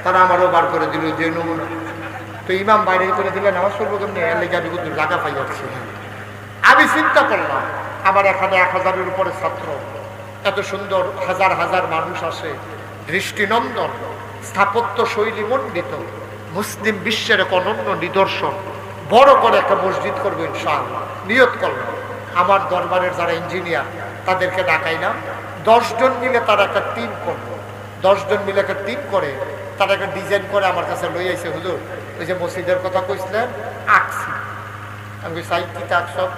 তারা আমারও বার করে দিল যে নমুনা। তো ইমাম বাইরে করে দিলে নামাজ পড়বো কেমনি, এর লেগে আমি কিন্তু জায়গা পাই যাচ্ছি। আমি চিন্তা করলাম আমার এখানে 1000-এর উপরে ছাত্র, এত সুন্দর হাজার হাজার মানুষ আসে, দৃষ্টিনন্দন, স্থাপত্য শৈলী মণ্ডিত, মুসলিম বিশ্বের এক অনন্য নিদর্শন, বড় করে একটা মসজিদ করবো ইনশাআল্লাহ নিয়ত করলাম। আমার দরবারের যারা ইঞ্জিনিয়ার তাদেরকে ডাকাইলাম, 10 জন মিলে তারা একটা টিম করবো। 10 জন মিলে একটা টিম করে তারা একটা ডিজাইন করে আমার কাছে লই আইছে। হুজুর ওই যে মসজিদের কথা কইছিলেন, আঁকছি। আমি চাই কিতা সব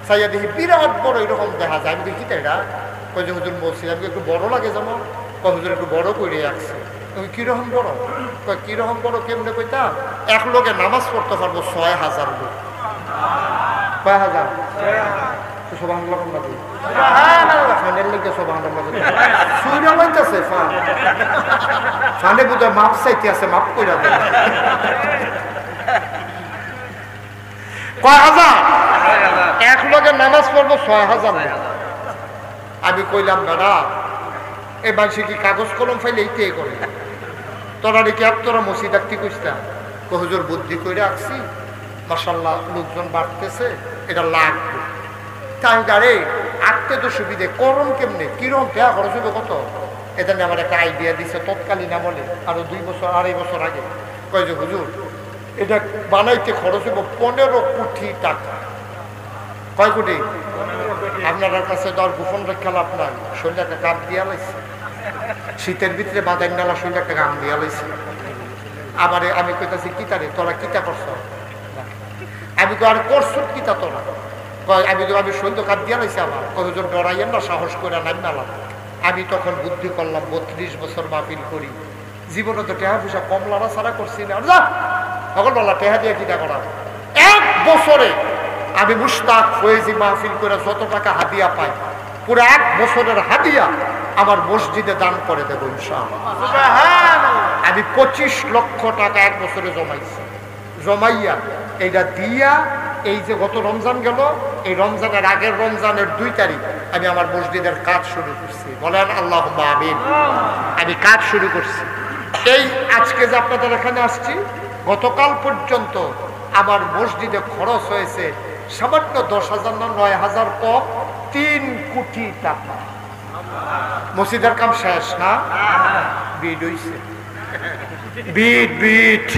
চাইয়া দেখি বিরাট বড় এরকম দেখা যায়। আমি দেখি এটা কই যে হুজুর মসজিদ, আমি একটু বড় লাগে যেমন, হুজুর একটু বড় করে আঁকছে। তুমি কিরকম বড়? কিরকম বড় কেমনে কইতা? এক লোকে নামাজ পড়তে পারবো 6000 লোক। কয় হাজার? সুবহানাল্লাহ। ফানের লেগে সুবহানাল্লাহ সুইরা লইতাছে, ফানে বুঝা মাপ চাইতে আছে, মাপ কইরা দেয়। কয় হাজার? এক লোকে নামাজ পড়বো 6000। আমি কইলাম দাদা এই মানুষ কি কাগজ কলম ফাইলে এইটাই করে? তোরা নাকি আর তোরা মসজিদ আঁকতে কইস্তাম? হুজুর বুদ্ধি করে আঁকছি, মাশাআল্লাহ লোকজন বাড়তেছে, এটা লাগবে। তাই গাড়ি আঁকতে তো সুবিধে, করম কেমনে, কিরম টাকা খরচ হবে কত? এটা নিয়ে আমার একটা আইডিয়া দিচ্ছে তৎকালীন আমলে, আরো 2 বছর 2.5 বছর আগে। কয় যে হুজুর এটা বানাইতে খরচ হইব 15 কোটি টাকা। কয় কোটি? আপনার কাছে দর গোপন রক্ষা লাভ নাই। 16 টাকা গাম দিয়া লাইছে, শীতের ভিতরে বাদাম ডালা 16 টাকা গাম দিয়া লাইছে। আবার আমি কইতাছি কিতারে তোরা কিতা করছ? আমি তো আর করছো কিতা তোরা? আমি তো আমি সৈন্য কাপ দিয়া লাইছি। আমার কতজন ডরাইয়েন না, সাহস করে নাম নালাম। আমি তখন বুদ্ধি করলাম 32 বছর মাহফিল করি, জীবনে তো টেহা পয়সা কম লড়া ছাড়া করছি না। তখন বলা টেহা দিয়ে কিটা করা। 1 বছরে আমি মুশতাক ফয়েজি মাহফিল করে যত টাকা হাদিয়া পাই, পুরো 1 বছরের হাদিয়া আমার মসজিদে দান করে দেবো ইনশাআল্লাহ। আমি 25 লক্ষ টাকা 1 বছরে জমাইছি। জমাইয়া এইটা দিয়া এই যে গত রমজান গেল, এই রমজানের আগের রমজানের 2 তারিখ আমি আমার মসজিদের কাজ শুরু করছি। বলেন আল্লাহুম্মা আমিন। আমি কাজ শুরু করছি। এই আজকে যে আপনাদের এখানে আসছি, গতকাল পর্যন্ত আমার মসজিদে খরচ হয়েছে সামান্য 10,000 না 9,000 কম 3 কোটি টাকা। মসজিদের কাম শেষ না? বিট হইছে, বিট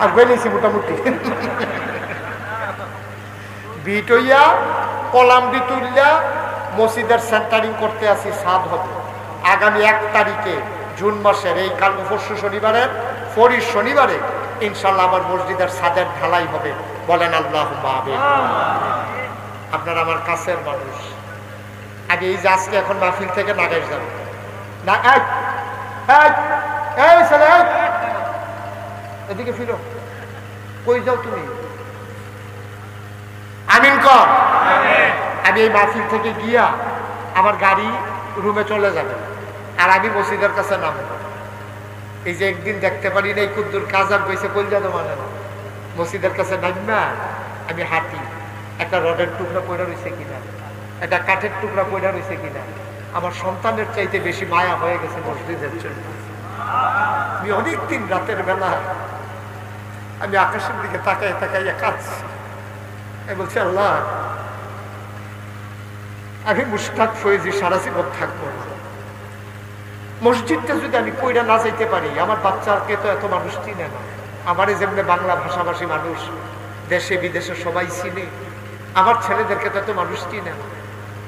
আর গেলেছি মোটামুটি বিট হইয়া কলাম দি তুললা মসজিদের সেন্টারিং করতে আসি। সাদ হবে আগামী 1 তারিখে জুন মাসের, এই কাল পরশু শনিবারের পরের শনিবারে ইনশাল্লাহ আমার মসজিদের ছাদের ঢালাই হবে। বলেন আল্লাহুম্মা আমিন। আপনারা আমার কাছের মানুষ। আমি এই যে আজকে এখন মাহফিল থেকে নাগাইশ যাব না, এদিকে ফিরো, কই যাও তুমি? আমিন কর। আমি এই মাহফিল থেকে গিয়া আমার গাড়ি রুমে চলে যাবে, আর আমি মসজিদের কাছে নামবো। এই যে একদিন দেখতে পারি না, এই কুদ্দুর কাজার কইছে কই যাতো মানে না, মসজিদের কাছে নামা আমি হাঁটি, একটা রডের টুকরা পড়ে রয়েছে কিনা, একটা কাঠের টুকরা পড়ে রয়েছে কিনা। আমার সন্তানের চাইতে বেশি মায়া হয়ে গেছে মসজিদের জন্য। আমি অনেকদিন রাতের বেলা আমি আকাশের দিকে তাকাই তাকাইয়া কাঁদছি। আমি বলছি আল্লাহ, আমি মুশতাক ফয়েজি সারা জীবন থাকবো না। মসজিদটা যদি আমি কইরা না যাইতে পারি, আমার বাচ্চাকে তো এত মানুষ চিনে না। আমারে যেমনি বাংলা ভাষাভাষী মানুষ দেশে বিদেশে সবাই চিনে, আমার ছেলেদেরকে তো এত মানুষ চিনে না।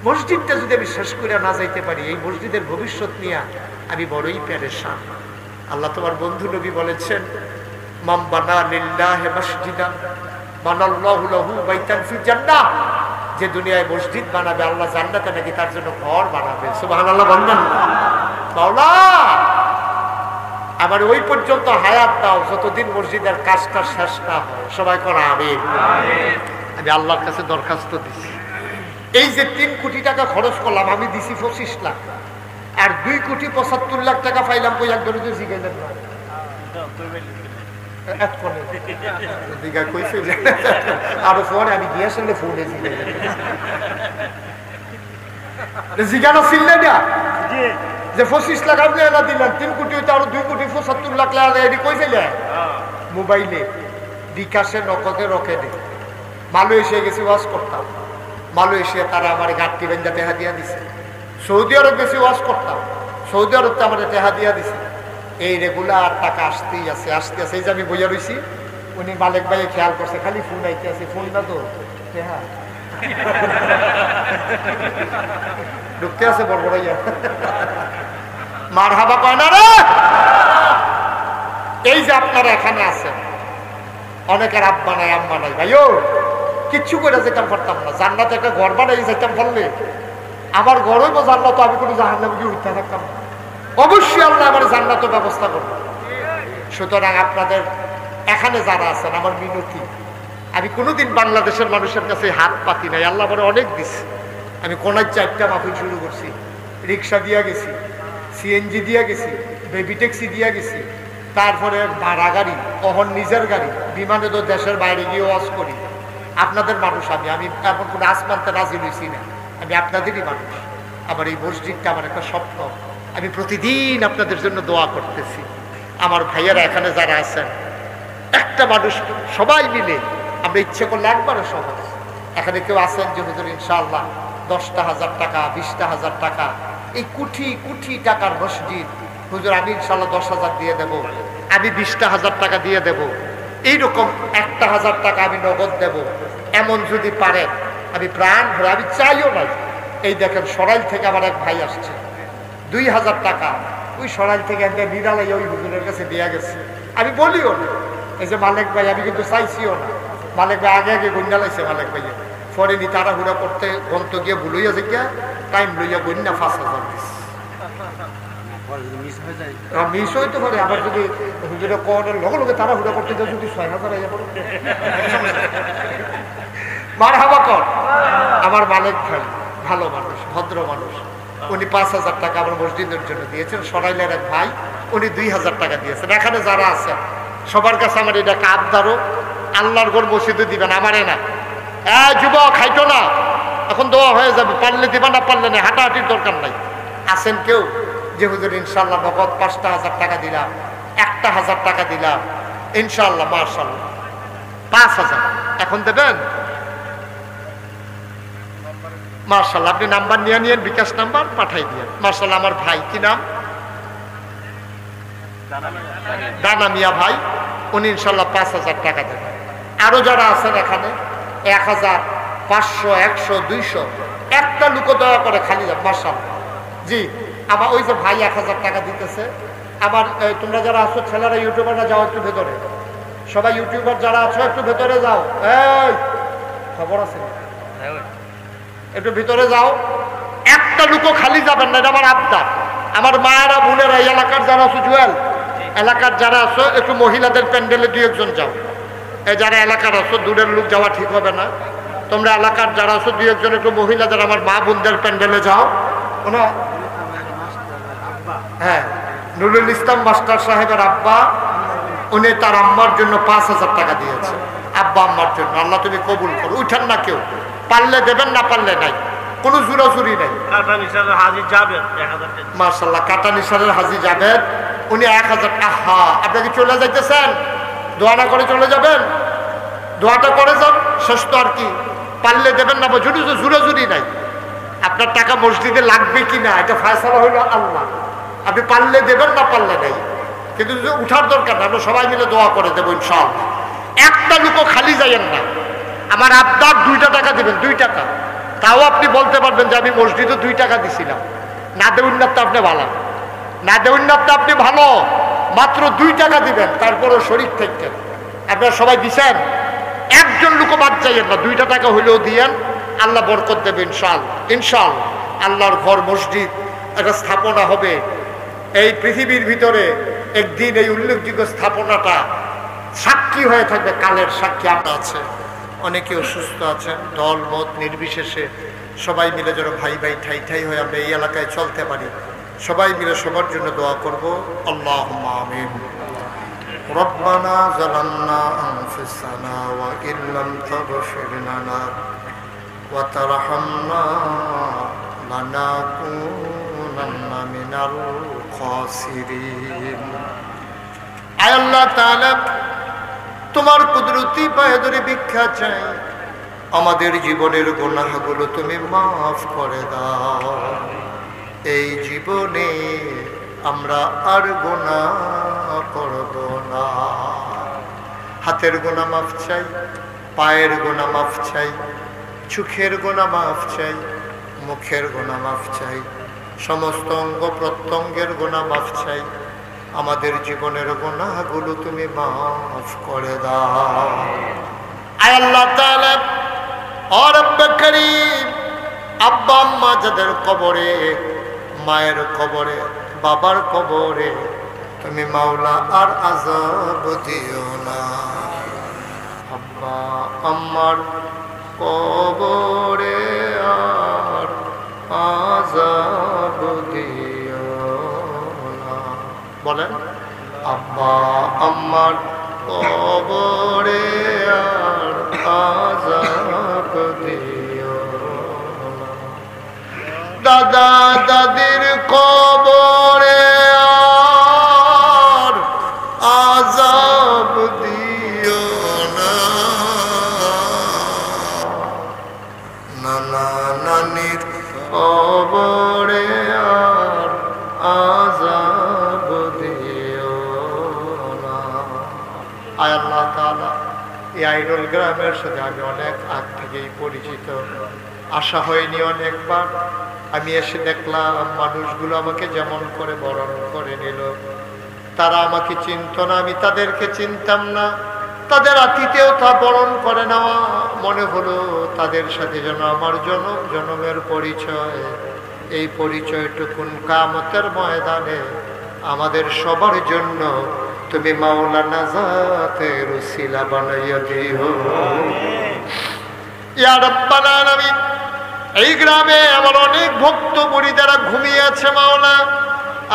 মসজিদটা যদি আমি শেষ করে না যাইতে পারি, এই মসজিদের ভবিষ্যৎ নিয়ে আমি বড়ই পেরেশান। আল্লাহ তোমার বন্ধু নবী বলেছেন, মান বানা লিল্লাহি মসজিদান বানাল্লাহু লাহু বাইতান ফিল জান্নাহ। যে দুনিয়ায় মসজিদ বানাবে, আল্লাহ জান্নাতে নাকি তার জন্য ঘর বানাবে। সুবহানাল্লাহ বলবেন মাওলা, আবার ওই পর্যন্ত হায়াত দাও যতদিন মসজিদের কাজটা শেষ না হয়। সবাই করা আমিন। আমি আল্লাহর কাছে দরখাস্ত দিছি, এই যে 3 কোটি টাকা খরচ করলাম, আমি দিছি 25 লাখ, আর 2 কোটি 75 লাখ টাকা পাইলাম। কই একজনে তো জিগাইলেন না, আরো পরে আমি গিয়ে আসলে ফোনে জিজ্ঞাসা ছিল না যে 25 লাখ আপনি এনে দিলেন, 3 কোটি হইতে আরো 2 কোটি 75 লাখ এটি কইছিলে মোবাইলে, বিকাশে, নগদে, রকেটে। মালয়েশিয়া গেছি ওয়াজ করতাম, মালয়েশিয়া তারা আমার গাঁটটি বেঞ্জা টেহা দিয়া দিছে। সৌদি আরব গেছি ওয়াজ করতাম, সৌদি আরব তো আমার টেহা দিয়া দিছে। এই রেগুলার টাকা আসতেই আছে, আসতে আছে। এই যে আমি বইয়া রয়েছি, উনি মালিক ভাই খেয়াল করছে, খালি ফোন আইতে আছে, ফোন না তো টেহা ঢুকতে আছে বড় বড় মার হাবা কয় না রে। এই যে আপনারা এখানে আছেন, অনেকের আব্বা নাই আম্মা নাই, ভাইও কিচ্ছু করে যেতাম পারতাম না। জান্নাতে একটা ঘর বানাই যেতাম পারলে আমার ঘর হইব জান্নাত, আমি কোনো জাহান্নামে গিয়ে উঠতে থাকতাম। অবশ্যই আল্লাহ আমার জান্নাত ব্যবস্থা করবো। সুতরাং আপনাদের এখানে যারা আছেন, আমার মিনতি, আমি কোনোদিন বাংলাদেশের মানুষের কাছে হাত পাতি নাই। আল্লাহ আমার অনেক দিচ্ছে। আমি কোনায় 4টা মাহফিল শুরু করছি, রিক্সা দিয়া গেছি, সিএনজি দিয়া গেছি, বেবি ট্যাক্সি দিয়া গেছি, তারপরে ভাড়া গাড়ি, অহন নিজের গাড়ি, বিমানে তো দেশের বাইরে গিয়ে ওয়াজ করি। আপনাদের মানুষ আমি, আমি এমন কোনো আসমানতে রাজি হইছি না, আমি আপনাদেরই মানুষ। আমার এই মসজিদটা আমার একটা স্বপ্ন। আমি প্রতিদিন আপনাদের জন্য দোয়া করতেছি। আমার ভাইয়েরা এখানে যারা আছেন, একটা মানুষ সবাই মিলে আমরা ইচ্ছে করলে একবারে সহজ। এখানে কেউ আছেন যে হুজুর ইনশাআল্লাহ 10,000 টাকা, 20,000 টাকা, এই কোটি কোটি টাকার মসজিদ হুজুর আমি ইনশাআল্লাহ 10,000 দিয়ে দেব, আমি 20,000 টাকা দিয়ে দেব, এইরকম 1,000 টাকা আমি নগদ দেব, এমন যদি পারেন আমি প্রাণ ভরে, আমি চাইও নাই। এই দেখেন সরাইল থেকে আমার এক ভাই আসছে, 2000 টাকা ওই সরাইল থেকে একটা নিরালাই ওই হুজুরের কাছে দেওয়া গেছে। আমি বলিও না, এই যে মালিক ভাই, আমি কিন্তু চাইছিও না। মালিক ভাই আগে আগে গন্যা লাইছে, মালিক ভাইয়ে পরে নি তাড়াহুড়া করতে গন্ত গিয়ে ভুলইয়া যে গিয়া টাইম লইয়া গন্যা 5000 দিচ্ছে। মিস হইতে পারে, আবার যদি হুজুরে কোয়ার্টার লগে লগে তাড়াহুড়া করতে যাও, যদি 6000 আইয়া পড়ে মারহাবা কর। আমার মালিক ভাই ভালো মানুষ, ভদ্র মানুষ, উনি 5000 টাকা আমার মসজিদের জন্য দিয়েছেন। সরাইলের এক ভাই, উনি 2000 টাকা দিয়েছেন। এখানে যারা আছেন সবার কাছে আমার এটা আবদারও, আল্লাহর ঘর মসজিদে দিবেন, আমারে না। যুবক খাইতো না, এখন দোয়া হয়ে যাবে, পারলে দিবা, না পারলে না, হাঁটাহাঁটির দরকার নাই। আছেন কেউ যে হুজুর ইনশাল্লাহ নগদ 5000 টাকা দিলাম, 1000 টাকা দিলাম, ইনশাল্লাহ মাশাআল্লাহ 5000 এখন দেবেন? মাশাআল্লাহ, আপনি নাম্বার নিয়ে নিয়েন, বিকাশ নাম্বার পাঠাই দিয়ে। মাশাআল্লাহ, আমার ভাই কি নাম? দানা মিয়া ভাই, উনি ইনশাল্লাহ 5000 টাকা দেবেন। আরো যারা আছেন এখানে 1000, 500, 100, 200, একটা লোক দয়া করে খালি যান। মাশাআল্লাহ, জি আমার ওই যে ভাই 1000 টাকা দিতেছে। আবার তোমরা যারা আছো ছেলেরা, ইউটিউবাররা যাও একটু ভেতরে, সবাই ইউটিউবার যারা আছো একটু ভেতরে যাও। এই খবর আছে, একটু ভিতরে যাও, একটা লুকো খালি যাবেন না, এটা আমার আবদার। আমার মায়েরা বোনেরা, এই এলাকার যারা আছো, জুয়েল এলাকার যারা আছো, একটু মহিলাদের প্যান্ডেলে 2-1 যাও। এই যারা এলাকার আছো, দূরের লোক যাওয়া ঠিক হবে না। তোমরা এলাকার যারা আছো 2-1 একটু মহিলাদের আমার মা বোনদের প্যান্ডেলে যাও। ওনা হ্যাঁ, নুরুল ইসলাম মাস্টার সাহেবের আব্বা, উনি তার আম্মার জন্য 5000 টাকা দিয়েছে, আব্বা আম্মার জন্য। আল্লাহ তুমি কবুল করো। উঠেন না কেউ, পারলে দেবেন, না পারলে নাই, কোনো জুরাজুরি নাই। মাশাআল্লাহ, কাটা নিসারের হাজি যাবেন, উনি 1000। আহা, আপনাকে চলে যাইতেছেন, দোয়া না করে চলে যাবেন? দোয়াটা করে যান, শেষ তো আর কি। পারলে দেবেন, না জুরাজুরি নাই। আপনার টাকা মসজিদে লাগবে কি না এটা ফয়সালা হইল আল্লাহ। আপনি পারলে দেবেন, না পারলে নাই, কিন্তু উঠার দরকার না, আমরা সবাই মিলে দোয়া করে দেবো ইনশাআল্লাহ। একটা লোকও খালি যাইয়েন না। আমার আবদার 2 টাকা দিবেন, 2 টাকা। তাও আপনি বলতে পারবেন যে আমি মসজিদে 2 টাকা দিছিলাম। না দেউন না তো আপনি ভালো, না দেউন না তো আপনি ভালো, মাত্র 2 টাকা দিবেন, তারপরও শরীর থাকতেন। আপনারা সবাই দিছেন, একজন লোকও বাদ যাইয়েন না, 2 টাকা হইলেও দিয়েন, আল্লাহ বরকত দেবে ইনশাআল্লাহ। ইনশাআল্লাহ আল্লাহর ঘর মসজিদ একটা স্থাপনা হবে এই পৃথিবীর ভিতরে। একদিন এই উল্লেখযোগ্য স্থাপনাটা সাক্ষী হয়ে থাকবে, কালের সাক্ষী আমরা আছে। অনেকে অসুস্থ আছেন, দল মত নির্বিশেষে সবাই মিলে যেন ভাই ভাই ঠাই ঠাই হয়ে আমরা এই এলাকায় চলতে পারি। সবাই মিলে সবার জন্য দোয়া করব। আল্লাহুম্মা আমিন। রব্বানা যালামনা আনফুসানা ওয়া ইল্লাম তাগফির লানা ওয়া তারহামনা লানাকুনান্না মিনাল খাসিরিন। আয় আল্লাহ তাআলা, তোমার কুদরতি পায়ে ধরে ভিক্ষা চাই, আমাদের জীবনের গুনাহগুলো তুমি মাফ করে দাও। এই জীবনে আমরা আর গুনাহ করব না। হাতের গুনাহ মাফ চাই, পায়ের গুনাহ মাফ চাই, চোখের গুনাহ মাফ চাই, মুখের গুনাহ মাফ চাই, সমস্ত অঙ্গ প্রত্যঙ্গের গুনাহ মাফ চাই। আমাদের জীবনের গুনাহগুলো তুমি মাফ করে দাও। আয় আল্লাহ তাআলা, ও রব্বে করিম, আব্বা আম্মা যাদের কবরে, মায়ের কবরে, বাবার কবরে তুমি মাওলা আর আযাব দিও না। আব্বা আম্মার কবরে আর আযাব দিও না। বলেন, আব্বা আম্মার কবরে আর আযাব দিও না। দাদা দাদির কবরে আর আযাব দিও না। নানা নানির কবরে আর আযাব দিও না। আয় আল্লাহ তাআলা, এই আইরল গ্রামের সাথে আমি অনেক আগ থেকেই পরিচিত। আসা হয়নি অনেকবার, আমি এসে দেখলাম মানুষগুলো আমাকে যেমন করে বরণ করে নিল। তারা আমাকে চিনত না, আমি তাদেরকে চিনতাম না। তাদের আতিথেয়তা বরণ করে নেওয়া, মনে হলো তাদের সাথে যেন আমার জনম জনমের পরিচয়। এই পরিচয়টুকুন কিয়ামতের ময়দানে আমাদের সবার জন্য তুমি মাওলা নাজাতের উসিলা বানাইয়া দিও ইয়া রাব্বাল আলামিন। এই গ্রামে আমার অনেক ভক্ত মুরিদারা ঘুমিয়ে আছে মাওলা।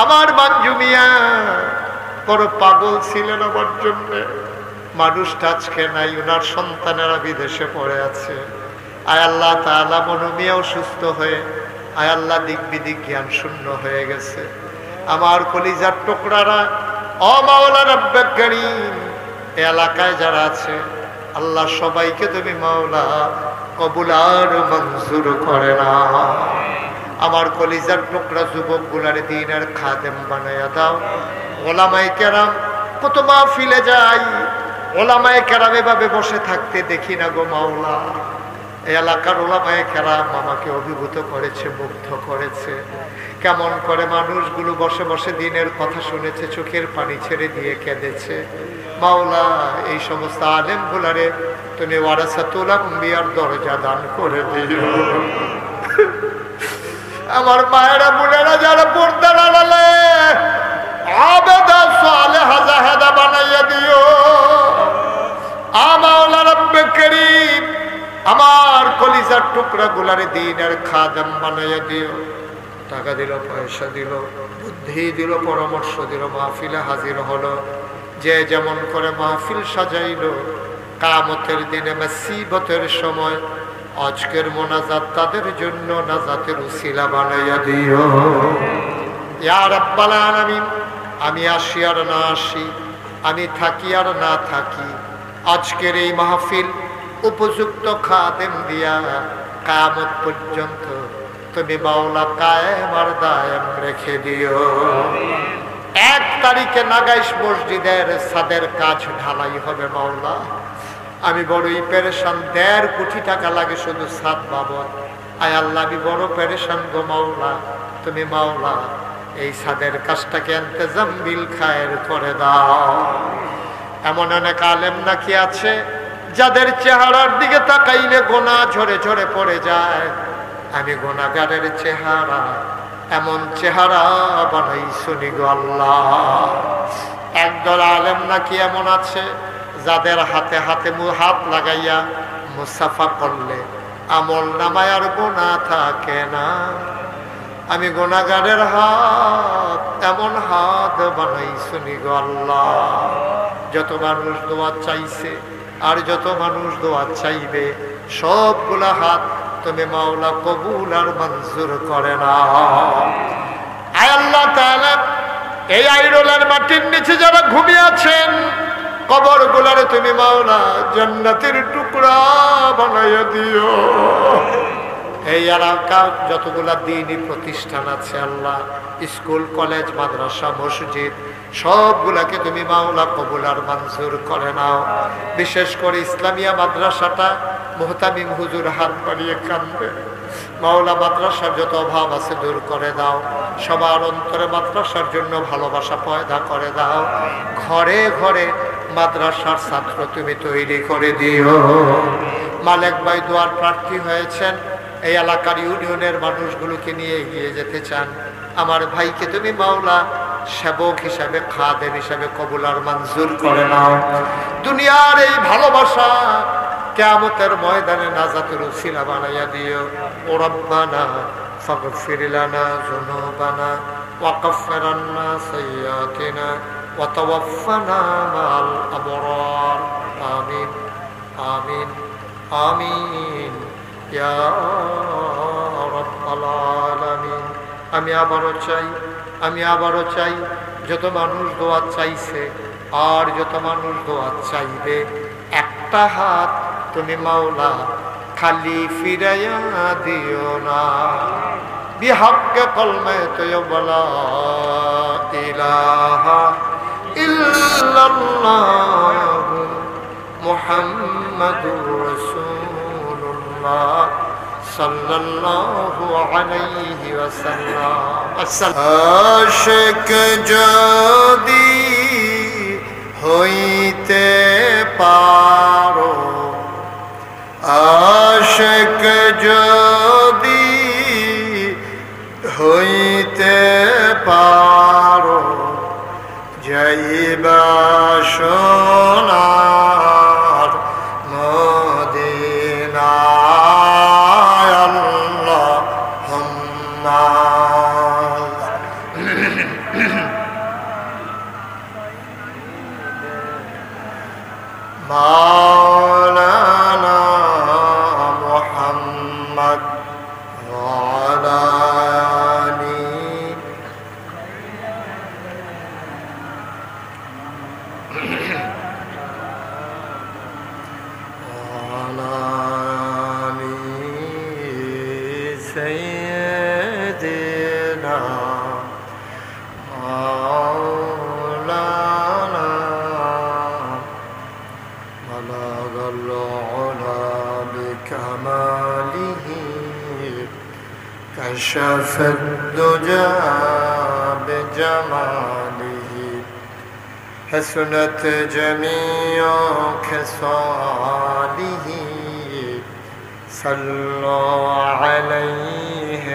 আমার বাঞ্জু মিয়া বড় পাগল ছিলেন আমার জন্য, মানুষটা আজকে নাই, ওনার সন্তানেরা বিদেশে পড়ে আছে। আয় আল্লাহ তাআলা মনু মিয়াও সুস্থ হয়ে, আয় আল্লাহ দিক বিদিক জ্ঞান শূন্য হয়ে গেছে। আমার কলিজার টুকরারা, ও মাওলা রব্বে কারীম, এলাকায় যারা আছে আল্লাহ সবাইকে তুমি মাওলা কবুল আর মঞ্জুর করে না। আমার কলিজার টুকরা যুবক গুলার দ্বীনের খাদেম বানায়া দাও। ওলামায়ে কেরাম কত মাহফিলে যাই, ওলামায়ে কেরাম এভাবে বসে থাকতে দেখি না গো মাওলা। এই এলাকার ওলামায়ে কেরাম আমাকে অভিভূত করেছে, মুগ্ধ করেছে। কেমন করে মানুষগুলো বসে বসে দিনের কথা শুনেছে, চোখের পানি ছেড়ে দিয়ে কেঁদেছে। মাওলা এই সমস্ত আলেম গুলারে তুমি ওয়ারাসাতুল আম্বিয়ার দরজা দান করে দিও। আমার মায়েরা বোনেরা যারা পর্দার আড়ালে আবেদা সালেহা জাহেদা বানাইয়া দিও। মাওলা রব্বে কারীম আমার কলিজার টুকরা গুলারে দ্বীনের খাদেম বানাইয়া দিও। টাকা দিল, পয়সা দিল, বুদ্ধি দিল, পরামর্শ দিল, মাহফিলে হাজির হলো। যে যেমন করে মাহফিল সাজাইল, কিয়ামতের দিনে মুসিবতের সময় আজকের মোনাজাত তাদের জন্য নাজাতের উসিলা বানাইয়া দিও ইয়া রাব্বাল আলামিন। আমি আসি আর না আসি, আমি থাকি আর না থাকি, আজকের এই মাহফিল উপযুক্ত খাদেম দিয়া কিয়ামত পর্যন্ত তুমি মাওলা কায়েম আর দায়েম রেখে দিও। 1 তারিখে নাগাইশ মসজিদের ছাদের কাজ ঢালাই হবে মাওলা। আমি বড়ই পেরেশান, 1.5 কোটি টাকা লাগে শুধু ছাদ বাবদ। আয় আল্লাহ আমি বড় পেরেশান গো মাওলা। তুমি মাওলা এই ছাদের কাজটাকে ইন্তজাম বিল খায়ের করে দাও। এমন অনেক আলেম নাকি আছে যাদের চেহারার দিকে তাকাইলে গোনা ঝরে ঝরে পড়ে যায়। আমি গুনাহগারের চেহারা, এমন চেহারা বানাই শুনি গো আল্লাহ। একদল আলেম নাকি এমন আছে যাদের হাতে হাতে হাত লাগাইয়া মুসাফা করলে আমল নামায় আর গুনাহ থাকে না। আমি গুনাহগারের হাত, এমন হাত বানাই শুনি গো আল্লাহ। যত মানুষ দোয়া চাইছে আর যত মানুষ দোয়া চাইবে, সবগুলা হাত তুমি মাওলা কবুল আর মঞ্জুর করে না। আয় আল্লাহ তাআলা এই আইরোলের মাটির নিচে যারা ঘুমিয়ে আছেন, কবর গুলারে তুমি মাওলা জান্নাতের টুকরা বানাইয়া দিও। এই এলাকা যতগুলা দ্বীনি প্রতিষ্ঠান আছে আল্লাহ, স্কুল কলেজ মাদ্রাসা মসজিদ, সবগুলাকে তুমি মাওলা কবুল আর মঞ্জুর করে নাও। বিশেষ করে ইসলামিয়া মাদ্রাসাটা মুহতামিম হুজুর হাত বাড়িয়ে কাঁদবে। মাওলা মাদ্রাসার যত অভাব আছে দূর করে দাও। সবার অন্তরে মাদ্রাসার জন্য ভালোবাসা পয়দা করে দাও। ঘরে ঘরে মাদ্রাসার ছাত্র তুমি তৈরি করে দিও। মালেক ভাই দোয়ার প্রার্থী হয়েছেন, এই এলাকার ইউনিয়নের মানুষগুলোকে নিয়ে এগিয়ে যেতে চান। আমার ভাইকে তুমি মাওলা সেবক হিসাবে, খাদেম হিসাবে কবুল আর মঞ্জুর করে নাও। দুনিয়ার এই ভালোবাসা কিয়ামতের ময়দানে নাজাতের উসিলা বানাইয়া দিও। ও রব্বানা ফাগফির লানা যুনুবানা ওয়া কাফফির আন্না সাইয়্যাতিনা ওয়া তাওয়াফফানা মা'আল আবরার। আমিন আমিন আমিন ইয়া রাব্বাল আলামিন। আমি আবারও চাই যত মানুষ দোয়া চাইছে আর যত মানুষ দোয়া চাইবে, একটা হাত তুমি মাওলা খালি ফিরাইয়া দিও না। বিহাক্কে কলমে তয়্যিবা লা ইলাহা ইল্লাল্লাহু মুহাম্মাদুর রাসূলুল্লাহ সাল্লাল্লাহু আলাইহি ওয়াসাল্লাম। আশিক যদি হইতে পারো, আশিক যদি হইতে পারো, যাইবা সোনার মদিনায় আল্লাহুম্মা। মাওলানা মুহাম্মদ ওয়া আলা سيدنا مولانا بلغ العلا بكماله كشف الدجى بجماله حسنت جميع خصاله صلوا علیہ۔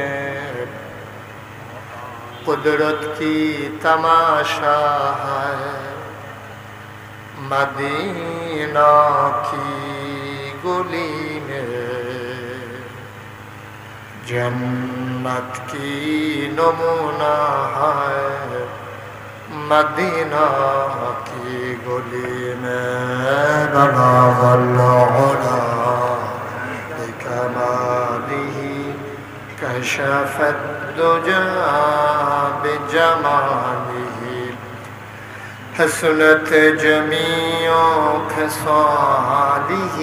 قدرت کی تماشا ہے مدینہ کی گلی میں، جنت کی نمونہ ہے مدینہ کی گلی میں۔ بلغ العلا بكماله كشف الدجى بجماله حسنت جميع خصاله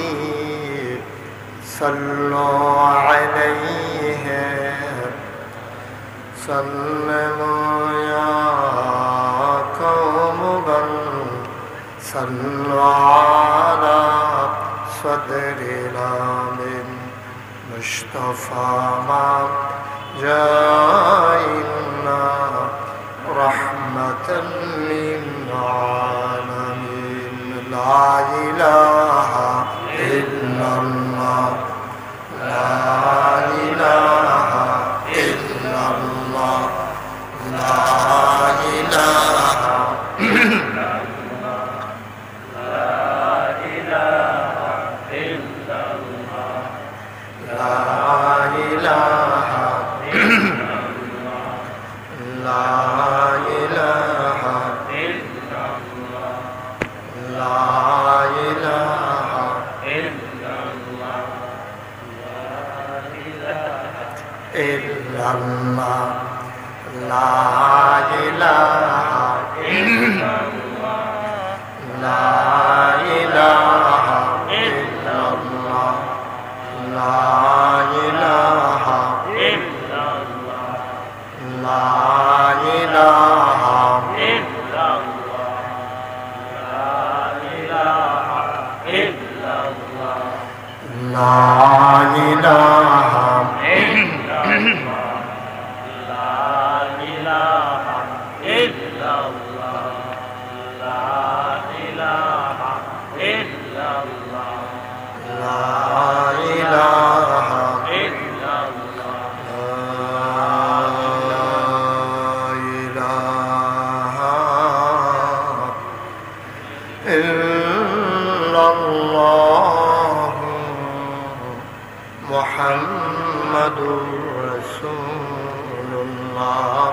صلوا عليه سلموا يا قوم بل صلوا على صدر الامن مصطفى ما جاءنا رحمة للعالمين۔ لا إله إلا الله لا إله إلا الله لا إله إلا الله لا إله إلا الله لا إله إلا الله لا إله إلا الله لا إله إلا الله لا إله إلا الله لا إله إلا الله لا إله إلا الله لا إله إلا الله لا إله إلا الله لا إله إلا الله لا إله إلا الله لا إله إلا الله لا إله إلا الله لا إله إلا الله لا إله إلا الله محمد رسول الله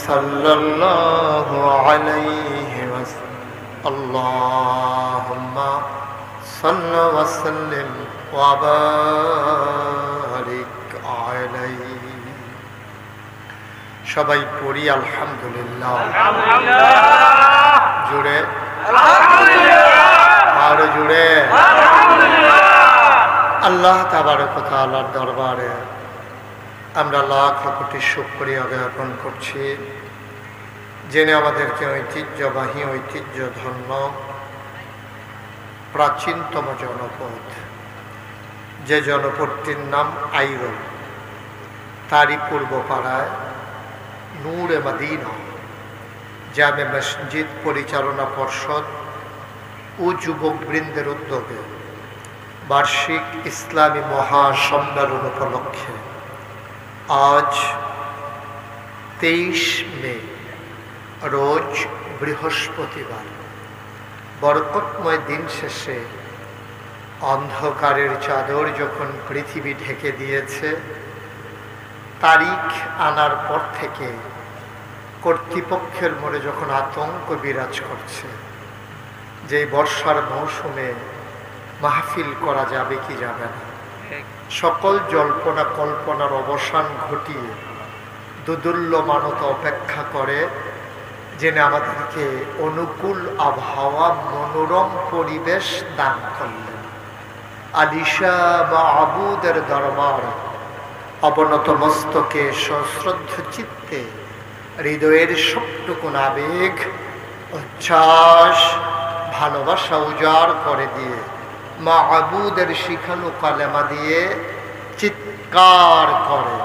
صلى الله عليه وسلم۔ اللهم صل وسلم وبارك عليه۔ সবাই পড়ি আলহামদুলিল্লাহ। জুড়ে আর জুড়ে আল্লাহ তাবারক ওয়া তাআলার দরবারে আমরা লাখ কোটি শুকরিয়া জ্ঞাপন করছি, যিনি আমাদেরকে ঐতিহ্যবাহী ঐতিহ্য ধন্য প্রাচীনতম জনপদ, যে জনপদটির নাম আইরন, তারই পূর্ব পাড়ায় নূরে মদিনা জামে মসজিদ পরিচালনা পর্ষদ ও যুবকবৃন্দের উদ্যোগে বার্ষিক ইসলামী মহাসম্মেলন উপলক্ষে আজ 23 মে রোজ বৃহস্পতিবার বরকতময় দিন শেষে অন্ধকারের চাদর যখন পৃথিবী ঢেকে দিয়েছে, তারিখ আনার পর থেকে কর্তৃপক্ষের মনে যখন আতঙ্ক বিরাজ করছে যে বর্ষার মৌসুমে মাহফিল করা যাবে কি যাবে না, সকল জল্পনা কল্পনার অবসান ঘটিয়ে দুদুল্যমানত অপেক্ষা করে জেনে আমাদেরকে অনুকূল আবহাওয়া, মনোরম পরিবেশ দান করলেন। আলিশা বা আবুদের দরবার অবনত মস্তকে সশ্রদ্ধ চিত্তে হৃদয়ের সবটুকুন আবেগ, উচ্ছ্বাস, ভালোবাসা উজাড় করে দিয়ে মা আবুদের শিখানো কালেমা দিয়ে চিৎকার করে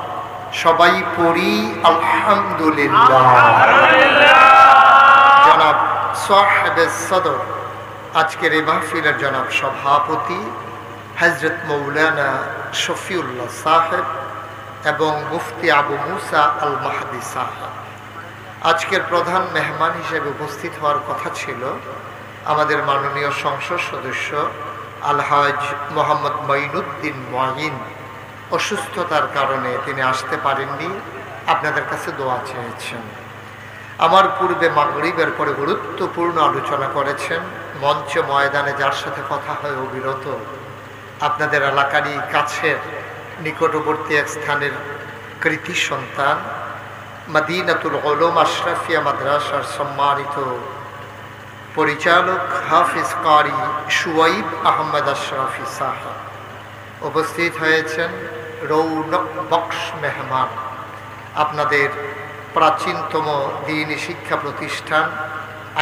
সবাই পড়ি আলহামদুলিল্লাহ। জনাব সাহেবে সদর, আজকের এই মাহফিলের জনাব সভাপতি হযরত মৌলানা শফিউল্লাহ সাহেব এবং মুফতি আবু মুসা আল মাহদি সাহেব, আজকের প্রধান মেহমান হিসেবে উপস্থিত হওয়ার কথা ছিল আমাদের মাননীয় সংসদ সদস্য আলহাজ মোহাম্মদ মঈনুদ্দিন মঈন। অসুস্থতার কারণে তিনি আসতে পারেননি, আপনাদের কাছে দোয়া চেয়েছেন। আমার পূর্বে মাগরিবের পরে গুরুত্বপূর্ণ আলোচনা করেছেন, মঞ্চে ময়দানে যার সাথে কথা হয় অবিরত, আপনাদের এলাকারই কাছের নিকটবর্তী এক স্থানের কৃতি সন্তান, মদিনাতুল উলুম আশরাফিয়া মাদ্রাসার সম্মানিত পরিচালক হাফিজ কারি শুয়াইব আহমদ আশরাফি সাহেব উপস্থিত হয়েছেন। রৌনক বক্স মেহমান, আপনাদের প্রাচীনতম দ্বীনি শিক্ষা প্রতিষ্ঠান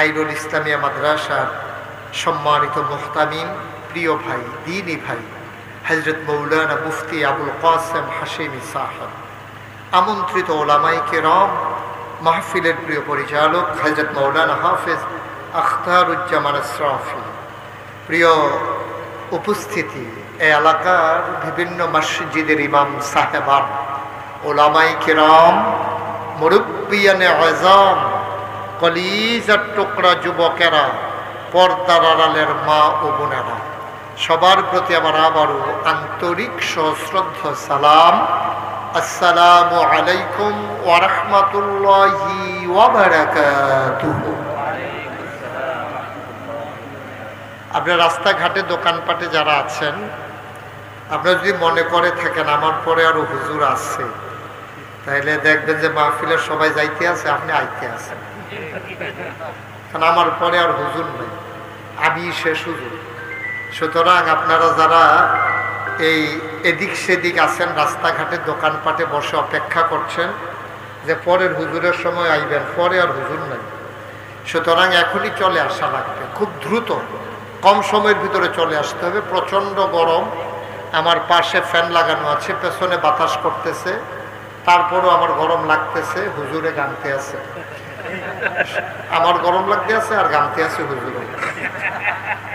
আইরুল ইসলামিয়া মাদ্রাসার সম্মানিত মুহতামিম, প্রিয় ভাই, দ্বীনি ভাই হযরত মৌলানা মুফতি আবুল কাসেম হাশেমি সাহেব, আমন্ত্রিত ওলামায়ে কেরাম, মাহফিলের প্রিয় পরিচালক হযরত মৌলানা হাফিজ আখতারুজ্জামান আশরাফি, প্রিয় উপস্থিতি, এই এলাকার বিভিন্ন মসজিদের ইমাম সাহেবান, ওলামায়ে কেরাম, মুরব্বিয়ানে আযম, কলিজার টুকরা যুবকেরা, পর্দার আড়ালের মা ও বোনেরা, সবার প্রতি আমার আবারও আন্তরিক সশ্রদ্ধ সালাম। আসসালামু আলাইকুম ওয়া রাহমাতুল্লাহি ওয়া বারাকাতুহু। আপনার রাস্তাঘাটে দোকানপাটে যারা আছেন, আপনারা যদি মনে করে থাকেন আমার পরে আরো হুজুর আছে, তাইলে দেখবেন যে মাহফিলের সবাই যাইতে আছে, আপনি আইতে আছেন, কারণ আমার পরে আর হুজুর নেই, আমি শেষ হুজুর। সুতরাং আপনারা যারা এই এদিক সেদিক আছেন, রাস্তাঘাটে দোকানপাটে বসে অপেক্ষা করছেন যে পরের হুজুরের সময় আইবেন, পরে আর হুজুর নেই, সুতরাং এখনই চলে আসা লাগবে, খুব দ্রুত কম সময়ের ভিতরে চলে আসতে হবে। প্রচণ্ড গরম, আমার পাশে ফ্যান লাগানো আছে, পেছনে বাতাস করতেছে, তারপরও আমার গরম লাগতেছে, হুজুরে গানতে আছে, আমার গরম লাগতে আছে আর গানতে আছে হুজুরে।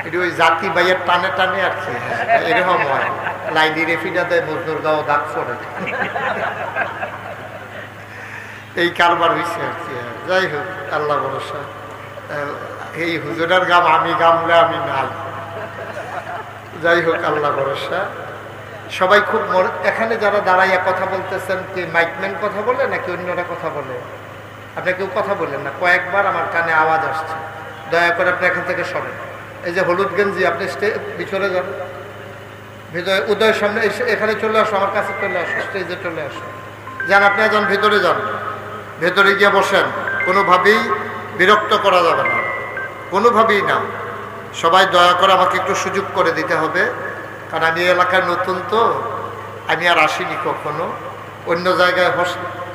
এটি ওই জাতি ভাইয়ের টানে টানে আর কি, এরকম হয়, লাইনি রেফিডা দেয়, মজদুর গাও দাগ পড়ে, এই কারবার হয়েছে আর কি। যাই হোক, আল্লাহ ভরসা, এই হুজুরের গাম আমি গামলে আমি নাই, যাই হোক আল্লাহ ভরসা। সবাই খুব এখানে যারা দাঁড়াইয়া কথা বলতেছেন, কি মাইকম্যান কথা বলে নাকি অন্যরা কথা বলে? আপনি কেউ কথা বললেন না, কয়েকবার আমার কানে আওয়াজ আসছে, দয়া করে আপনি এখান থেকে সরেন। এই যে হলুদ গেঞ্জি, আপনি ভিতরে যান, ভিতরে উদয়ের সামনে এখানে চলে আসো, আমার কাছে চলে আসো, স্টেজে চলে আসো, যান আপনি যান, ভেতরে যান, ভেতরে গিয়ে বসেন, কোনোভাবেই বিরক্ত করা যাবে না, কোনোভাবেই না। সবাই দয়া করে আমাকে একটু সুযোগ করে দিতে হবে, কারণ আমি এলাকায় নতুন তো, আমি আর আসিনি কখনো। অন্য জায়গায়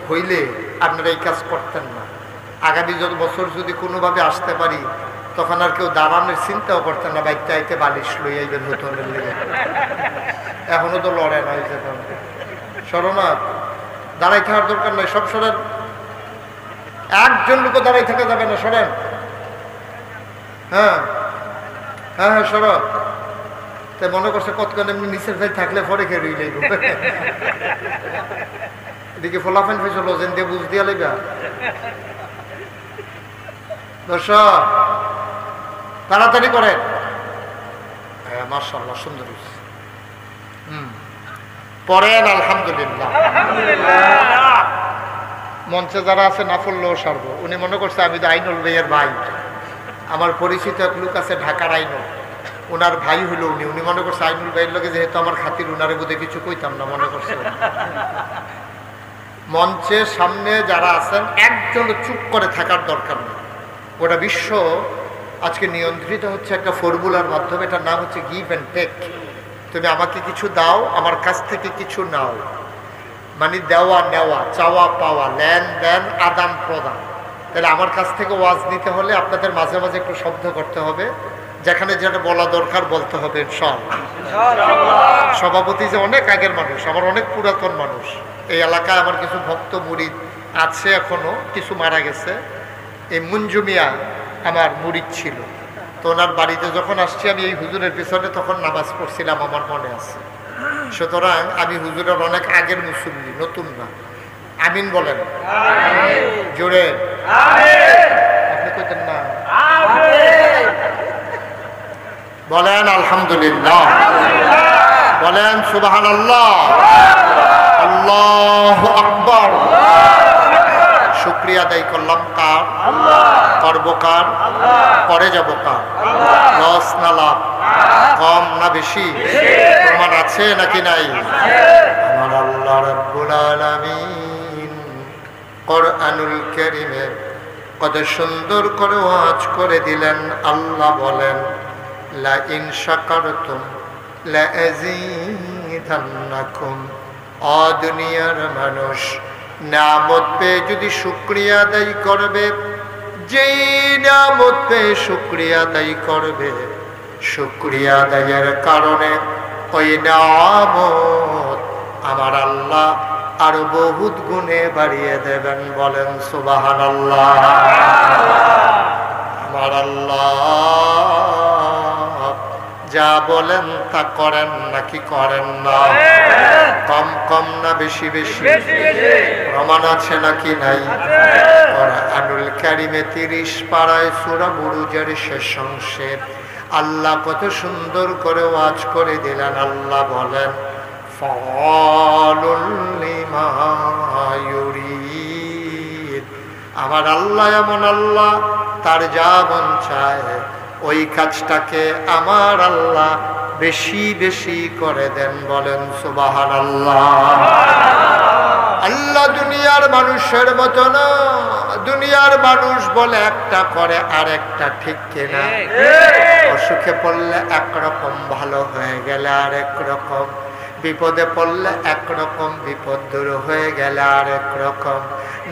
হইলে আপনারা এই কাজ করতেন না। আগামী বছর যদি কোনোভাবে আসতে পারি, তখন আর কেউ দাঁড়ানোর চিন্তাও করতেন না, বাইকটা আইতে বালিশ লই আইবেন হোটেলের লেগে। এখনো তো লড়ে না হয়েছে, সরো না, দাঁড়াই থাকার দরকার নাই, সব সরেন, একজন লোক দাঁড়াই থাকা যাবে না, সরেন। হ্যাঁ হ্যাঁ হ্যাঁ সর। তাই মনে করছে কতক্ষণ এমনি নিচের ভাই থাকলে পরে খেয়ে রইল। এদিকে ফলাফেন ফেস হলো যেন দিয়ে বুঝ দিয়া লেগা। দর্শক তাড়াতাড়ি করেন। হ্যাঁ মাশাআল্লাহ সুন্দর হয়েছে। পড়েন আলহামদুলিল্লাহ। মঞ্চে যারা আছে না পড়লেও সারবো। উনি মনে করছে আমি তো আইনুল ভাইয়ের ভাই, আমার পরিচিত এক লোক আছে ঢাকার আইনুল, ওনার ভাই হলো উনি। উনি মনে করছে আইনুল ভাইয়ের লোকে যেহেতু আমার খাতির, উনারে বোধহয় কিছু কইতাম না মনে করছে। মঞ্চের সামনে যারা আছেন একজন চুপ করে থাকার দরকার নেই। গোটা বিশ্ব আজকে নিয়ন্ত্রিত হচ্ছে একটা ফর্মুলার মাধ্যমে, এটার নাম হচ্ছে গিভ অ্যান্ড টেক। তুমি আমাকে কিছু দাও, আমার কাছ থেকে কিছু নাও, মানে দেওয়া নেওয়া, চাওয়া পাওয়া, লেনদেন আদান প্রদান। তাহলে আমার কাছ থেকে ওয়াজ নিতে হলে আপনাদের মাঝে মাঝে একটু শব্দ করতে হবে, যেখানে যেটা বলা দরকার বলতে হবে ইনশাআল্লাহ। সভাপতি যে অনেক আগের মানুষ, আমার অনেক পুরাতন মানুষ, এই এলাকায় আমার কিছু ভক্ত মুরিদ আছে, এখনো কিছু মারা গেছে। এই মঞ্জু মিয়া আমার মুরিদ ছিল, তো ওনার বাড়িতে যখন আসছি আমি এই হুজুরের পিছনে তখন নামাজ পড়ছিলাম, আমার মনে আছে। সুতরাং আমি হুজুরের অনেক আগের মুসল্লি, নতুন না। আমিন বলেন জোরে। আপনি কইতেন না? বলেন আলহামদুলিল্লাহ, বলেন সুবহানাল্লাহ, আল্লাহু আকবার। শুকরিয়া আদায় করলাম কার? করবো কার? করে যাবো কার? লস না লাভ? কম না বেশি? প্রমাণ আছে নাকি নাই? আমার আল্লাহ রাব্বুল আলামিন কোরআনুল কারীমে কত সুন্দর করে ওয়াজ করে দিলেন। আল্লাহ বলেন লা ইন শাকারতুম লা আযীদান্নাকুম। ও দুনিয়ার মানুষ, নিয়ামত পেয়ে যদি শুকরিয়া আদায় করবে, যেই নিয়ামত পেয়ে শুকরিয়া আদায় করবে, শুকরিয়া আদায়ের কারণে ওই নিয়ামত আমার আল্লাহ আরো বহুত গুণে বাড়িয়ে দেবেন। বলেন সুবহানাল্লাহ। আমার আল্লাহ যা বলেন তা করেন নাকি করেন না? কম কম না বেশি বেশি? প্রমাণ আছে নাকি নাই? কোরআনুল কারীমে 30 পারায় সূরা বুরুজের শেষ অংশে আল্লাহ কত সুন্দর করে ওয়াজ করে দিলেন। আল্লাহ বলেন ফাআলুল লিমা ইউরিদ। আমার আল্লাহ এমন আল্লাহ, তার যা মন চায় ওই কাজটাকে আমার আল্লাহ বেশি বেশি করে দেন। বলেন সুবহানাল্লাহ। আল্লাহ দুনিয়ার মানুষের মতো না। দুনিয়ার মানুষ বলে একটা করে আর একটা, ঠিক কিনা? অসুখে পড়লে একরকম, ভালো হয়ে গেলে আরেক রকম, বিপদে পড়লে একরকম, বিপদ দূর হয়ে গেলে আরেক রকম,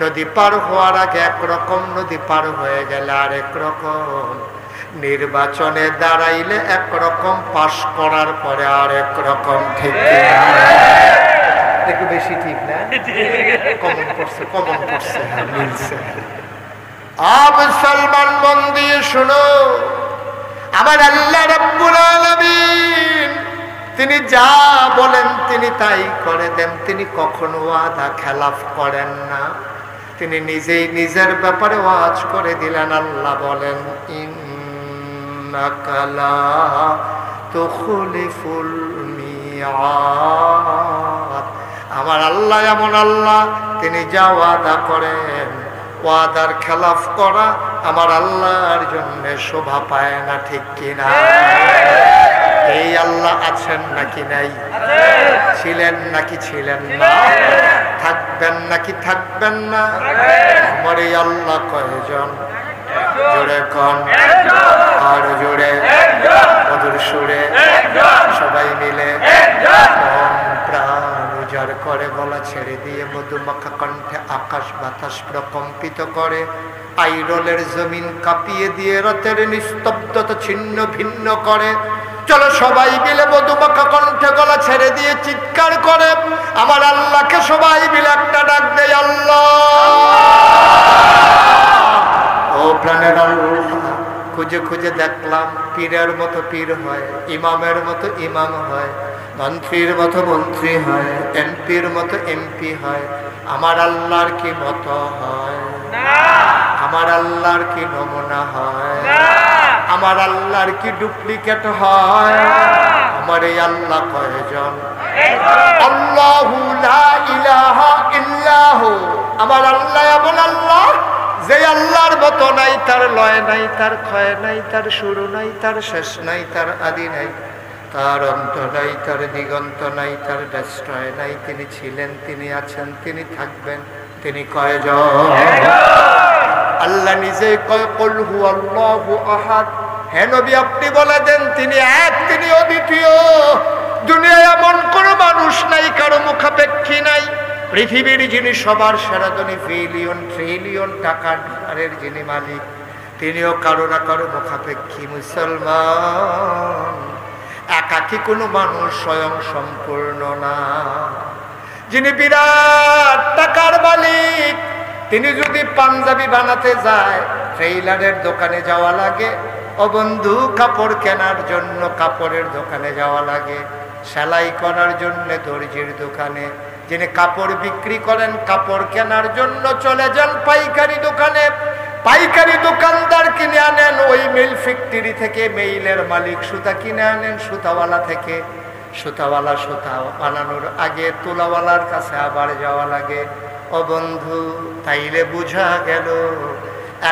নদী পার হওয়ার আগে একরকম, নদী পার হয়ে গেলে আরেক রকম, নির্বাচনে দাঁড়াইলে একরকম, পাশ করার পরে আরেক রকম, ঠিক কিনা? একটু বেশি ঠিক না? কমন করছে, কমন করছে, হ্যাঁ মিলছে। মুসলমান মন দিয়ে শুনো, আমার আল্লাহ রাব্বুল আলামিন তিনি যা বলেন তিনি তাই করে দেন। তিনি কখনো ওয়াদা খেলাফ করেন না। তিনি নিজেই নিজের ব্যাপারে ওয়াজ করে দিলেন। আল্লাহ বলেন ইন্নাকা লা তুখলিফুল মিআদ। আমার আল্লাহ এমন আল্লাহ, তিনি যা ওয়াদা করেন, ওয়াদার খেলাফ করা আমার আল্লাহর জন্য শোভা পায় না, ঠিক কিনা? এই আল্লাহ আছেন নাকি নাই? ছিলেন নাকি ছিলেন না? থাকবেন নাকি থাকবেন না? আমার এই আল্লাহ কয়জন? জোরে কন, আর জোরে, মধুর সুরে, সবাই মিলে মন প্রাণ উজাড় করে, গলা ছেড়ে দিয়ে মধুমাখা কণ্ঠে আকাশ বাতাস প্রকম্পিত করে আইরলের জমিন কাঁপিয়ে দিয়ে রাতের নিস্তব্ধতা ছিন্ন ভিন্ন করে। চলো সবাই মিলে মধুমাখা কণ্ঠে গলা ছেড়ে দিয়ে চিৎকার করে আমার আল্লাহকে সবাই মিলে একটা ডাক দেয়, আল্লাহ। ও প্রাণের আল্লাহ, খুঁজে খুঁজে দেখলাম পীরের মতো পীর হয়, ইমামের মতো ইমাম হয়, মন্ত্রীর মতো মন্ত্রী হয়, এমপির মতো এমপি হয়। আমার আল্লাহর কি মতো হয়? আমার আল্লাহর কি নমুনা হয়? আমার আল্লাহর কি ডুপ্লিকেট হয়? আমার এই আল্লাহ কয়জন? আল্লাহু লা ইলাহা ইল্লাহু। আমার আল্লাহ এমন আল্লাহ যে আল্লাহর মতো নাই, তার লয় নাই, তার ক্ষয় নাই, তার শুরু নাই, তার শেষ নাই, তার আদি নাই, তার অন্ত নাই, তার দিগন্ত নাই, তার ডেস্ট্রয় নাই। তিনি ছিলেন, তিনি আছেন, তিনি থাকবেন। তিনি কয়জন? আল্লাহ নিজে কয় কুল হুয়াল্লাহু আহাদ। হে নবী আপনি বলে দেন তিনি এক, তিনি অদ্বিতীয়। দুনিয়ায় এমন কোন মানুষ নাই, কারো মুখাপেক্ষী নাই। পৃথিবীর যিনি সবার সেরা ধনী, বিলিয়ন ট্রিলিয়ন টাকার ডলারের যিনি মালিক, তিনিও কারো না কারো মুখাপেক্ষী। মুসলমান একাকী কোনো মানুষ স্বয়ং সম্পূর্ণ না। যিনি বিরাট টাকার মালিক, তিনি যদি পাঞ্জাবি বানাতে যায় ট্রেইলারের দোকানে যাওয়া লাগে। ও বন্ধু, কাপড় কেনার জন্য কাপড়ের দোকানে যাওয়া লাগে, সেলাই করার জন্য দর্জির দোকানে। যিনি কাপড় বিক্রি করেন, কাপড় কেনার জন্য চলে যান পাইকারি দোকানে। পাইকারি দোকানদার কিনে আনেন ওই মিল ফ্যাক্টরি থেকে, মেইলের মালিক সুতা কিনে আনেন সুতাওয়ালা থেকে। সুতাওয়ালা সুতা বানানোর আগে তুলাওয়ালার কাছে আবার যাওয়া লাগে। ও বন্ধু, তাইলে বুঝা গেল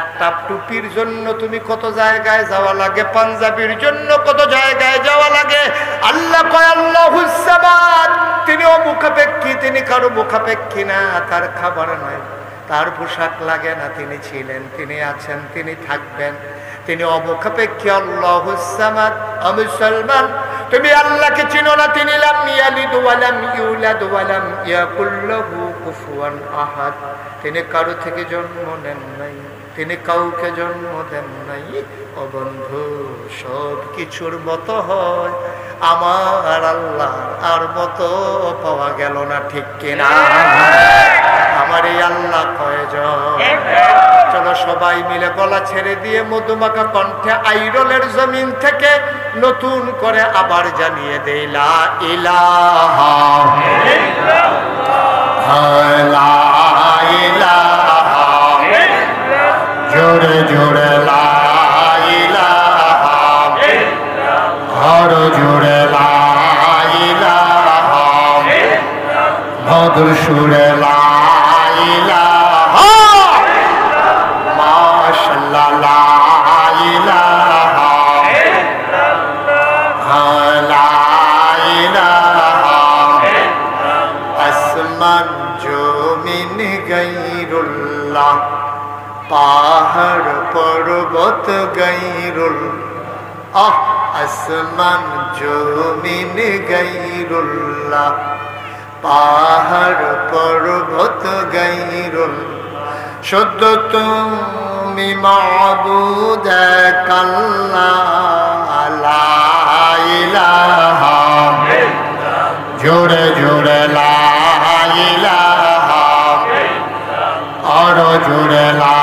একটা টুপির জন্য তুমি কত জায়গায় যাওয়া লাগে, পাঞ্জাবির জন্য কত জায়গায় যাওয়া লাগে। আল্লাহ কয় আল্লাহুস সামাদ, তিনিও মুখাপেক্ষী, তিনি কারো মুখাপেক্ষী না। তার খাবার নাই, তার পোশাক লাগে না, তিনি ছিলেন, তিনি আছেন, তিনি থাকবেন, তিনি অমুখাপেক্ষী। আল্লাহুস সামাদ। মুসলমান তুমি আল্লাহকে চিনো না, তিনি লাম ইয়ালিদ ওয়া লাম ইউলাদ ওয়া লাম ইয়াকুল লাহু কুফুয়ান আহাদ। তিনি কারো থেকে জন্ম নেন নাই, তিনি কাউকে জন্ম দেন নাই। ও বন্ধু, সব কিছুর মতো হয় আমার আল্লাহ আর মতো পাওয়া গেল না, ঠিক কিনা? আমার এই আল্লাহ কয়জন? চলো সবাই মিলে গলা ছেড়ে দিয়ে মধুমাখা কণ্ঠে আইরলের জমিন থেকে নতুন করে আবার জানিয়ে দেই লা ইলাহা লা ইলাহা, জোরে জোরে লা ইলাহা, আরো জোরে লা ইলাহা, মধুর সুরে লা ইলাহা, মাশাআল্লাহ লা ইলাহা, লা ইলাহা, আসমান জমিন গায়রুল্লাহ, পাহাড় পর্বত গায়রুল্লাহ, আসমান জমিন গায়রুল্লাহ, পাহাড় পর্বত গায়রুল্লাহ। শুদ্ধ তুমি মাবুদ এক আল্লাহ, লা ইলাহা, জোরে জোরে লা ইলাহা, আরো জোরে লা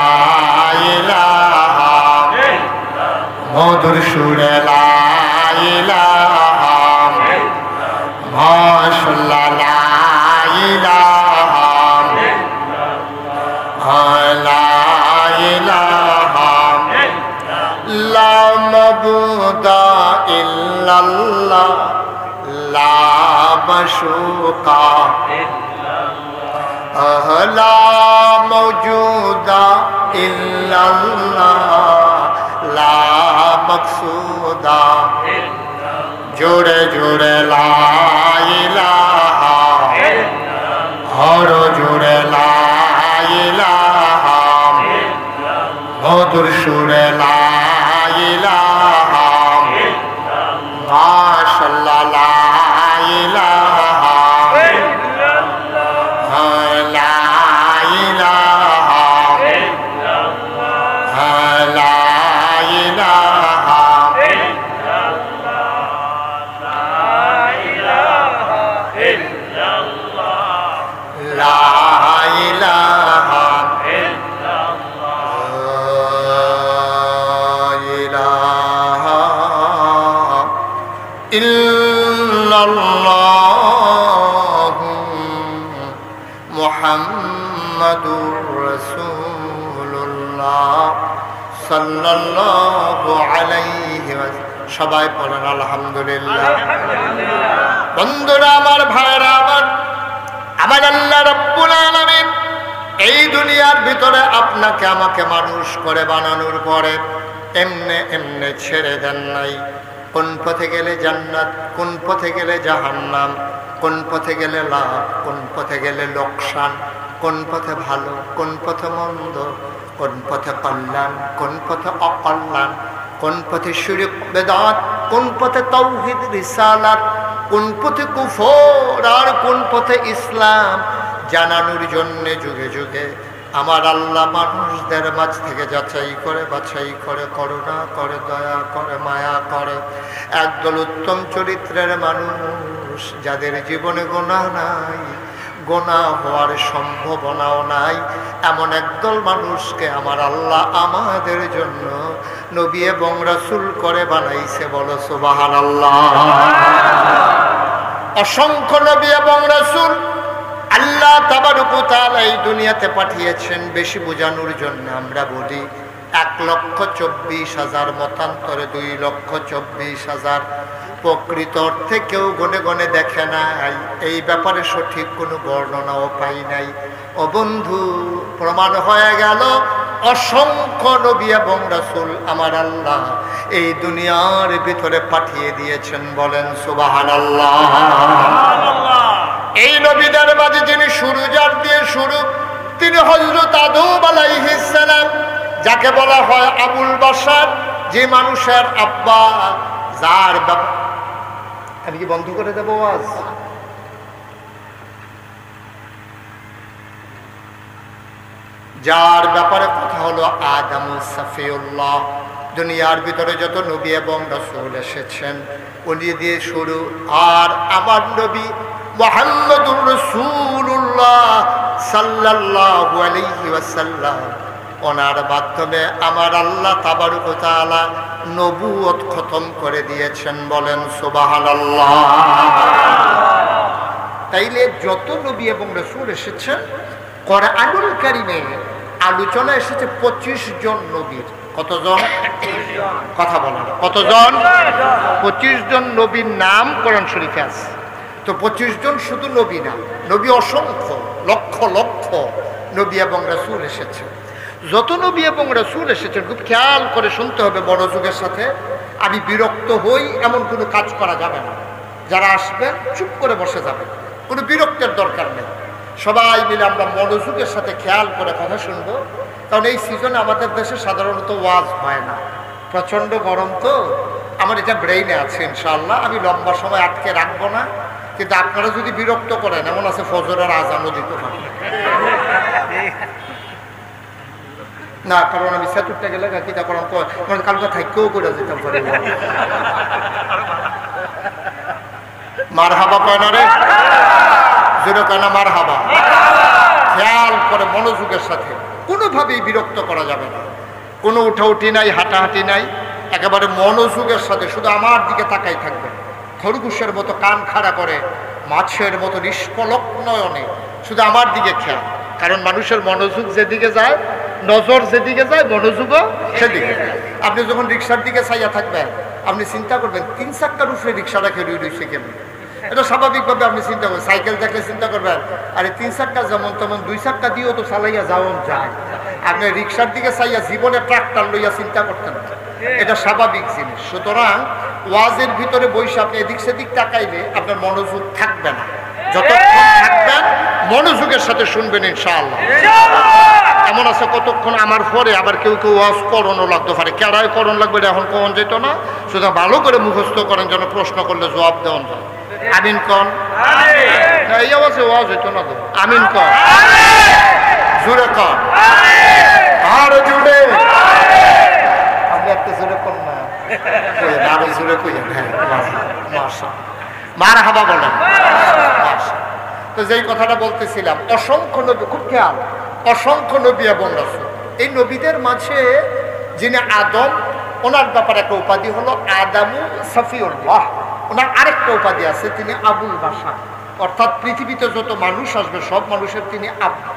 ইলাহা, মধুর সুরে লা ইলাহা, মাশাআল্লাহ লা ইলাহা, লা ইলাহা, লা মাবুদা ইল্লাল্লাহ, লা মাশুকা লা মওজুদা ইল্লাল্লাহ, লা মাকসুদা। জোরে জোরে লা ইলাহা, আরো জোরে লা ইলাহা, মধুর সুরে লা ইলাহা, মাশাআল্লাহ লা ইলাহা, লা ইলাহা, ইল্লাল্লাহু মুহাম্মাদুর রাসূলুল্লাহ সাল্লাল্লাহু আলাইহি ওয়াসাল্লাম। সবাই বলেন আলহামদুলিল্লাহ। বন্ধুরা আমার, ভাইরা আমার, আমার আল্লাহ রাব্বুল আলামিন এই দুনিয়ার ভিতরে আপনাকে আমাকে মানুষ করে বানানোর পরে এমনে এমনে ছেড়ে দেন নাই। কোন পথে গেলে জান্নাত, কোন পথে গেলে জাহান্নাম, কোন পথে গেলে লাভ, কোন পথে গেলে লোকসান, কোন পথে ভালো, কোন পথে মন্দ, কোন পথে কল্যাণ, কোন পথে অকল্যাণ, কোন পথে শিরক বেদাত, কোন পথে তাওহীদ রিসালাত, কোন পথে কুফর আর কোন পথে ইসলাম জানানোর জন্য যুগে যুগে আমার আল্লাহ মানুষদের মাঝ থেকে যাচাই করে বাছাই করে করুণা করে দয়া করে মায়া করে একদল উত্তম চরিত্রের মানুষ যাদের জীবনে গুনাহ নাই, গুনাহ হওয়ার সম্ভাবনাও নাই, এমন একদল মানুষকে আমার আল্লাহ আমাদের জন্য নবী এবং রাসূল করে বানাইছে। বলো সুবহানাল্লাহ। অসংখ্য নবী এবং রাসূল আল্লাহ তাবারক ওয়া তাআলা এই দুনিয়াতে পাঠিয়েছেন বেশি বোঝানোর জন্য। আমরা বলি 1,24,000, মতান্তরে 2,24,000। প্রকৃত অর্থে কেউ গনে গনে দেখে নাই, এই ব্যাপারে সঠিক কোনো বর্ণনাও পাই নাই। ও বন্ধু, প্রমাণ হয়ে গেল অসংখ্য নবী এবং রাসূল আমার আল্লাহ এই দুনিয়ার ভিতরে পাঠিয়ে দিয়েছেন। বলেন সুবহানাল্লাহ। এই নবীদের মাঝে যিনি শুরু, যার দিয়ে শুরু, তিনি হযরত আদম আলাইহিস সালাম, যাকে বলা হয় আবুল বাশার, যে মানুষের আব্বা, যার বাবা। আমি কি বন্ধ করে দেবো আওয়াজ? যার ব্যাপারে কথা হলো আদম সাফিউল্লাহ। দুনিয়ার ভিতরে যত নবী এবং রাসূল এসেছেন উনি দিয়ে শুরু। আর আমার নবী মুহাম্মদুর রাসূলুল্লাহ সাল্লাল্লাহু আলাইহি ওয়াসাল্লাম, ওনার মাধ্যমে আমার আল্লাহ তাবারক ওয়া তাআলা নবুয়ত খতম করে দিয়েছেন। বলেন সুবহানাল্লাহ। তাইলে যত নবী এবং রাসূল এসেছেন, কোরআনুল কারীমে আলোচনা এসেছে 25 জন নবীর। কতজন? কথা বলেন কতজন? 25 জন নবীর নাম কোরআন শরীফে আছে। তো 25 জন শুধু নবী না, নবী অসংখ্য, লক্ষ লক্ষ নবী এবং রাসূল এসেছে। যত নবী এবং রাসূল এসেছেন খুব খেয়াল করে শুনতে হবে। মনোযোগের সাথে, আমি বিরক্ত হই এমন কোনো কাজ করা যাবে না। যারা আসবেন চুপ করে বসে যাবেন, কোনো বিরক্তের দরকার নেই। সবাই মিলে আমরা মনোযোগের সাথে খেয়াল করে কথা শুনবো। কারণ এই সিজনে আমাদের দেশে সাধারণত ওয়াজ হয় না, প্রচণ্ড গরম। তো আমার এটা ব্রেইনে আছে, ইনশাআল্লাহ আমি লম্বা সময় আটকে রাখবো না। কিন্তু আপনারা যদি বিরক্ত করেন, এমন আছে ফজরের আজানও দিতে পারেন না। কারণ আমি সেতুরটা গেলে কিতা করাম, কালকে থাকেও করে যেতাম পারি। মার হাবা পায় না রে, জোরে কেনা মার হাবা। খেয়াল করে মনোযোগের সাথে, কোনোভাবেই বিরক্ত করা যাবে না। কোনো উঠাউঠি নাই, হাঁটাহাঁটি নাই, একেবারে মনোযোগের সাথে শুধু আমার দিকে তাকাই থাকবে। খরগোশের মতো কান খাড়া করে, মাছের মতো নিষ্পলক নয়নে শুধু আমার দিকে খেয়াল। কারণ মানুষের মনোযোগ যেদিকে যায়, নজর যেদিকে যায়, মনোযোগও সেদিকে। আপনি যখন রিক্সার দিকে চাইয়া থাকবেন, আপনি চিন্তা করবেন 3 চাক্কার উপরে রিক্সাটা খেয়ে রয়েছে কেমন। এটা স্বাভাবিকভাবে আপনি চিন্তা করবেন। সাইকেল দেখলে চিন্তা করবেন, আরে 3 চাক্কা যেমন তেমন 2 চাক্কা দিয়েও তো চালাইয়া যাওয়া যায়। আপনি রিক্সার দিকে চাইয়া জীবনে ট্রাক্টর লইয়া চিন্তা করতেন, এটা স্বাভাবিক জিনিস। সুতরাং ওয়াজের ভিতরে বসে আপনি এদিক সেদিক তাকাইলে আপনার মনোযোগ থাকবে না। যতক্ষণ থাকবেন মনোযোগের সাথে শুনবেন ইনশাআল্লাহ। এমন আছে কতক্ষণ আমার পরে আবার কেউ কেউ ওয়াজ করণও লাগতে পারে, কেরাই করণ লাগবে, এখন কখন যেত না। শুধু ভালো করে মুখস্থ করেন যেন প্রশ্ন করলে জবাব দেওয়া যায়। আমিন কন। এই আওয়াজে ওয়াজ হইতো না তো। আমিন কন, জোরে কন, আরো জোরে। আপনি একটা জোরে কন না, আরো জোরে কইেন। হ্যাঁ, মারহাবা বলেন। তো যেই কথাটা বলতেছিলাম, অসংখ্য নবী, খুব খেয়াল, অসংখ্য নবী এবং রাসূল। এই নবীদের মাঝে যিনি আদম, ওনার ব্যাপারে একটা উপাধি হলো আদামু সাফিউল্লাহ। ওনার আরেকটা উপাধি আছে, তিনি আবুল বাশার, অর্থাৎ পৃথিবীতে যত মানুষ আসবে সব মানুষের তিনি আব্বা।